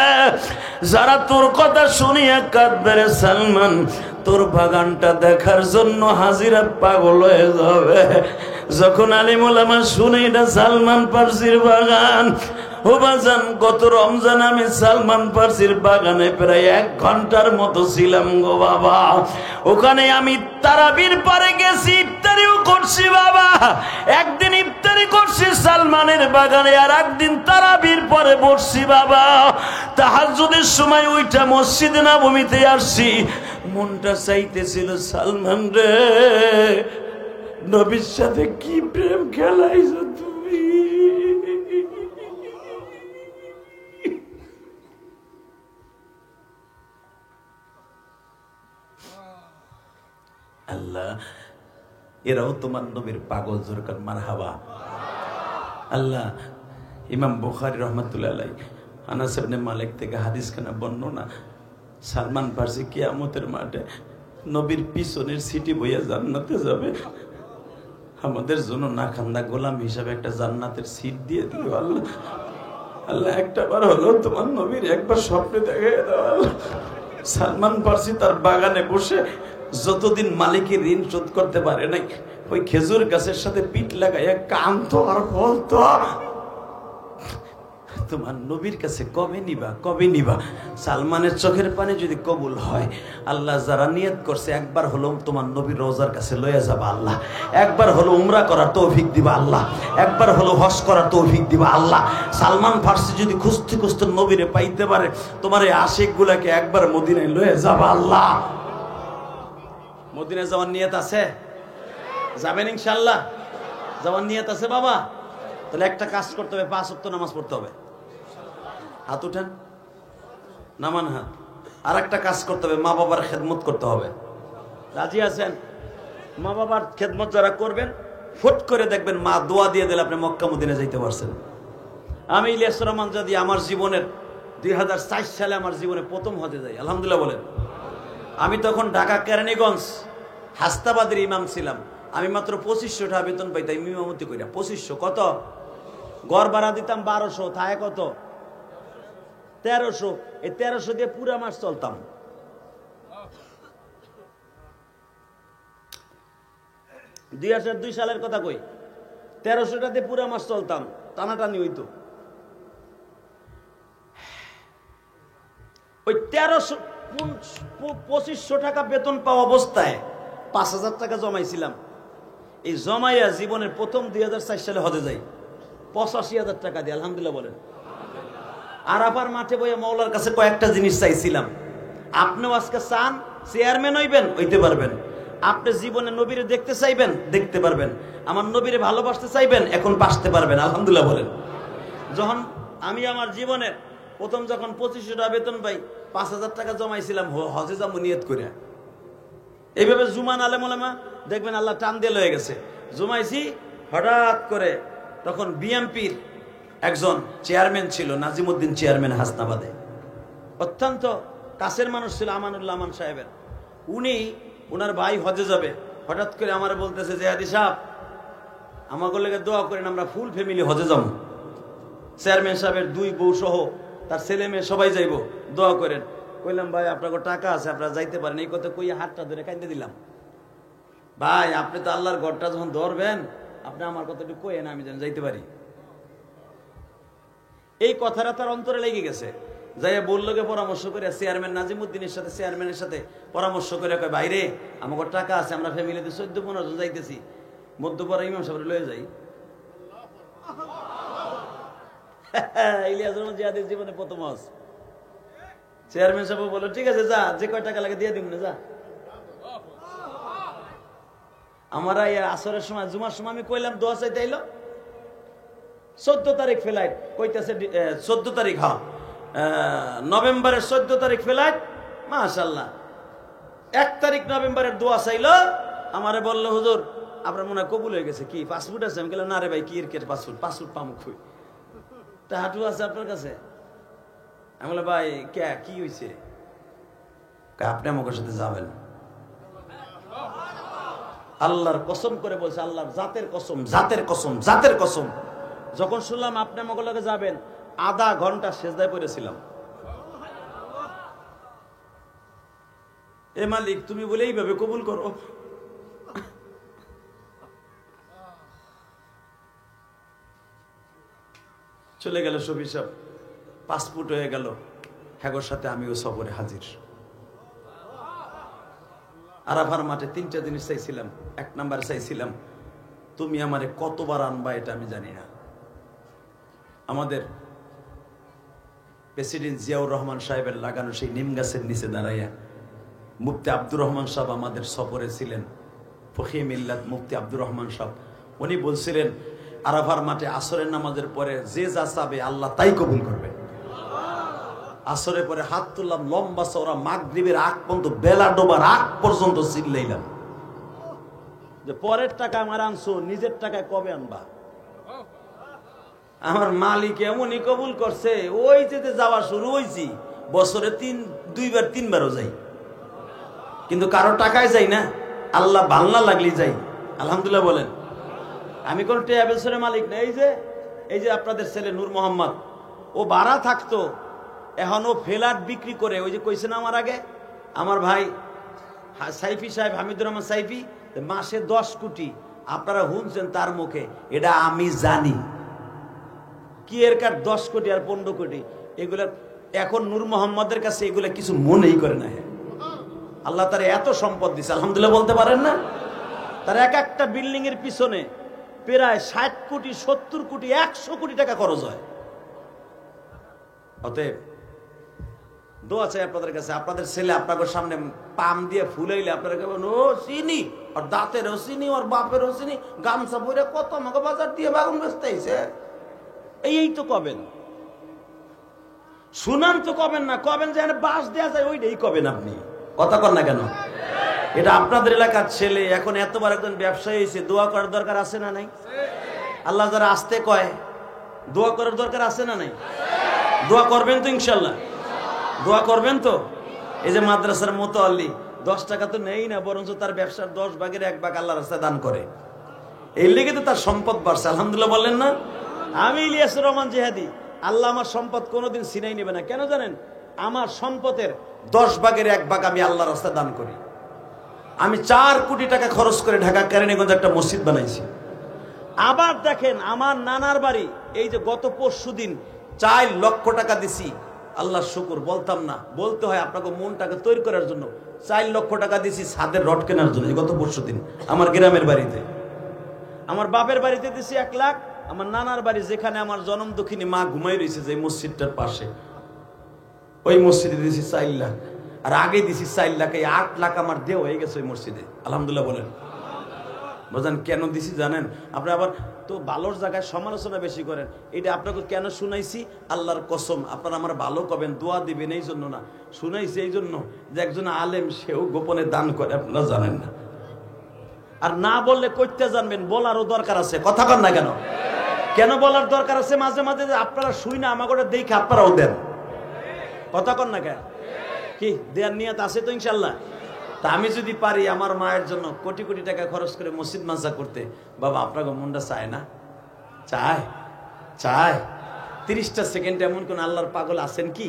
যারা তোর কথা শুনিয়া কাঁদবে রে সালমান, তোর বাগানটা দেখার জন্য হাজিরা পাগল হয়ে যাবে। যখন আলিম ওলামা শুনে এটা সালমান ফার্সির বাগান, ও বাজান, গত রমজান আমি সালমান ফার্সির বাগানে প্রায় 1 ঘন্টার মতো ছিলাম গো বাবা। ওখানে আমি তারাবির পরে গেছি, ইফতারিও করছি বাবা। একদিন ইফতারি করছি সালমানের বাগানে, আর একদিন তারাবির পরে বসছি বাবা। তাহাজ্জুদের সময় ওইটা মসজিদে নববীতে আসছি। মনটা চাইতেছিল, সালমান রে, নবীর সাথে কি প্রেম খেলাইছো তুমি। আল্লাহ, এরাও তোমার নবীর পাগল, জোরকার মারহাবা। আল্লাহ, ইমাম বুখারী রাহমাতুল্লাহ আলাইহি আনাস ইবনে মালিক থেকে হাদিস খানা বর্ণনা, সালমান ফার্সি কিয়ামতের মাঠে নবীর পিছনের সিটি বইয়া জান্নাতে যাবে। আমাদের জন্য না খান্দা গোলাম হিসাবে একটা জান্নাতের সিট দিয়ে দিও আল্লাহ। আল্লাহ, একটা বার হলো তোমার নবীর একবার স্বপ্নে দেখে দাও আল্লাহ। সালমান ফার্সি তার বাগানে বসে যতদিন মালিকের ঋণ শোধ করতে পারে নাই, ওই খেজুর গাছের সাথে পিঠ লাগাইয়া কাঁদতো আর বলতো, তোমার নবীর কাছে কবে নিবা, কবে নিবা? সালমানের চোখের পানি যদি কবুল হয়, আল্লাহ যারা নিয়ত করছে একবার হলো তোমার নবীর রোজার কাছে লইয়া যাবা আল্লাহ, একবার হলো উমরা করার তৌফিক দিবা আল্লাহ, একবার হলো হজ করার তৌফিক দিবা আল্লাহ। সালমান ফার্সি যদি খুঁজতে খুঁজতে নবীরে পাইতে পারে, তোমার এই আশিক গুলাকে একবার মদিনায় লইয়া যাবা আল্লাহ। মদিনায় যাওয়ার নিয়ত আছে? যাবেন ইনশাআল্লাহ? যাওয়ার নিয়ত আছে বাবা? তাহলে একটা কাজ করতে হবে, 5 ওয়াক্ত নামাজ পড়তে হবে। হাত উঠেন, নামান হাত। আর একটা কাজ করতে হবে, মা বাবার খেদমত করতে হবে। রাজি আছেন? মা বাবার খেদমত যারা করবেন, ফট করে দেখবেন মা দোয়া দিয়ে দিলে আপনি মক্কা মদিনা যাইতে পারছেন। আমি ইলিয়াস রহমান যদি আমার জীবনের 2004 সালে আমার জীবনে প্রথম হজে যাই, আলহামদুলিল্লাহ বলেন। আমি তখন ঢাকা কেরানীগঞ্জ হাস্তাবাদের ইমাম ছিলাম। আমি মাত্র 2500 টাকা বেতন পাইতাম ইমামতি কইরা। 2500 কত? ঘর ভাড়া দিতাম 1200, থাকে কত 1300। এই 1300 দিয়ে পুরা মাস চলতাম। 2002 সালের কথা কই, 1300 দিয়ে পুরা মাস চলতাম, টানাটানি হইতো। ওই 2500 টাকা বেতন পাওয়া অবস্থায় 5000 টাকা জমাইছিলাম। এই জমাইয়া জীবনের প্রথম 2004 সালে হজে যাই 85,000 টাকা দিয়ে, আলহামদুলিল্লাহ বলেন। আরাফার মাঠে বইয়া মওলার কাছে কয়েকটা জিনিস চাইছিলাম। আপনিও আজকে চান চেয়ারম্যান হইবেন, হইতে পারবেন। আপনি জীবনে নবীরে দেখতে চাইবেন, দেখতে পারবেন। আমার নবীরে ভালোবাসতে চাইবেন, এখন বাসতে পারবেন, আলহামদুলিল্লাহ বলেন। যখন আমি আমার জীবনে প্রথম যখন 2500 টাকা বেতন পাই, 5000 টাকা জমাইছিলাম হজে যাবো নিয়ত করে। এইভাবে জুমান আলেম ওলামা দেখবেন আল্লাহ টান দিয়ে লয়ে গেছে। জমাইছি, হঠাৎ করে তখন বিএমপির একজন চেয়ারম্যান ছিল, নাজিমউদ্দিন চেয়ারম্যান হাসনাবাদে, অত্যন্ত কাছের মানুষ ছিল আমানুল্লাহ আমান সাহেবের। উনি ওনার ভাই হজে যাবে, হঠাৎ করে আমার বলতেছে যে হাদি সাহেব আমাকে লেগে দোয়া করেন, আমরা ফুল ফ্যামিলি হজে যাব। চেয়ারম্যান সাহেবের 2 বউ সহ তার ছেলে মেয়ে সবাই যাইব, দোয়া করেন। কইলাম ভাই আপনাকে টাকা আছে, আপনারা যাইতে পারেন। এই কথা কইয়া হাতটা ধরে কাঁদতে দিলাম। ভাই আপনি তো আল্লাহর ঘরটা যখন ধরবেন, আপনি আমার কথা একটু কইেন, আমি যেন যাইতে পারি। এই কথাটা তার অন্তরে লেগে গেছে। যাইয়া বললোকে পরামর্শ করে চেয়ারম্যান নাজিমউদ্দিনের সাথে, চেয়ারম্যানের সাথে পরামর্শ করে কয় ভাই রে আমার টাকা আছে, আমরা ফ্যামিলিতে 14-15 জন যাইতেছি, মধ্যপরা ইমাম সাহেব লয়ে যাই। ইলিয়াস রহমান জিয়াদের জীবনে প্রথম হজ। চেয়ারম্যান সাহেব বলল ঠিক আছে যা, যে কয় টাকা লাগে দিয়ে দিব না, যা। আমরা আসরের সময় জুমার সময় আমি কইলাম দোয়া চাইতে আইলো। 14 তারিখ ফ্লাইট, কইতেছে 14 তারিখ, হ্যাঁ নভেম্বরের 14 তারিখ ফ্লাইট। মাশাআল্লাহ 1 তারিখ নভেম্বরের দোয়া চাইলো। আমারে বললো হুজুর আপনার মনে হয় কবুল হয়ে গেছে, কি পাসপোর্ট আছে? আমি বললাম না রে ভাই, কি এর পাসপোর্ট, পাসপোর্ট পামু খুই, তা হাঁটু আছে আপনার কাছে? আমি বললাম ভাই কি হয়েছে? আপনি আমার সাথে যাবেন। আল্লাহর কসম করে বলছে, আল্লাহর জাতের কসম, জাতের কসম, জাতের কসম। যখন শুনলাম আপনি আমার লগে যাবেন, আধা ঘন্টা সেজদায় পড়েছিলাম। এ মালিক তুমি বলে এইভাবে কবুল করো। চলে গেল শফি সাহেব, পাসপোর্ট হয়ে গেল, হ্যাগোর সাথে আমিও সফরে হাজির। আরাফার মাঠে 3টা জিনিস চাইছিলাম। 1 নাম্বার চাইছিলাম তুমি আমারে কতবার আনবা এটা আমি জানি না। আমাদের প্রেসিডেন্ট জিয়াউর রহমান সাহেবের লাগানো সেই নিম গাছের নিচে দাঁড়াইয়া মুফতি আব্দুর রহমান সাহেব আমাদের সফরে ছিলেন, ফকি মিল্লাত মুফতি আব্দুর রহমান সাহেব। উনি বলছিলেন আরাফার মাঠে আসরের নামাজের পরে যে যা চাবে আল্লাহ তাই কবুল করবে। আসরের পরে হাত তুললাম, লম্বা চওড়া মাগরিবের আগ পর্যন্ত, বেলা ডোবার আগ পর্যন্ত চিল্লাইলাম যে পরের টাকা আমার আনছো, নিজের টাকায় কবে আনবা? আমার মালিক এমনই কবুল করছে, ওই যে যাওয়া শুরু হয়েছি বছরে 2বার 3বারও যাই, কিন্তু কারো টাকায় যাই না, আল্লাহ বাংলা লাগলি যাই। আলহামদুলিল্লাহ বলেন। আমি কোন ট্রাভেলসের মালিক না। এই যে আপনাদের ছেলে নূর মোহাম্মদ, ও ভাড়া থাকতো, এখন ও ফ্ল্যাট বিক্রি করে, ওই যে কইছে না আমার আগে আমার ভাই সাইফি সাহেব, হামিদুর রহমান সাইফি, মাসে 10 কোটি। আপনারা শুনছেন তার মুখে, এটা আমি জানি কি এর কার 10 কোটি আর 15 কোটি, এগুলা এখন নূর মোহাম্মদের কাছে এগুলা কিছু মনেই করে না। আল্লাহ তার এত সম্পদ দিছে, আলহামদুলিল্লাহ বলতে পারেন না? তার একটা বিল্ডিং এর পিছনে প্রায় 60 কোটি 70 কোটি 100 কোটি টাকা খরচ হয়। অতএব দোয়া চাই আপনাদের কাছে, আপনাদের ছেলে আপনাদের সামনে পাম দিয়ে ফুলাইলে আপনারা কেমন ও চিনি, আর দাঁতেরও চিনি, ওর বাপেরও চিনি, গামছা পরে কত আমাকে বাজার দিয়ে বাগুন বেচতে আইছে, এই তো কবেন। শুনান তো কবেন না, কবেন যে বাস দেওয়া যায় ওইটাই কবেন। আপনি কথা কর না কেন? এটা আপনাদের এলাকার ছেলে, এখন এতবার একজন ব্যবসায়ী হয়েছে, দোয়া করার দরকার আছে না নাই? আল্লাহ যারা আসতে কয় দোয়া করার দরকার আছে না নাই? দোয়া করবেন তো ইনশাল্লাহ? দোয়া করবেন তো? এই যে মাদ্রাসার মুতাল্লি 10 টাকা তো নেই না, বরঞ্চ তার ব্যবসার 10 ভাগের 1 ভাগ আল্লাহর রাস্তায় দান করে, এই লেগে তো তার সম্পদ বাড়ছে। আলহামদুলিল্লাহ বললেন না? আমি ইলিয়াসুর রহমান জিহাদি, আল্লাহ আমার সম্পদ কোনোদিন ছিনাই নেবে না। কেন জানেন? আমার সম্পদের 10 ভাগের 1 ভাগ আমি আল্লাহর রাস্তায় দান করি। আমি 4 কোটি টাকা খরচ করে ঢাকা কেরানীগঞ্জে একটা মসজিদ বানাইছি। আবার দেখেন আমার নানার বাড়ি, এই যে গত পরশুদিন 4 লক্ষ টাকা দিছি। আল্লাহর শুকর, বলতাম না, বলতে হয় আপনাকে মনটাকে তৈরি করার জন্য। 4 লক্ষ টাকা দিছি ছাদের রড কেনার জন্য, গত পরশুদিন আমার গ্রামের বাড়িতে। আমার বাপের বাড়িতে দিছি 1 লাখ, আমার নানার বাড়ি যেখানে আমার জনম দক্ষিণী মা ঘুমাই রয়েছে যে মসজিদটার পাশে, ওই মসজিদে দিছি 4 লাখ। আর আগে দিছি 4 লাখ, এই 8 লাখ আমার দেওয়া হয়ে গেছে ওই মসজিদে। আলহামদুলিল্লাহ বলেন। বুঝলেন কেন দিছি জানেন? আপনি আবার তো ভালোর জায়গায় সমালোচনা বেশি করেন। এটা আপনাকে কেন শুনাইছি? আল্লাহর কসম, আপনারা আমার ভালো করবেন, দোয়া দিবেন এই জন্য না, শুনাইছি এই জন্য যে একজন আলেম সেও গোপনে দান করে, আপনারা জানেন না। আর না বললে করতে জানবেন, বলারও দরকার আছে। কথা কন না কেন? কেন বলার দরকার আছে? মাঝে মাঝে যে আপনারা শুই না আমাকে দেখে আপনারাও দেন। কথা কন না কেন? কি দেওয়ার নিয়ত আছে তো ইনশাল্লাহ? তা আমি যদি পারি আমার মায়ের জন্য কোটি কোটি টাকা খরচ করে মসজিদ মাদ্রাসা করতে, বাবা আপনাকে মনটা চায় না? চায়, চায়। 30টা সেকেন্ড এমন কোন আল্লাহর পাগল আছেন কি?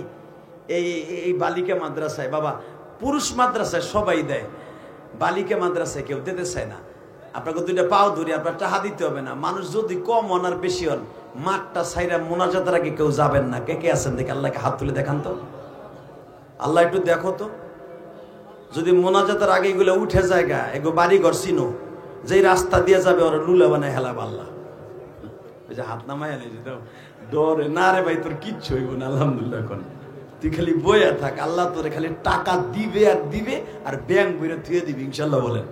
এই বালিকা মাদ্রাসায়, বাবা পুরুষ মাদ্রাসায় সবাই দেয়, বালিকা মাদ্রাসায় কেউ দিতে চায় না। আপনাকে 2টা পাও ধরে আপনার টাকা দিতে হবে না। মানুষ যদি কম হন আর বেশি হন, মাঠটা ছাইরা মোনাজাতের আগে কেউ যাবেন না। কে কে আছেন দেখে আল্লাহকে হাত তুলে দেখান তো। আল্লাহ একটু দেখো তো, যদি মোনাজাতের আগে এগুলো উঠে জায়গা, এগো বাড়ি ঘর চিনো, যেই রাস্তা দিয়ে যাবে ওরা লুলা বানায় হেলাব আল্লাহ। ওই যে হাত নামায় ডরে না রে ভাই, তোর কিচ্ছু হইব না। আলহামদুলিল্লাহ এখন তুই খালি বইয়া থাক, আল্লাহ তোরে খালি টাকা দিবে আর দিবে, আর ব্যাংক বইরে থুয়ে দিবি ইনশাল্লাহ বলেন।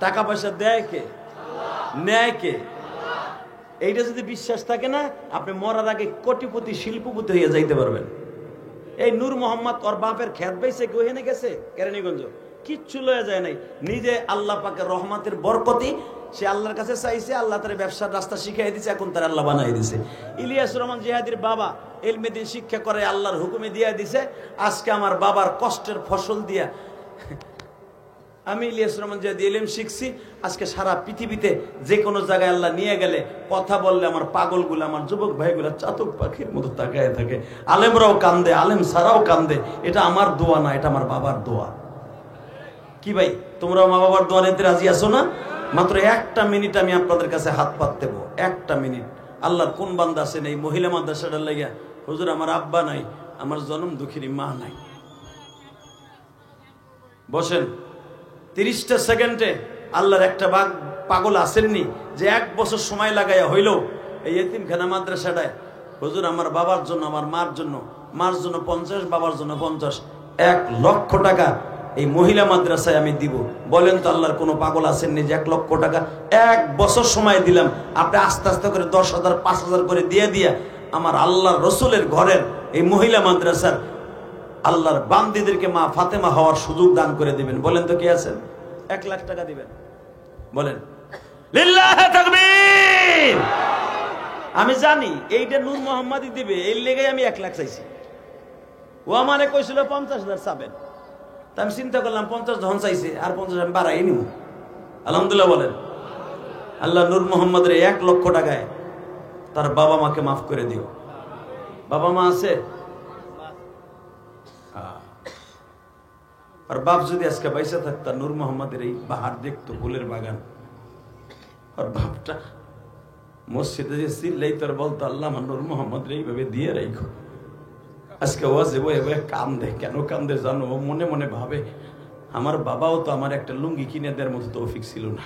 টাকা পয়সা দেয় কে? নেয় কে? এইটা যদি বিশ্বাস থাকে না, আপনি মরার আগে কোটিপতি শিল্পপতি হয়ে যাইতে পারবেন। এই নূর মোহাম্মদ ওর বাপের খেত বেঁচে গহিনে গেছে কেরানীগঞ্জ, কিচ্ছু লয়ে যায় নাই। নিজে আল্লাহ পাকের রহমতের বরকতি সে আল্লাহর কাছে চাইছে, আল্লাহ তার ব্যবসার রাস্তা শিখাই দিছে, এখন তার আল্লাহ বানাই দিছে। ইলিয়াসুর রহমান জিহাদির বাবা ইলমে শিক্ষা করে আল্লাহর হুকুমে দিয়ে দিছে। আজকে আমার বাবার কষ্টের ফসল দিয়া আমি ইলিয়াসুর রহমান জিহাদি ইলম শিখছি। আজকে সারা পৃথিবীতে যে কোনো জায়গায় আল্লাহ নিয়ে গেলে কথা বললে আমার পাগলগুলো, আমার যুবক ভাইগুলা চাতক পাখির মতো তাকায় থাকে। আলেমরাও কান্দে, আলেম সারাও কান্দে। এটা আমার দোয়া না, এটা আমার বাবার দোয়া। কি ভাই, তোমরাও মা বাবার দোয়া নিতে রাজি আছো না? মাত্র 1টা মিনিট আমি আপনাদের কাছে হাত পাত দেব। 1টা মিনিট। আল্লাহর কোন বান্দা আছেন এই মহিলা মাদ্রাসাটার লাগিয়া, হুজুর আমার আব্বা নাই, আমার জনম দুঃখিনী মা নাই? বসেন। 30টা সেকেন্ডে আল্লাহর একটা পাগল আসেননি যে 1 বছর সময় লাগাইয়া হইল এই এতিমখানা মাদ্রাসাটায়, হুজুর আমার বাবার জন্য, আমার মার জন্য, মার জন্য 50, বাবার জন্য 50, 1 লক্ষ টাকা এই মহিলা মাদ্রাসায় আমি দিব। বলেন তো আল্লাহর কোনো পাগল আসেননি যে 1 লক্ষ টাকা 1 বছর সময় দিলাম, আপনি আস্তে আস্তে করে 10,000 5,000 করে দিয়ে দিয়া আমার আল্লাহর রসুলের ঘরের এই মহিলা মাদ্রাসার আল্লাহর বান্দীদেরকে মা ফাতেমা হওয়ার সুযোগ দান করে দিবেন। বলেন তো কে আছেন? 1 লাখ টাকা দিবেন। বলেন লিল্লাহি তাকবীর। আমি জানি এইটা নূর মোহাম্মদই দিবে, এই লেগে আমি 1 লাখ চাইছি। ও আমারে কইছিল 50,000 চাবেন, তা আমি চিন্তা করলাম 50 যখন চাইছে আর 50 আমি বাড়াই নিব। আলহামদুলিল্লাহ বলেন। আল্লাহ নূর মোহাম্মদের 1 লক্ষ টাকায় তার বাবা মাকে মাফ করে দিও। বাবা মা আছে? আর বাপ যদি আজকে বাইসা থাকতো, নূর মোহাম্মদের এই বাহার দেখতো, ফুলের বাগান, আর বাপটা মসজিদে যে চিল্লাই তোর বলতো, আল্লাহ আমার নূর মোহাম্মদের এইভাবে দিয়ে রাখো। আজকে ওয়াজে বয়ে বয়ে কান্দে। কেন কান্দে জানো? ও মনে মনে ভাবে আমার বাবাও তো আমার একটা লুঙ্গি কিনে দেওয়ার মতো তৌফিক ছিল না।